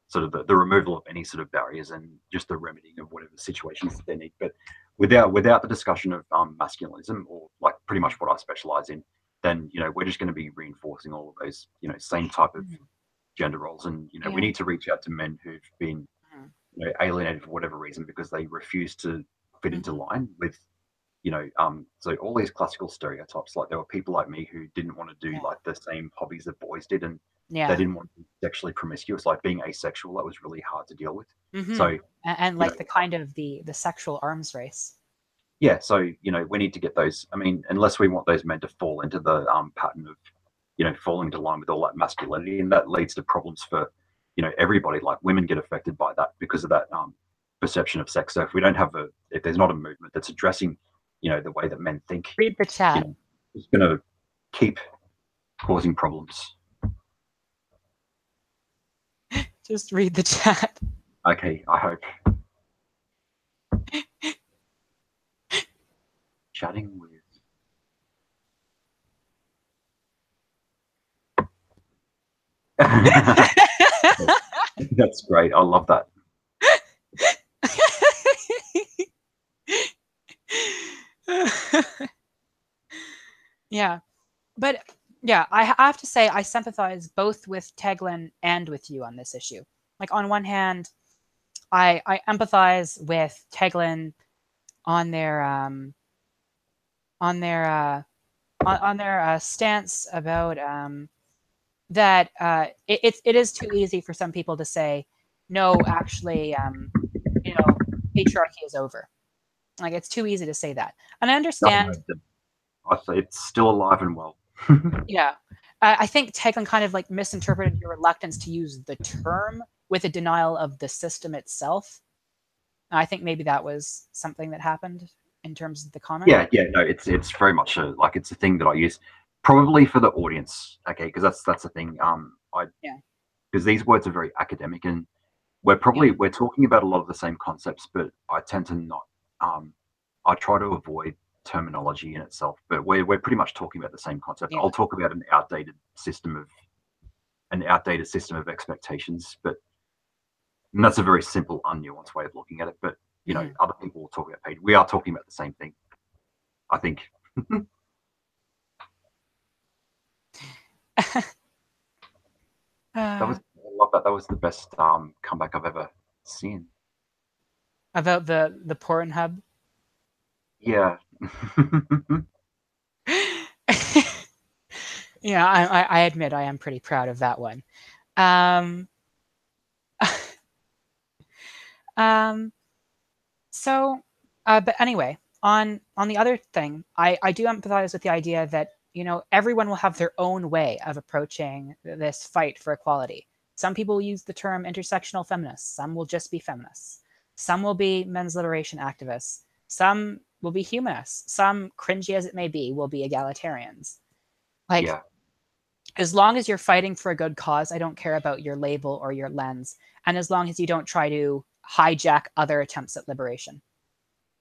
S2: sort of the removal of any sort of barriers and just the remedying of whatever situations that they need. But without the discussion of masculinism, or like pretty much what I specialize in, then we're just going to be reinforcing all of those same type of gender roles. And we need to reach out to men who've been alienated for whatever reason because they refuse to fit into line with so all these classical stereotypes. Like there were people like me who didn't want to do like the same hobbies that boys did, and they didn't want to be sexually promiscuous. Like being asexual, that was really hard to deal with. So
S1: and like the kind of the sexual arms race.
S2: Yeah, so we need to get those. I mean, unless we want those men to fall into the pattern of falling into line with all that masculinity, and that leads to problems for everybody. Like women get affected by that because of that perception of sex. So if we don't have if there's not a movement that's addressing the way that men think,
S1: read the chat.
S2: It's going to keep causing problems.
S1: Just read the chat.
S2: Okay, I hope. Chatting with that's great. I love that.
S1: Yeah, but yeah, I have to say I sympathize both with Teglin and with you on this issue. Like on one hand, I empathize with Teglin on their stance about that it is too easy for some people to say, no, actually, patriarchy is over. Like it's too easy to say that, and I understand.
S2: I say it's still alive and well.
S1: Yeah, I think Teglin kind of like misinterpreted your reluctance to use the term with a denial of the system itself. I think maybe that was something that happened in terms of the comment.
S2: Yeah, no, it's very much it's a thing that I use probably for the audience. Okay, because that's the thing. Because these words are very academic, and we're talking about a lot of the same concepts, but I tend to not. I try to avoid terminology in itself, but we're pretty much talking about the same concept. I'll talk about an outdated system of expectations, but that's a very simple, unnuanced way of looking at it. But other people will talk about paid. We are talking about the same thing, I think. I love that. That was the best comeback I've ever seen.
S1: About the Pornhub?
S2: Yeah.
S1: Yeah, I admit I am pretty proud of that one. But anyway, on the other thing, I do empathize with the idea that everyone will have their own way of approaching this fight for equality. Some people use the term intersectional feminists. Some will just be feminists. Some will be men's liberation activists. Some will be humanists. Some, cringy as it may be, will be egalitarians. As long as you're fighting for a good cause, I don't care about your label or your lens. And as long as you don't try to hijack other attempts at liberation.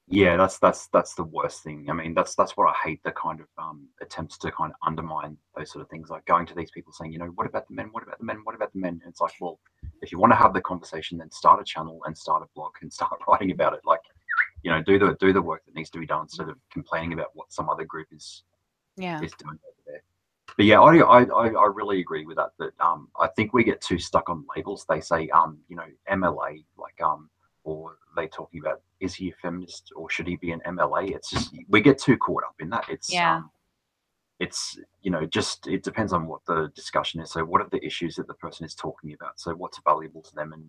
S2: Yeah, that's the worst thing. I mean, that's what I hate, the kind of attempts to kind of undermine those sort of things, like going to these people saying, what about the men? What about the men? What about the men? And it's like, well, if you want to have the conversation, then start a channel and start a blog and start writing about it. Like, do the work that needs to be done instead of complaining about what some other group is doing over there. But yeah, I really agree with that. That I think we get too stuck on labels. They say MLA, like or they talking about, is he a feminist or should he be an MLA? It's just, we get too caught up in that. It's just, it depends on what the discussion is. So what are the issues that the person is talking about? So what's valuable to them, and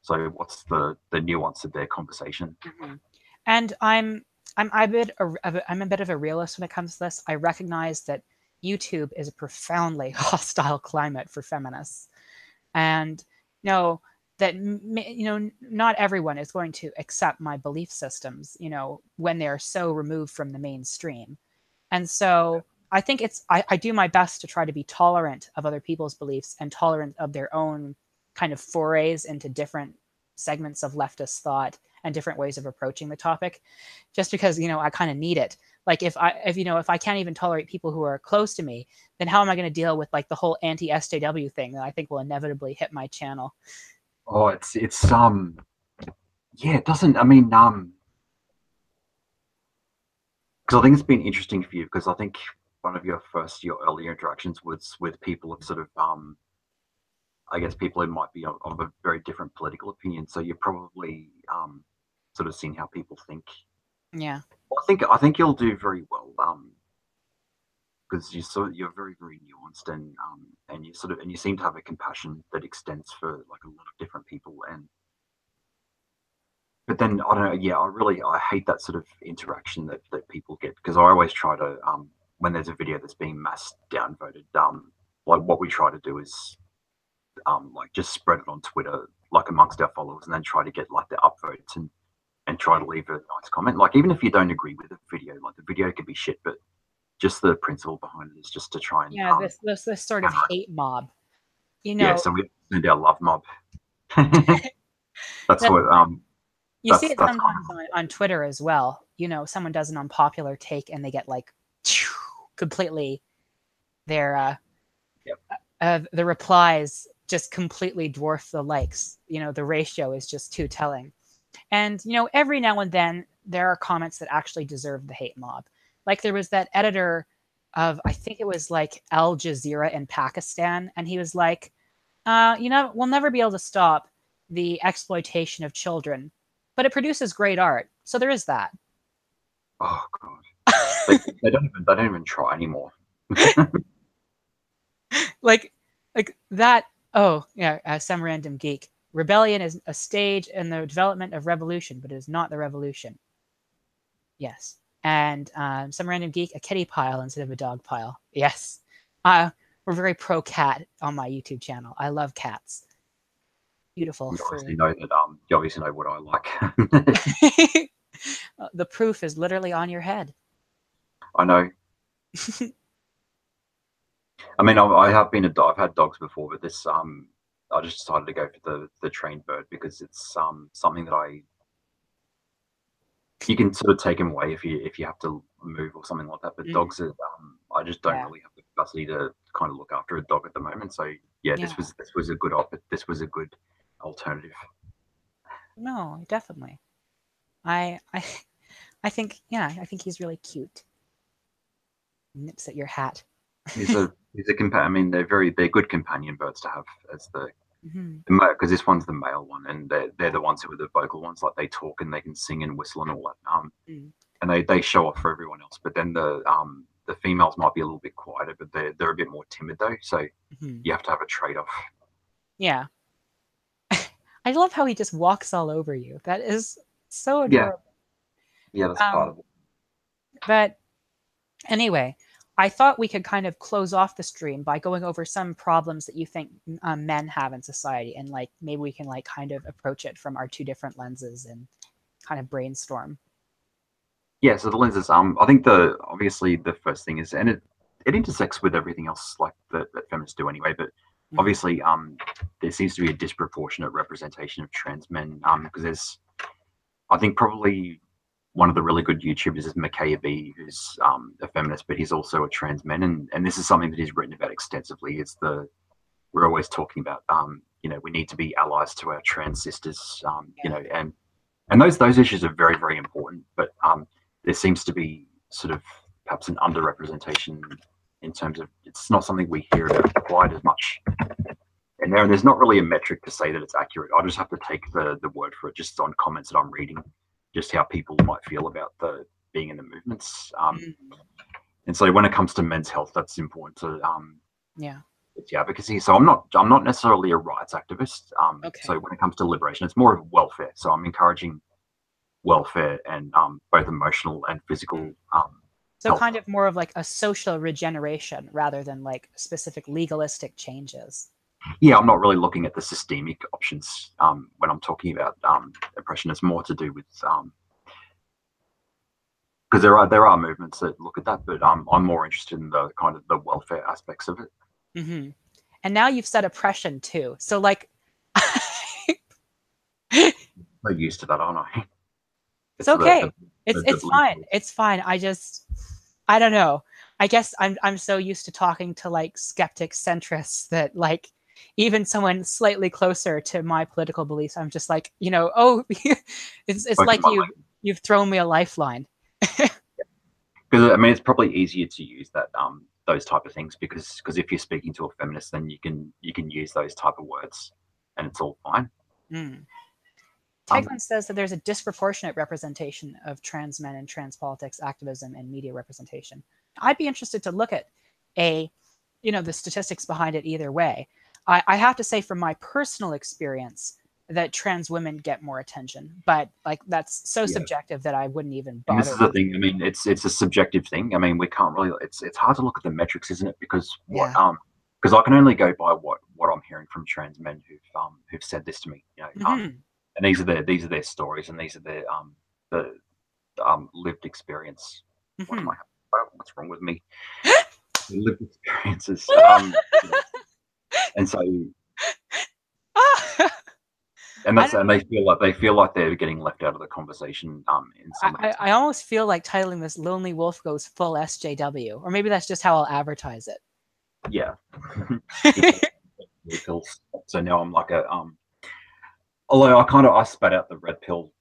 S2: so what's the nuance of their conversation?
S1: Mm-hmm. And I'm a bit of a realist when it comes to this. I recognize that YouTube is a profoundly hostile climate for feminists, and that not everyone is going to accept my belief systems when they're so removed from the mainstream. And so I think I do my best to try to be tolerant of other people's beliefs and tolerant of their own kind of forays into different segments of leftist thought and different ways of approaching the topic, just because I kind of need it. Like if I can't even tolerate people who are close to me, then how am I going to deal with like the whole anti-SJW thing that I think will inevitably hit my channel?
S2: Oh, yeah, it doesn't. I mean, because I think it's been interesting for you because I think one of your earlier interactions was with people of sort of I guess people who might be of a very different political opinion. So you're probably sort of seen how people think.
S1: Yeah.
S2: Well, I think you'll do very well because you're very very nuanced and you sort of and you seem to have a compassion that extends for like a lot of different people and but then I don't know. Yeah, I hate that sort of interaction that people get because I always try to when there's a video that's being mass downvoted, like what we try to do is like just spread it on Twitter like amongst our followers and then try to get like the upvotes and try to leave a nice comment. Like even if you don't agree with the video, like the video could be shit, but just the principle behind it is just to try and
S1: Yeah, this sort of hate mob. You
S2: yeah.
S1: know,
S2: So we send our love mob. That's
S1: that
S2: what
S1: you see it
S2: that's kind
S1: sometimes on Twitter as well. You know, someone does an unpopular take and they get like completely their
S2: of,
S1: the replies just completely dwarf the likes. You know, the ratio is just too telling. And you know, every now and then there are comments that actually deserve the hate mob. Like there was that editor of I think it was like Al Jazeera in Pakistan, and he was like, you know, we'll never be able to stop the exploitation of children, but it produces great art. So there is that.
S2: oh god, they don't even try anymore.
S1: like like that. Oh yeah, some random geek. Rebellion is a stage in the development of revolution, but it is not the revolution. Yes. And some random geek, a kitty pile instead of a dog pile. Yes. We're very pro cat on my YouTube channel. I love cats. Beautiful, furry.
S2: You obviously know what I like.
S1: The proof is literally on your head.
S2: I know. I mean, I've had dogs before, but this I just decided to go for the trained bird because it's something that you can sort of take them away if you have to move or something like that. But
S1: Mm,
S2: dogs are I just don't
S1: yeah.
S2: really have the capacity to kind of look after a dog at the moment. So yeah,
S1: Yeah.
S2: this was this was a good alternative.
S1: No, definitely. I I I think yeah, I think he's really cute. Nips at your hat.
S2: I mean, they're good companion birds to have as
S1: Hmm.
S2: because this one's the male one, and they're the ones who are the vocal ones. Like they talk and they can sing and whistle and all that.
S1: Mm.
S2: And they show off for everyone else. But then the females might be a little bit quieter, but they're a bit more timid though. So
S1: Hmm.
S2: you have to have a trade off.
S1: Yeah. I love how he just walks all over you. That is so
S2: Yeah,
S1: adorable.
S2: yeah, that's part
S1: Um,
S2: of it.
S1: but anyway, I thought we could kind of close off the stream by going over some problems that you think men have in society, and like maybe we can like kind of approach it from our two different lenses and kind of brainstorm.
S2: Yeah, so the lenses. I think the obviously the first thing is, and it intersects with everything else like that feminists do anyway. But
S1: Hmm.
S2: obviously, there seems to be a disproportionate representation of trans men. Because there's, I think probably one of the really good YouTubers is B, who's a feminist, but he's also a trans man, and this is something that he's written about extensively. It's the we're always talking about, we need to be allies to our trans sisters,
S1: Yeah.
S2: and those issues are very very important. But there seems to be sort of perhaps an underrepresentation in terms of it's not something we hear about quite as much. And there's not really a metric to say that it's accurate. I just have to take the word for it, just on comments that I'm reading, just how people might feel about the being in the movements.
S1: Mm.
S2: And so when it comes to men's health, that's important to
S1: Yeah.
S2: it's advocacy. So I'm not necessarily a rights activist. So
S1: Okay.
S2: when it comes to liberation, it's more of welfare. So I'm encouraging welfare and both emotional and physical
S1: Mm. So
S2: health.
S1: kind of more of like a social regeneration rather than like specific legalistic changes.
S2: Yeah, I'm not really looking at the systemic options when I'm talking about oppression. It's more to do with because there are movements that look at that, but I'm more interested in the kind of the welfare aspects of it.
S1: Hmm. And now you've said oppression too. So like,
S2: I'm used to that, aren't I?
S1: it's
S2: It's the
S1: okay.
S2: the,
S1: It's
S2: the, the
S1: it's
S2: blue
S1: fine.
S2: pill.
S1: It's fine. I don't know. I guess I'm so used to talking to like skeptic centrists that like even someone slightly closer to my political beliefs, I'm just like, oh, it's like you've thrown me a lifeline.
S2: Because I mean, it's probably easier to use that those type of things because if you're speaking to a feminist, then you can use those type of words, and it's all fine.
S1: Mm.
S2: Um,
S1: Tegman says that there's a disproportionate representation of trans men in trans politics, activism, and media representation. I'd be interested to look at the statistics behind it either way. I have to say from my personal experience that trans women get more attention, but like that's so subjective that I wouldn't even bother.
S2: And this is the thing. I mean, it's a subjective thing. I mean, we can't really. It's hard to look at the metrics, isn't it? Because because I can only go by what I'm hearing from trans men who've said this to me. And these are their stories, and these are their the lived experience. What am I? What's wrong with me? Lived experiences. And so, and they feel like they're getting left out of the conversation. In some,
S1: I almost feel like titling this "Lonely Wolf Goes Full SJW," or maybe that's just how I'll advertise it.
S2: Yeah. So now I'm like a although I spat out the red pill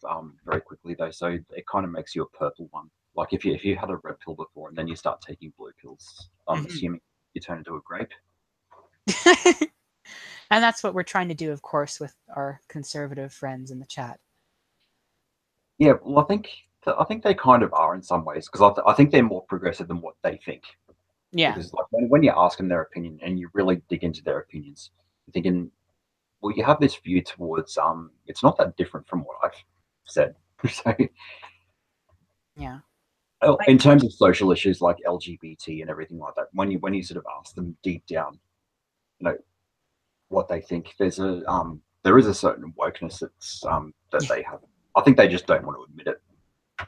S2: very quickly though, so it kind of makes you a purple one. Like if you had a red pill before and then you start taking blue pills, I'm assuming you turn into a grape.
S1: And that's what we're trying to do, of course, with our conservative friends in the chat.
S2: Yeah, well, I think they kind of are in some ways because I think they're more progressive than what they think.
S1: Yeah.
S2: Because like when you ask them their opinion and you really dig into their opinions, you're thinking, well, you have this view towards it's not that different from what I've said. So,
S1: yeah.
S2: In terms of social issues like LGBT and everything like that, when you sort of ask them deep down, what they think, there is a certain wokeness that they have. I think they just don't want to admit it.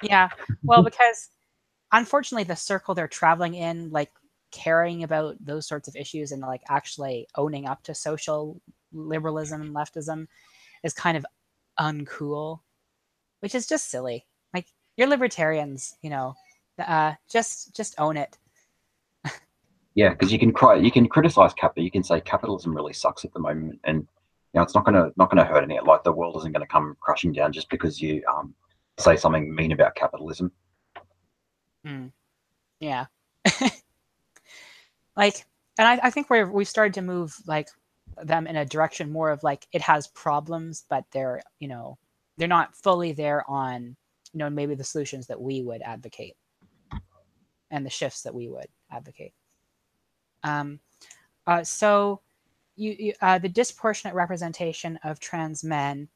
S1: Yeah. Well, because unfortunately the circle they're traveling in, like caring about those sorts of issues and like actually owning up to social liberalism and leftism is kind of uncool, which is just silly. Like you're libertarians, just own it.
S2: Yeah, because you can criticize capital. You can say capitalism really sucks at the moment, and it's not gonna hurt any. Like the world isn't gonna come crashing down just because you say something mean about capitalism.
S1: Yeah. Like, and I think we've started to move like them in a direction more of like it has problems, but they're not fully there on maybe the solutions that we would advocate and the shifts that we would advocate. So the disproportionate representation of trans men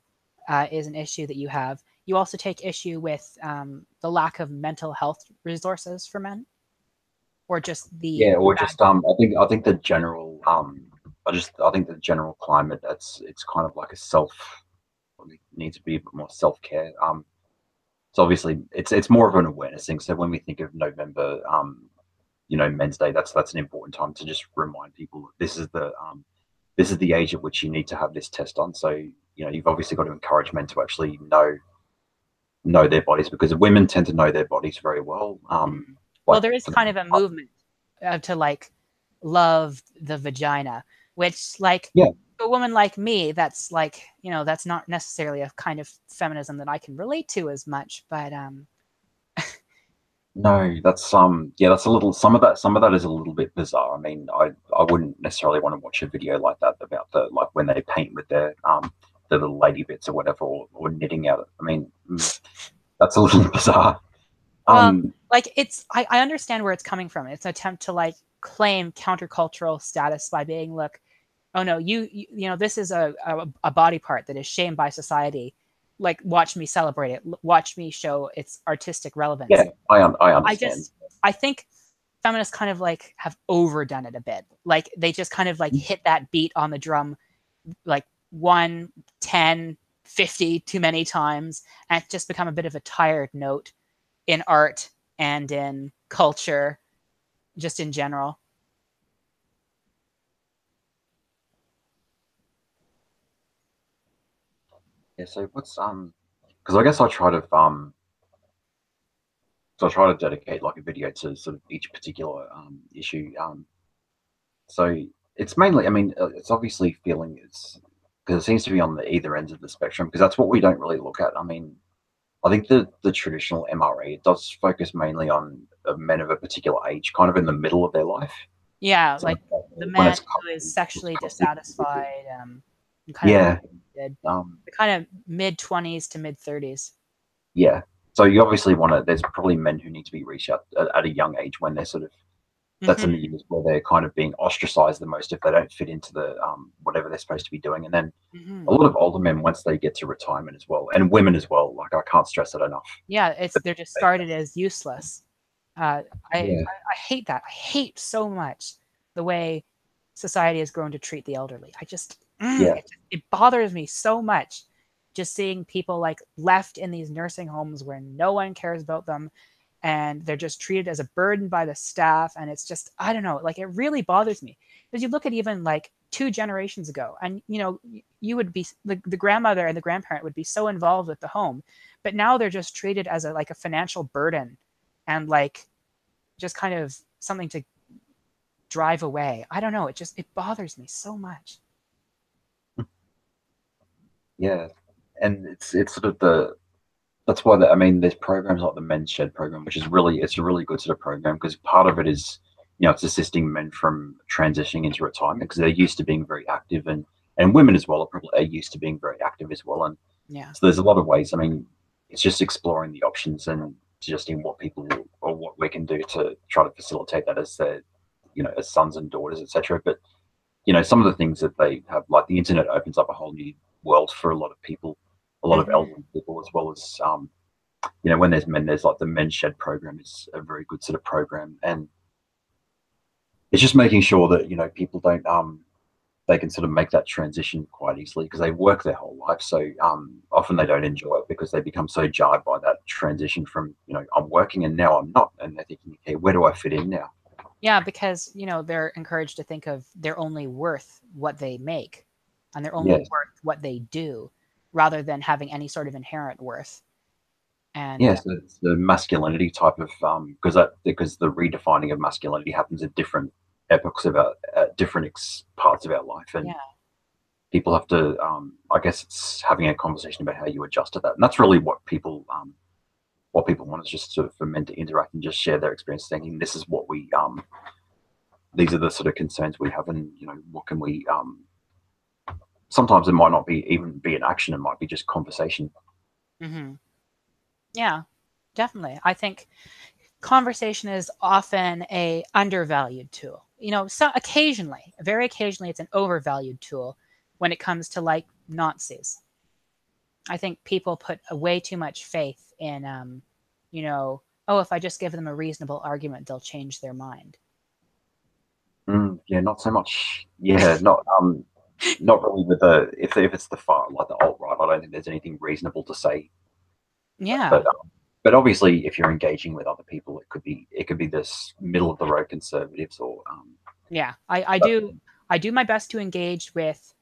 S1: is an issue that you have. You also take issue with the lack of mental health resources for men, or just the
S2: I think the general I think the general climate it's kind of like needs to be a bit more self-care. So obviously it's more of an awareness thing. So when we think of November, Men's Day, that's an important time to just remind people this is the age at which you need to have this test on. So you've obviously got to encourage men to actually know their bodies because women tend to know their bodies very well.
S1: Well, there is kind of a movement to like love the vagina, which like a woman like me, that's like that's not necessarily a kind of feminism that I can relate to as much, but
S2: no, that's that's a little some of that is a little bit bizarre. I mean, I wouldn't necessarily want to watch a video like that about like when they paint with their the little lady bits or whatever or knitting out. I mean, that's a little bizarre.
S1: Like I understand where it's coming from. It's an attempt to like claim countercultural status by being, look, oh no, this is a body part that is shamed by society. Like, watch me celebrate it. Watch me show its artistic relevance.
S2: Yeah, I understand.
S1: I think feminists kind of like have overdone it a bit. Like they just kind of like hit that beat on the drum like 1, 10, 50 too many times, and it's just become a bit of a tired note in art and in culture, just in general.
S2: Yeah, so what's because I guess I try to dedicate like a video to sort of each particular issue. So it's mainly, I mean, it's obviously feeling it's because it seems to be on the either ends of the spectrum because that's what we don't really look at. I mean, I think the traditional MRA it does focus mainly on men of a particular age, kind of in the middle of their life.
S1: Yeah,
S2: So
S1: like the
S2: when
S1: man
S2: it's
S1: who is
S2: it's
S1: sexually
S2: custody,
S1: dissatisfied, and kind of
S2: yeah,
S1: did
S2: um,
S1: the kind of mid-20s to mid-30s.
S2: yeah. So you obviously want to. There's probably men who need to be reached out at a young age when they're sort of that's in the
S1: Hmm.
S2: years where they're kind of being ostracized the most if they don't fit into the whatever they're supposed to be doing. And then a
S1: Hmm.
S2: lot of older men once they get to retirement as well, and women as well. Like I can't stress it enough.
S1: Yeah, it's
S2: But
S1: they're
S2: they,
S1: discarded as useless. Uh,
S2: yeah,
S1: I hate that. I hate so much the way society has grown to treat the elderly. I just
S2: yeah,
S1: it bothers me so much just seeing people like left in these nursing homes where no one cares about them and they're just treated as a burden by the staff, and it's just I don't know, like it really bothers me because you look at even like 2 generations ago, and you would be the grandmother and the grandparent would be so involved with the home, but now they're just treated as a like a financial burden and like just kind of something to drive away. I don't know, it bothers me so much.
S2: yeah. And it's sort of the that's why I mean there's programs like the Men's Shed program, which is really it's a really good sort of program because part of it is it's assisting men from transitioning into retirement because they're used to being very active and women as well are probably are used to being very active as well. And
S1: Yeah.
S2: so there's a lot of ways. I mean, it's just exploring the options and suggesting what people or what we can do to try to facilitate that as their, as sons and daughters, etc. But some of the things that they have, like the internet, opens up a whole new world for a lot of people, a lot of
S1: Hmm.
S2: elderly people, as well as when there's men, there's like the Men's Shed program is a very good sort of program, and it's just making sure that people don't they can sort of make that transition quite easily because they work their whole life. So often they don't enjoy it because they become so jarred by that transition from, I'm working and now I'm not. And they're thinking, okay, where do I fit in now?
S1: Yeah, because they're encouraged to think of they're only worth what they make and they're only
S2: Yeah.
S1: worth what they do rather than having any sort of inherent worth. And
S2: Yeah. So it's the masculinity type of, because the redefining of masculinity happens at different epochs of our, different parts of our life. And
S1: yeah.
S2: people have to, I guess it's having a conversation about how you adjust to that. And that's really what people want is just sort of for men to interact and just share their experience thinking this is what we these are the sort of concerns we have and what can we sometimes it might not be even be an action, it might be just conversation.
S1: Hmm. Yeah, definitely. I think conversation is often a undervalued tool. So occasionally, very occasionally, it's an overvalued tool when it comes to like Nazis. I think people put way too much faith in, oh, if I just give them a reasonable argument, they'll change their mind.
S2: Yeah, not so much. Yeah, not really with the if it's the far like the alt right. I don't think there's anything reasonable to say.
S1: Yeah,
S2: But obviously, if you're engaging with other people, it could be this middle of the road conservatives or
S1: yeah. I do my best to engage with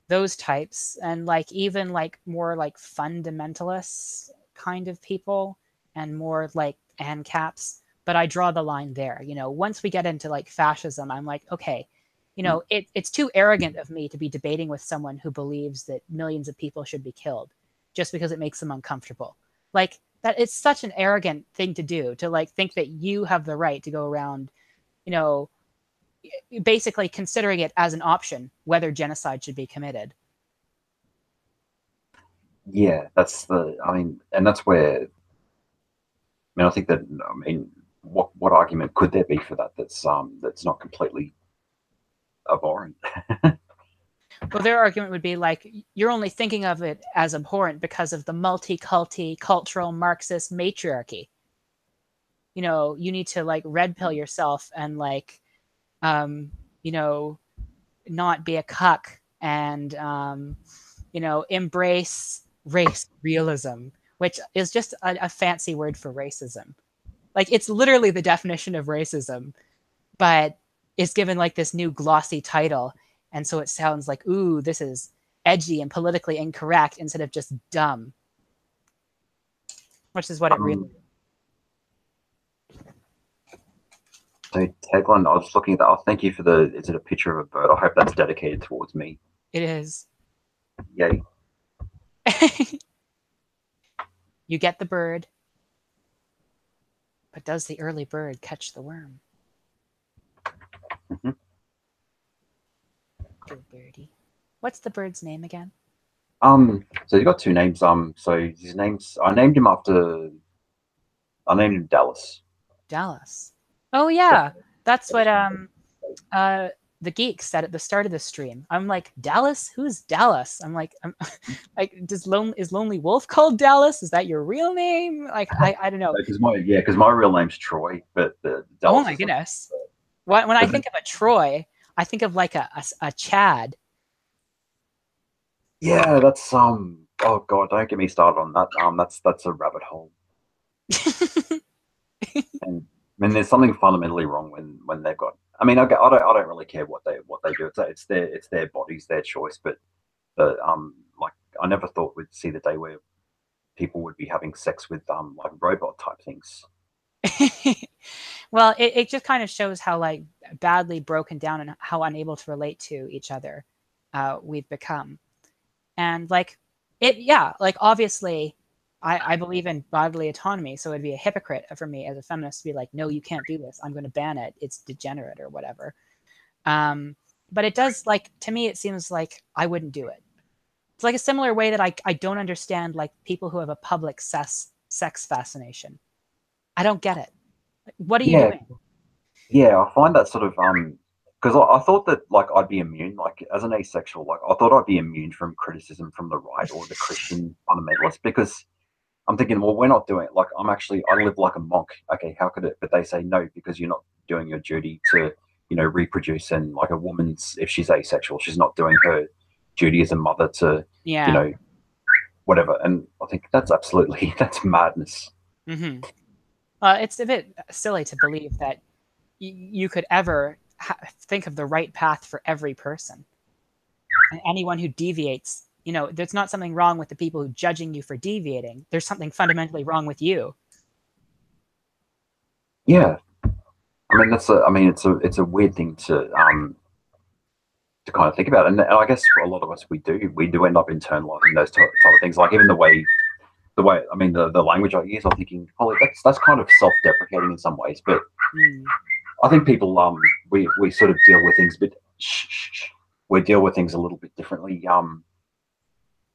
S1: those types and like even like more like fundamentalists kind of people and more like ANCAPs, but I draw the line there. Once we get into like fascism, I'm like, okay, it's too arrogant of me to be debating with someone who believes that millions of people should be killed just because it makes them uncomfortable. Like that, it's such an arrogant thing to do, to like think that you have the right to go around, you know, basically considering it as an option whether genocide should be committed.
S2: yeah, that's the I mean, and that's where I think that I mean, what argument could there be for that? That's not completely abhorrent.
S1: Well, their argument would be like, you're only thinking of it as abhorrent because of the cultural Marxist matriarchy. You need to like red pill yourself and like, um, you know, not be a cuck and, embrace race realism, which is just a fancy word for racism. Like, it's literally the definition of racism, but it's given like this new glossy title. And so it sounds like, ooh, this is edgy and politically incorrect instead of just dumb, which is what it really
S2: Um, So tagline, I was looking at that. Oh, thank you for the. Is it a picture of a bird? I hope that's dedicated towards me.
S1: It is.
S2: Yay.
S1: You get the bird, but does the early bird catch the worm?
S2: Mm-hmm.
S1: Go birdie. What's the bird's name again?
S2: So he's got two names. So his name's I named him Dallas.
S1: Dallas. Oh yeah, that's what uh the geeks said at the start of the stream. I'm like, Dallas? Who's Dallas? I'm like, is Lonely Wolf called Dallas? Is that your real name? Like, I don't know.
S2: Because my real name's Troy, but the
S1: Oh
S2: Dallas
S1: my
S2: is like.
S1: goodness. When I
S2: But then,
S1: think of a Troy, I think of like a Chad.
S2: yeah, that's Oh God, don't get me started on that. That's a rabbit hole. And I mean, there's something fundamentally wrong when they've got. I mean, I don't really care what they do. It's their bodies, their choice. But like I never thought we'd see the day where people would be having sex with like robot type things.
S1: Well, it just kind of shows how like badly broken down and how unable to relate to each other we've become. And like yeah, like obviously I believe in bodily autonomy, so it'd be a hypocrite for me as a feminist to be like, no, you can't do this. I'm going to ban it. It's degenerate or whatever. Um, but it does, like, to me, it seems like I wouldn't do it. It's like a similar way that I don't understand like people who have a public sex fascination. I don't get it. What are you
S2: Yeah,
S1: doing?
S2: yeah, I find that sort of because I thought that like I'd be immune, like as an asexual, like I thought I'd be immune from criticism from the right or the Christian fundamentalists because I'm thinking, well, we're not doing it. Like I live like a monk. Okay, how could it? But they say no because you're not doing your duty to, reproduce. And like a woman's, if she's asexual, she's not doing her duty as a mother to, you
S1: Yeah.
S2: know, whatever. And I think that's absolutely that's madness.
S1: Mm-hmm. It's a bit silly to believe that you could ever think of the right path for every person. And anyone who deviates, there's not something wrong with the people who judging you for deviating. There's something fundamentally wrong with you.
S2: Yeah, I mean it's a weird thing to kind of think about, and I guess for a lot of us we do end up internalizing those type of things. Like even the way I mean the language I use, I'm thinking, oh, that's kind of self-deprecating in some ways, but
S1: Mm.
S2: I think people we sort of deal with things, but we deal with things a little bit differently.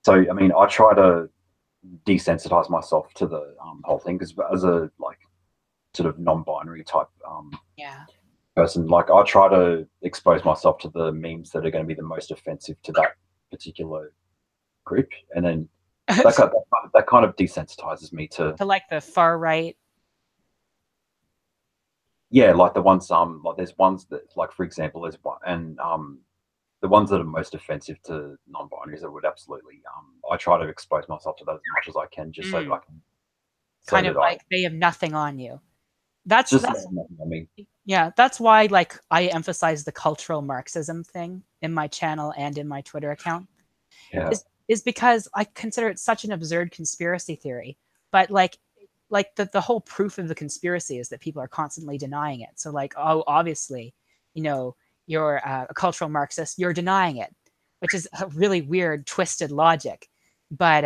S2: So I mean, I try to desensitize myself to the whole thing because as a like sort of non-binary type
S1: Yeah.
S2: person, like I try to expose myself to the memes that are going to be the most offensive to that particular group, and then that kind of desensitizes me to
S1: To like the far right.
S2: yeah, like the ones like there's ones that like for example there's one and the ones that are most offensive to non-binaries, I would absolutely I try to expose myself to that as much as I can, just so that I
S1: Mm.
S2: can so
S1: Kind of
S2: that I
S1: like they have nothing on you. That's
S2: just
S1: that's
S2: I mean
S1: yeah, that's why like I emphasize the cultural Marxism thing in my channel and in my Twitter account.
S2: yeah
S1: Is because I consider it such an absurd conspiracy theory. But like the whole proof of the conspiracy is that people are constantly denying it. So like, oh, obviously, you're a cultural Marxist, you're denying it, which is a really weird, twisted logic. But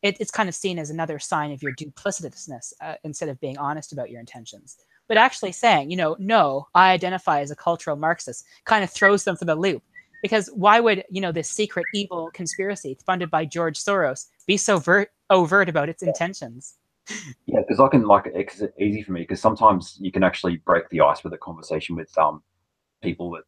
S1: it's kind of seen as another sign of your duplicitousness instead of being honest about your intentions. But actually saying, no, I identify as a cultural Marxist, kind of throws them for the loop. Because why would, this secret evil conspiracy funded by George Soros be so overt about its intentions?
S2: yeah because I can like it's easy for me because sometimes you can actually break the ice with a conversation with people that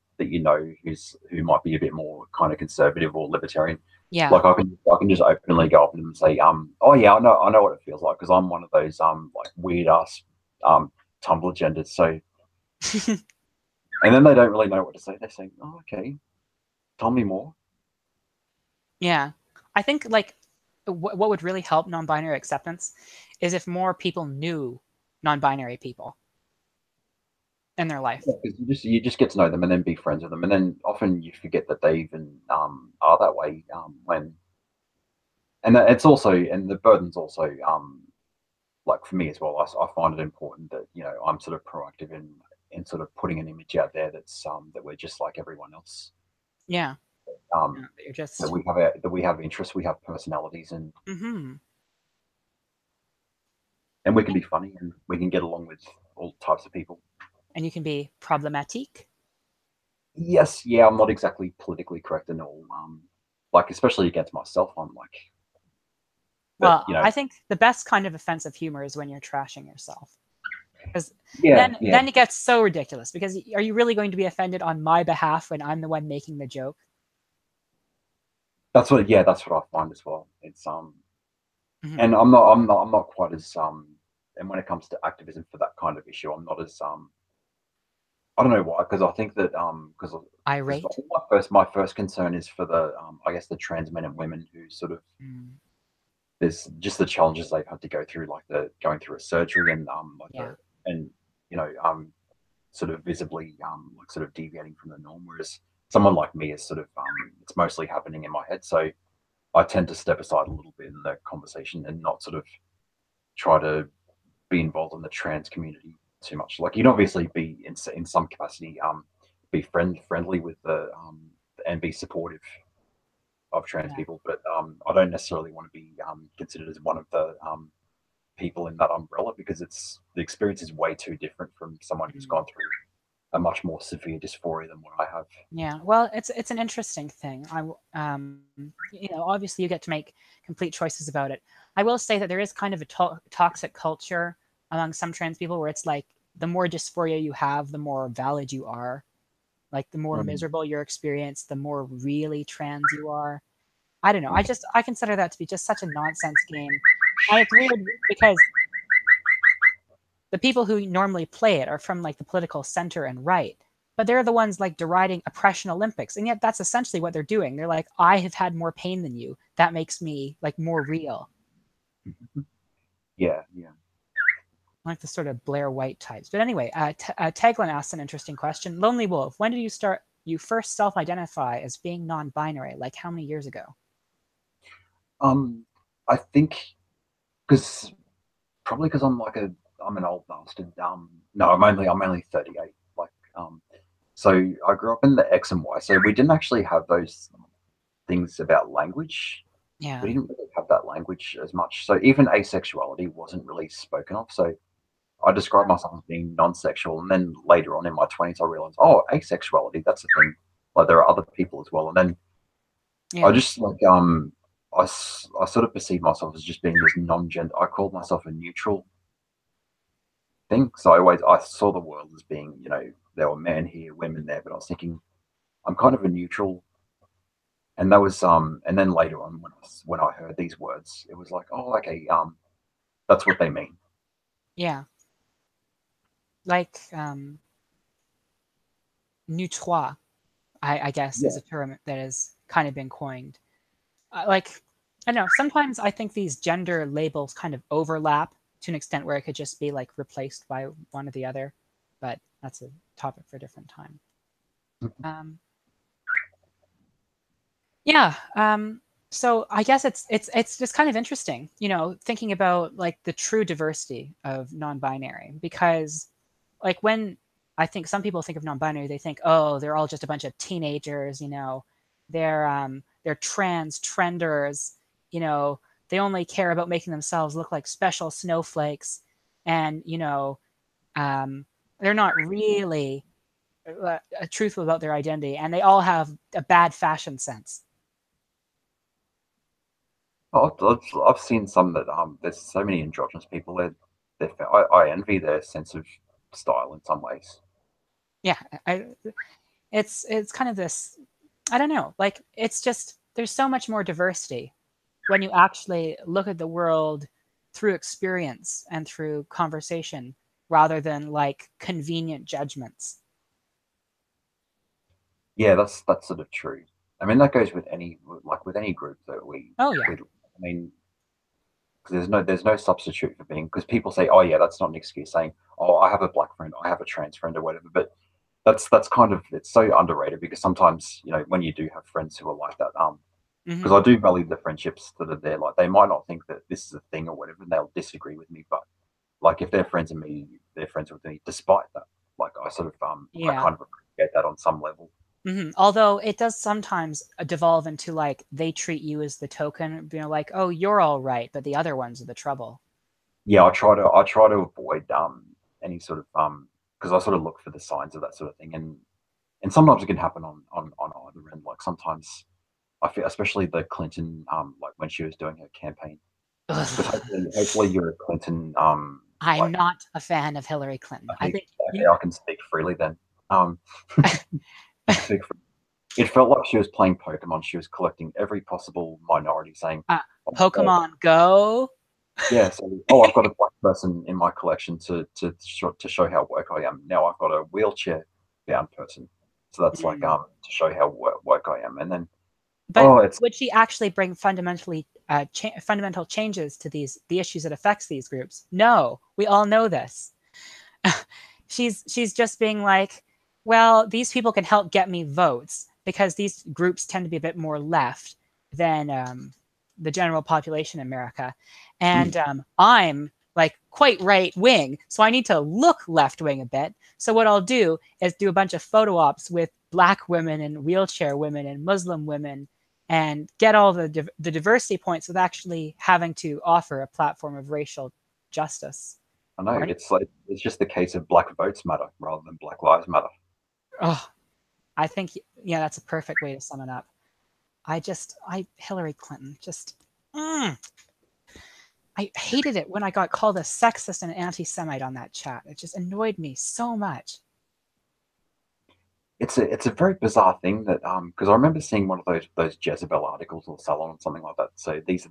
S2: who might be a bit more kind of conservative or libertarian.
S1: Yeah.
S2: Like I can just openly go up to them and say, oh yeah, I know what it feels like because I'm one of those like weird ass Tumblr genders. So and then they don't really know what to say. They say, oh okay, tell me more.
S1: Yeah. I think like what would really help non-binary acceptance is if more people knew non-binary people in their life.
S2: Yeah, because you just get to know them and then be friends with them, and then often you forget that they even are that way when and it's also and the burden's also like for me as well. I find it important that I'm sort of proactive and sort of putting an image out there that's that we're just like everyone else.
S1: Yeah.
S2: Um,
S1: Yeah, you're
S2: that
S1: just.
S2: we have interests, we have personalities,
S1: Hmm.
S2: and we can be funny and we can get along with all types of people.
S1: And you can be problematique.
S2: Yes, yeah, I'm not exactly politically correct and all. Like especially against myself, I'm like, but
S1: Well, I think the best kind of offensive humor is when you're trashing yourself. Because
S2: yeah, yeah.
S1: then it gets so ridiculous. Because are you really going to be offended on my behalf when I'm the one making the joke?
S2: That's what I find as well. It's
S1: Hmm.
S2: and I'm not quite as and when it comes to activism for that kind of issue, I'm not as I don't know why, because I think that because
S1: Irate.
S2: my first concern is for the I guess the trans men and women who sort of
S1: Mm,
S2: there's just the challenges they've had to go through, like the going through a surgery and like
S1: yeah.
S2: the and you know sort of visibly like sort of deviating from the norm, whereas someone like me is sort of it's mostly happening in my head, so I tend to step aside a little bit in the conversation and not sort of try to be involved in the trans community too much. Like you'd obviously be in some capacity, be friendly with the and be supportive of trans
S1: Yeah.
S2: people, but I don't necessarily want to be considered as one of the people in that umbrella because it's the experience is way too different from someone who's
S1: Mm.
S2: gone through a much more severe dysphoria than what I have.
S1: Yeah, well, it's an interesting thing. Obviously you get to make complete choices about it. I will say that there is kind of a toxic culture among some trans people where it's like the more dysphoria you have, the more valid you are. Like the more
S2: Mm.
S1: miserable your experience, the more really trans you are. I don't know. I consider that to be just such a nonsense game, and it's weird because the people who normally play it are from like the political center and right, but they're the ones like deriding oppression Olympics, and yet that's essentially what they're doing. They're like, I have had more pain than you, that makes me like more real.
S2: Yeah, yeah.
S1: Like the sort of Blair White types. But anyway, Taglin asks an interesting question. Lonely Wolf, when did you first self-identify as being non-binary? Like how many years ago?
S2: I think because probably because I'm an old bastard. No, I'm only 38. Like so I grew up in the X and Y. So we didn't actually have those things about language. We
S1: Yeah.
S2: didn't really have that language as much. So even asexuality wasn't really spoken of. So I described myself as being non-sexual, and then later on in my 20s, I realized, oh, asexuality, that's a thing. Like there are other people as well. And then I
S1: Yeah.
S2: just like I sort of perceived myself as just being this non-gender. I called myself a neutral thing. So I saw the world as being, there were men here, women there, but I was thinking I'm kind of a neutral. And that was and then later on when I heard these words, it was like, oh, okay, that's what they mean.
S1: Yeah. Like neutrois, I guess, is
S2: Yeah.
S1: a term that has kind of been coined. Like, I don't know, sometimes I think these gender labels kind of overlap to an extent where it could just be like replaced by one or the other, but that's a topic for a different time. Um, yeah. So I guess it's just kind of interesting, thinking about like the true diversity of non-binary because like when I think some people think of non-binary, they think, oh, they're all just a bunch of teenagers, they're trans trenders, you know, they only care about making themselves look like special snowflakes, and um, they're not really truthful about their identity, and they all have a bad fashion sense.
S2: I've seen some that there's so many androgynous people there. I envy their sense of style in some ways.
S1: Yeah, it's kind of this. I don't know, like it's just there's so much more diversity when you actually look at the world through experience and through conversation rather than like convenient judgments.
S2: Yeah, that's sort of true. I mean, that goes with any group that
S1: Oh yeah.
S2: we I mean, 'cause there's no substitute for being because people say, oh yeah, that's not an excuse saying, oh, I have a black friend, I have a trans friend or whatever, but that's kind of it's so underrated because sometimes when you do have friends who are like that because
S1: Hmm.
S2: I do value the friendships that are there. Like they might not think that this is a thing or whatever, and they'll disagree with me. But like if they're friends with me, they're friends with me despite that. Like I sort of I
S1: Yeah.
S2: kind of appreciate that on some level.
S1: Although it does sometimes devolve into like they treat you as the token, like, oh, you're all right, but the other ones are the trouble.
S2: Yeah, I try to avoid any sort of because I sort of look for the signs of that sort of thing, and sometimes it can happen on either end. Like sometimes I feel, especially the Clinton like when she was doing her campaign, because
S1: Ugh.
S2: hopefully you're a Clinton
S1: I'm
S2: like
S1: not a fan of Hillary Clinton.
S2: I
S1: I
S2: think
S1: think
S2: okay, I can speak freely then. Um, I can speak freely. It felt like she was playing Pokemon. She was collecting every possible minority, saying,
S1: uh,
S2: "Oh my God,
S1: Pokemon Go.
S2: yeah." So, oh, I've got a black person in my collection to show how woke I am. Now I've got a wheelchair bound person, so that's like
S1: Mm.
S2: to show how woke I am. And then
S1: But
S2: oh, it's
S1: would she actually bring fundamental changes to the issues that affects these groups? No, we all know this. She's just being like, well, these people can help get me votes because these groups tend to be a bit more left than the general population in America, and I'm like quite right wing, so I need to look left wing a bit. So what I'll do is do a bunch of photo ops with black women and wheelchair women and Muslim women and get all the diversity points with actually having to offer a platform of racial justice.
S2: I know
S1: Or
S2: it's like it's just the case of black votes matter rather than Black Lives Matter.
S1: oh, I think yeah, that's a perfect way to sum it up. I Hillary Clinton just mm, I hated it when I got called a sexist and an anti-Semite on that chat. It just annoyed me so much.
S2: It's a very bizarre thing that because I remember seeing one of those Jezebel articles or Salon or something like that. So these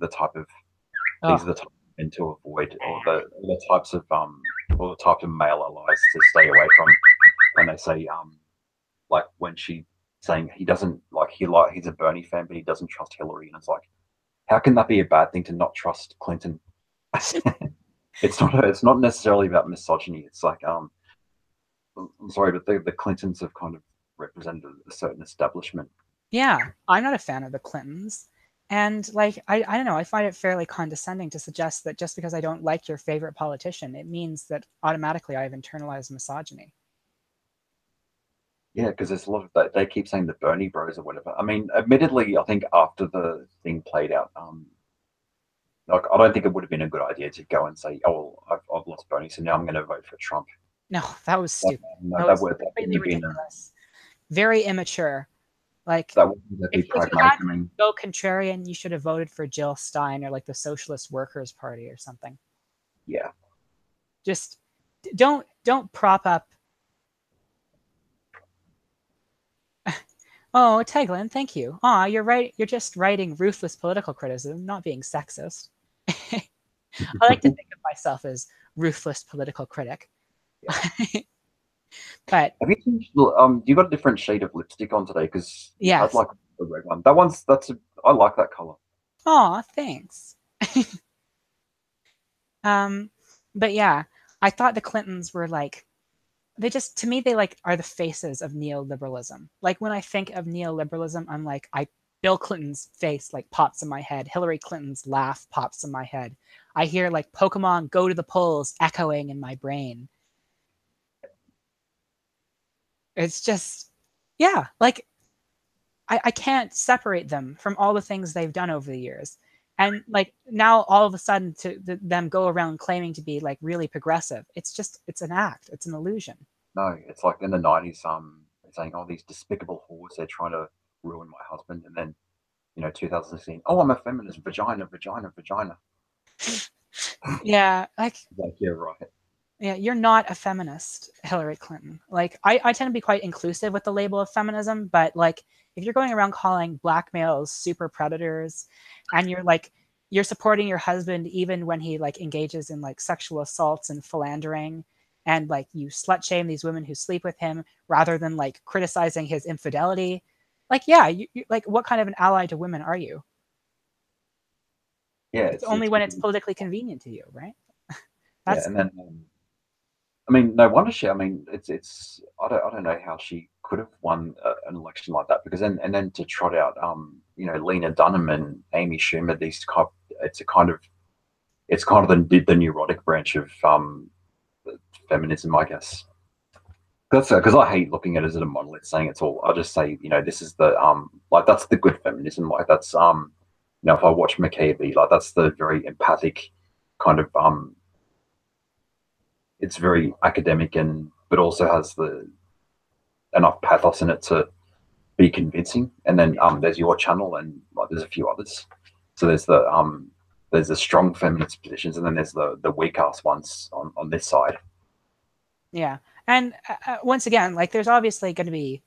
S1: Oh,
S2: are the type of men to avoid, or the types of or the type of male allies to stay away from. When they say like when she saying he doesn't like he's a Bernie fan but he doesn't trust Hillary, and it's like how can that be a bad thing to not trust Clinton? It's not necessarily about misogyny. It's like I'm sorry, but the Clintons have kind of represented a certain establishment.
S1: yeah, I'm not a fan of the Clintons. And like I don't know, I find it fairly condescending to suggest that just because I don't like your favorite politician, it means that automatically I've internalized misogyny.
S2: Yeah, because there's a lot of that. They keep saying the Bernie Bros or whatever. I mean, admittedly, I think after the thing played out, like I don't think it would have been a good idea to go and say, "Oh, well, I've lost Bernie, so now I'm going to vote for Trump."
S1: No, that was
S2: Like,
S1: stupid.
S2: no,
S1: That
S2: that
S1: was
S2: would that wouldn't
S1: completely
S2: have been
S1: ridiculous. Very immature. Like
S2: that wouldn't be
S1: if you
S2: pragmatic.
S1: had
S2: I
S1: to
S2: mean,
S1: go contrarian, you should have voted for Jill Stein or like the Socialist Workers Party or something.
S2: yeah,
S1: Just don't prop up. Oh, Teglin, thank you. Aw, you're right. You're just writing ruthless political criticism, not being sexist. I like to think of myself as ruthless political critic.
S2: yeah.
S1: But
S2: Have you changed? You got a different shade of lipstick on today because you had
S1: yes.
S2: like a red one. I like that color.
S1: Aw, thanks. Um, but yeah, I thought the Clintons were like they just to me they like are the faces of neoliberalism. Like when I think of neoliberalism, I'm like I Bill Clinton's face like pops in my head. Hillary Clinton's laugh pops in my head. I hear like Pokemon Go to the polls echoing in my brain. It's just yeah, like I can't separate them from all the things they've done over the years. And like now all of a sudden them go around claiming to be like really progressive. It's an act. It's an illusion.
S2: No, it's like in the '90s, saying, "Oh, these despicable whores, they're trying to ruin my husband," and then 2016, "Oh, I'm a feminist, vagina, vagina, vagina."
S1: Yeah, like
S2: Like, yeah, right.
S1: yeah, you're not a feminist, Hillary Clinton. Like, I tend to be quite inclusive with the label of feminism, but like, if you're going around calling black males super predators, and you're supporting your husband even when he like engages in like sexual assaults and philandering, and like you slut shame these women who sleep with him rather than like criticizing his infidelity, like yeah, like what kind of an ally to women are you?
S2: Yeah,
S1: It's
S2: it's
S1: only
S2: it's
S1: when it's politically convenient to you, right?
S2: yeah,
S1: That's
S2: and then I mean, no wonder she. I mean, it's I don't know how she could have won an election like that because then to trot out Lena Dunham and Amy Schumer, it's a kind of it's kind of the neurotic branch of feminism, I guess. That's because I hate looking at it as a monolith, saying it's all. I just say, this is the like that's the good feminism. Like that's if I watch McCabe, like that's the very empathic kind of it's very academic and but also has the enough pathos in it to be convincing. And then there's your channel and like there's a few others. So there's the strong feminist positions and then there's the weak ass ones on this side.
S1: Yeah. And once again, like there's obviously going to be,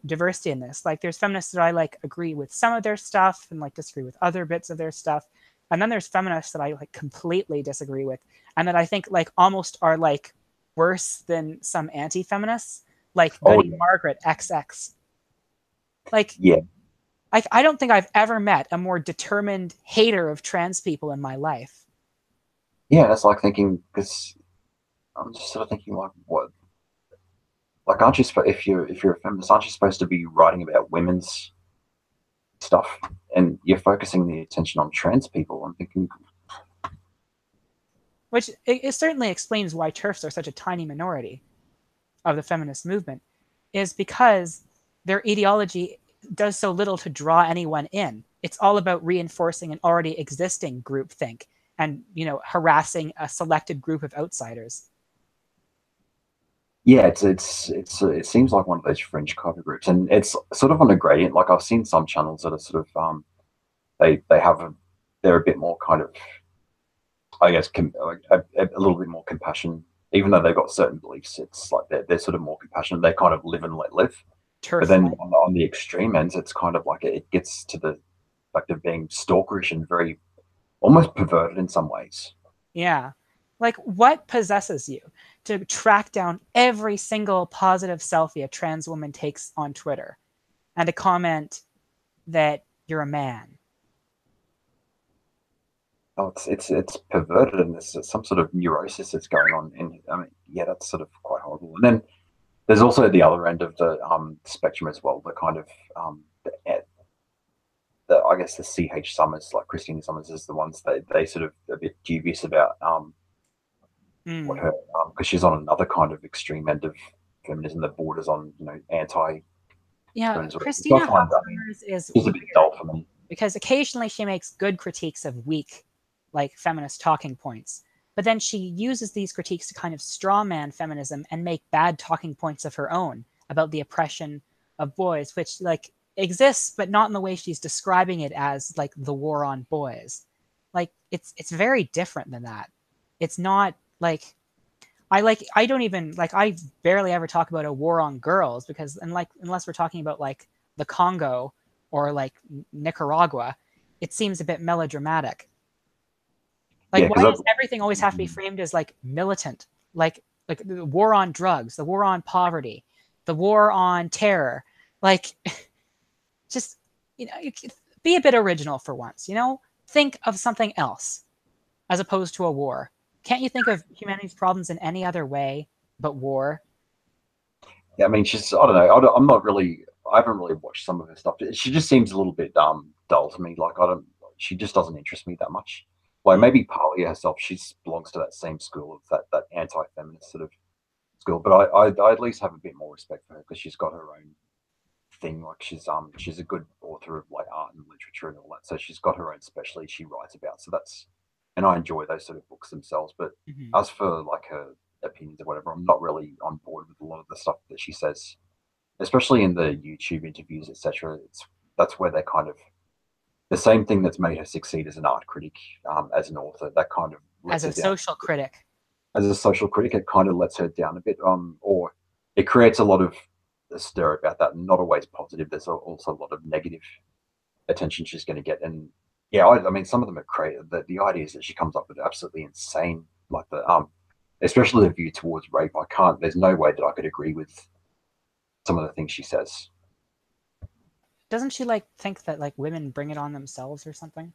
S1: diversity in this. Like there's feminists that I like agree with some of their stuff and like disagree with other bits of their stuff. And then there's feminists that I like completely disagree with and that I think like almost are like worse than some anti-feminists, like
S2: Oh
S1: Goody Margaret XX. Like
S2: yeah,
S1: I don't think I've ever met a more determined hater of trans people in my life.
S2: yeah. That's like thinking because I'm just sort of thinking like what like aren't you if you're a feminist aren't you supposed to be writing about women's stuff and you're focusing the attention on trans people? I'm thinking
S1: Which it certainly explains why TERFs are such a tiny minority of the feminist movement, is because their ideology does so little to draw anyone in. It's all about reinforcing an already existing groupthink and harassing a selected group of outsiders.
S2: yeah, it seems like one of those fringe kind of groups, and it's sort of on a gradient. Like I've seen some channels that are sort of they have they're a bit more kind of I guess a little bit more compassion, even though they've got certain beliefs. It's like they're sort of more compassionate. They kind of live and let live. But
S1: TERF
S2: then
S1: life.
S2: on the extreme ends, it's kind of like it gets to the fact of being stalkerish and very almost perverted in some ways.
S1: Yeah. Like, what possesses you to track down every single positive selfie a trans woman takes on Twitter and to comment that you're a man?
S2: Oh, it's perverted and there's some sort of neurosis that's going on. And I mean, yeah, that's sort of quite horrible. And then there's also the other end of the spectrum as well, the kind of I guess the CH Summers, like Christine Summers, is the ones they sort of a bit dubious about what
S1: Mm.
S2: her because she's on another kind of extreme end of feminism that borders on anti
S1: Yeah,
S2: feminism. Which I
S1: Christina
S2: find
S1: Summers is
S2: is a bit
S1: weird
S2: dull for me.
S1: because occasionally she makes good critiques of weak, like feminist talking points. But then she uses these critiques to kind of strawman feminism and make bad talking points of her own about the oppression of boys, which like exists, but not in the way she's describing it as like the war on boys. Like it's very different than that. It's not like I don't even like I barely ever talk about a war on girls because unless we're talking about like the Congo or like Nicaragua, it seems a bit melodramatic. Like
S2: Yeah,
S1: why
S2: because
S1: does everything always have to be framed as like militant? Like the war on drugs, the war on poverty, the war on terror. Like just be a bit original for once, Think of something else as opposed to a war. Can't you think of humanity's problems in any other way but war?
S2: yeah, I mean, she's I don't know. I'm not really. I haven't really watched some of her stuff. She just seems a little bit dull to me. Like I don't. She just doesn't interest me that much. Like
S1: Mm.
S2: maybe Paglia herself, she belongs to that same school of that anti-feminist sort of school. But I at least have a bit more respect for her because she's got her own thing. Like she's a good author of like art and literature and all that. So she's got her own specialty she writes about. So that's and I enjoy those sort of books themselves. But
S1: Mm-hmm.
S2: as for like her opinions or whatever, I'm not really on board with a lot of the stuff that she says, especially in the YouTube interviews, etc. It's that's where they kind of the same thing that's made her succeed as an art critic, as an author, that kind of
S1: As
S2: lets her
S1: a
S2: down.
S1: social critic.
S2: As a social critic, it kind of lets her down a bit, or it creates a lot of stir about that, and not always positive. There's also a lot of negative attention she's going to get, and yeah, I mean, some of them are crazy. The ideas that she comes up with are absolutely insane, like especially the view towards rape. I can't. There's no way that I could agree with some of the things she says.
S1: Doesn't she like think that like women bring it on themselves or something?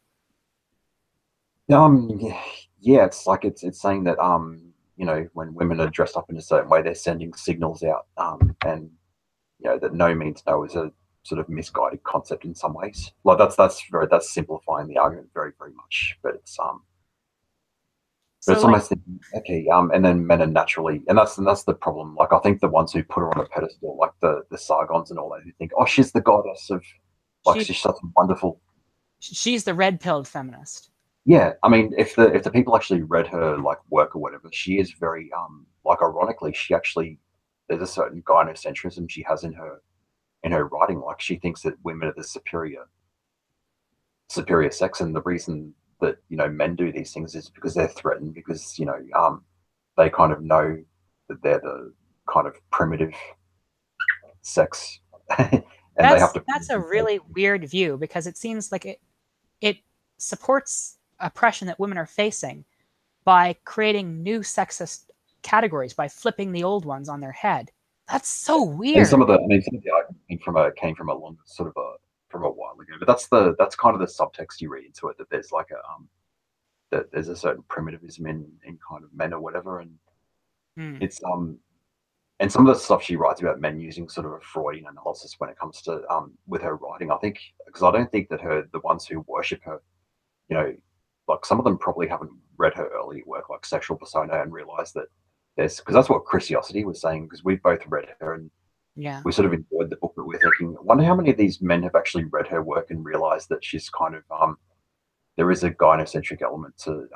S2: Yeah, yeah, it's like it's saying that when women are dressed up in a certain way, they're sending signals out, and that no means no is a sort of misguided concept in some ways. Like that's simplifying the argument very very much, but it's But
S1: So
S2: it's
S1: like
S2: almost thinking, okay, and then men are naturally, and that's the problem. Like I think the ones who put her on a pedestal, like the Sargons and all that, who think, oh, she's the goddess of, like
S1: she
S2: she's such a wonderful.
S1: she's the red-pilled feminist.
S2: Yeah, I mean, if the people actually read her like work or whatever, she is very like ironically, she actually there's a certain gynocentrism she has in her writing. Like she thinks that women are the superior sex, and the reason that men do these things is because they're threatened, because they kind of know that they're the kind of primitive sex, and they have to.
S1: That's a really weird view, because it seems like it supports oppression that women are facing by creating new sexist categories, by flipping the old ones on their head. That's so
S2: And
S1: weird.
S2: some of the argument came from a long sort of a from a while ago, but that's kind of the subtext you read into it, that there's like a that there's a certain primitivism in kind of men or whatever, and
S1: Hmm.
S2: it's and some of the stuff she writes about men using sort of a Freudian analysis when it comes to with her writing, I think, because I don't think that the ones who worship her, you know, like some of them probably haven't read her early work like Sexual Persona and realized that there's, because that's what Chrisiosity was saying, because we both read her and
S1: Yeah.
S2: we sort of enjoyed the book, but we're thinking, I wonder how many of these men have actually read her work and realized that she's kind of there is a gynocentric element to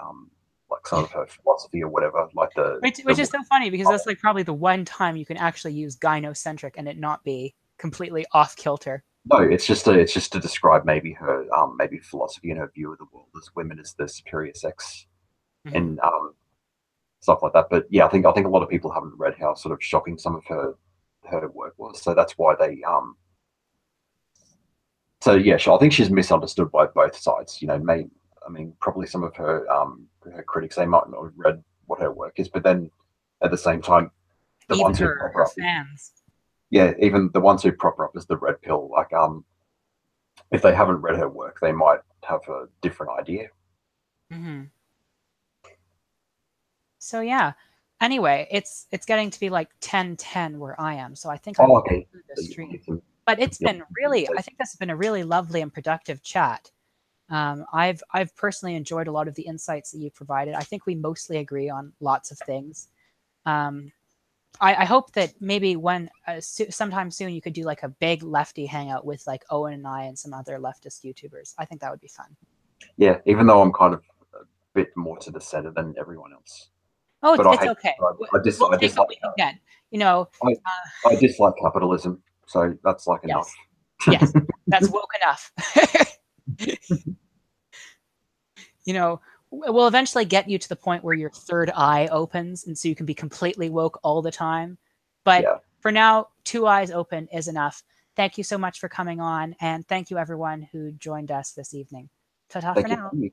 S2: like some of her philosophy or whatever, like
S1: Which is so funny, because that's like probably the one time you can actually use gynocentric and it not be completely off kilter.
S2: no, it's just to describe maybe her maybe philosophy and her view of the world as women as the superior sex
S1: Mm-hmm.
S2: and stuff like that. But yeah, I think a lot of people haven't read how sort of shocking some of her work was, so that's why they so yeah, sure. I think she's misunderstood by both sides. I mean, probably some of her critics, they might not have read what her work is, but then at the same time, the
S1: Even
S2: ones who prop her
S1: her
S2: up,
S1: fans.
S2: yeah, even the ones who prop her up as the red pill, like if they haven't read her work, they might have a different idea.
S1: Mm-hmm. So yeah. Anyway, it's getting to be like 10:10 where I am, so I think I
S2: Oh,
S1: will
S2: okay.
S1: conclude the
S2: So you
S1: stream.
S2: need some,
S1: But it's
S2: you
S1: been really, I think this has been a really lovely and productive chat. I've personally enjoyed a lot of the insights that you provided. I think we mostly agree on lots of things. Um, I hope that maybe sometime soon you could do like a big lefty hangout with like Owen and I and some other leftist YouTubers. I think that would be fun.
S2: yeah, even though I'm kind of a bit more to the center than everyone else,
S1: Oh,
S2: but I
S1: it's
S2: hate,
S1: okay. We'll
S2: I
S1: take what
S2: dislike,
S1: we can get. You know, uh,
S2: I dislike capitalism, so that's like enough.
S1: yes, yes, that's woke enough. You know, we'll eventually get you to the point where your third eye opens, and so you can be completely woke all the time. But
S2: Yeah.
S1: for now, two eyes open is enough. Thank you so much for coming on, and thank you everyone who joined us this evening. Ta-ta for
S2: Thank
S1: now.
S2: you.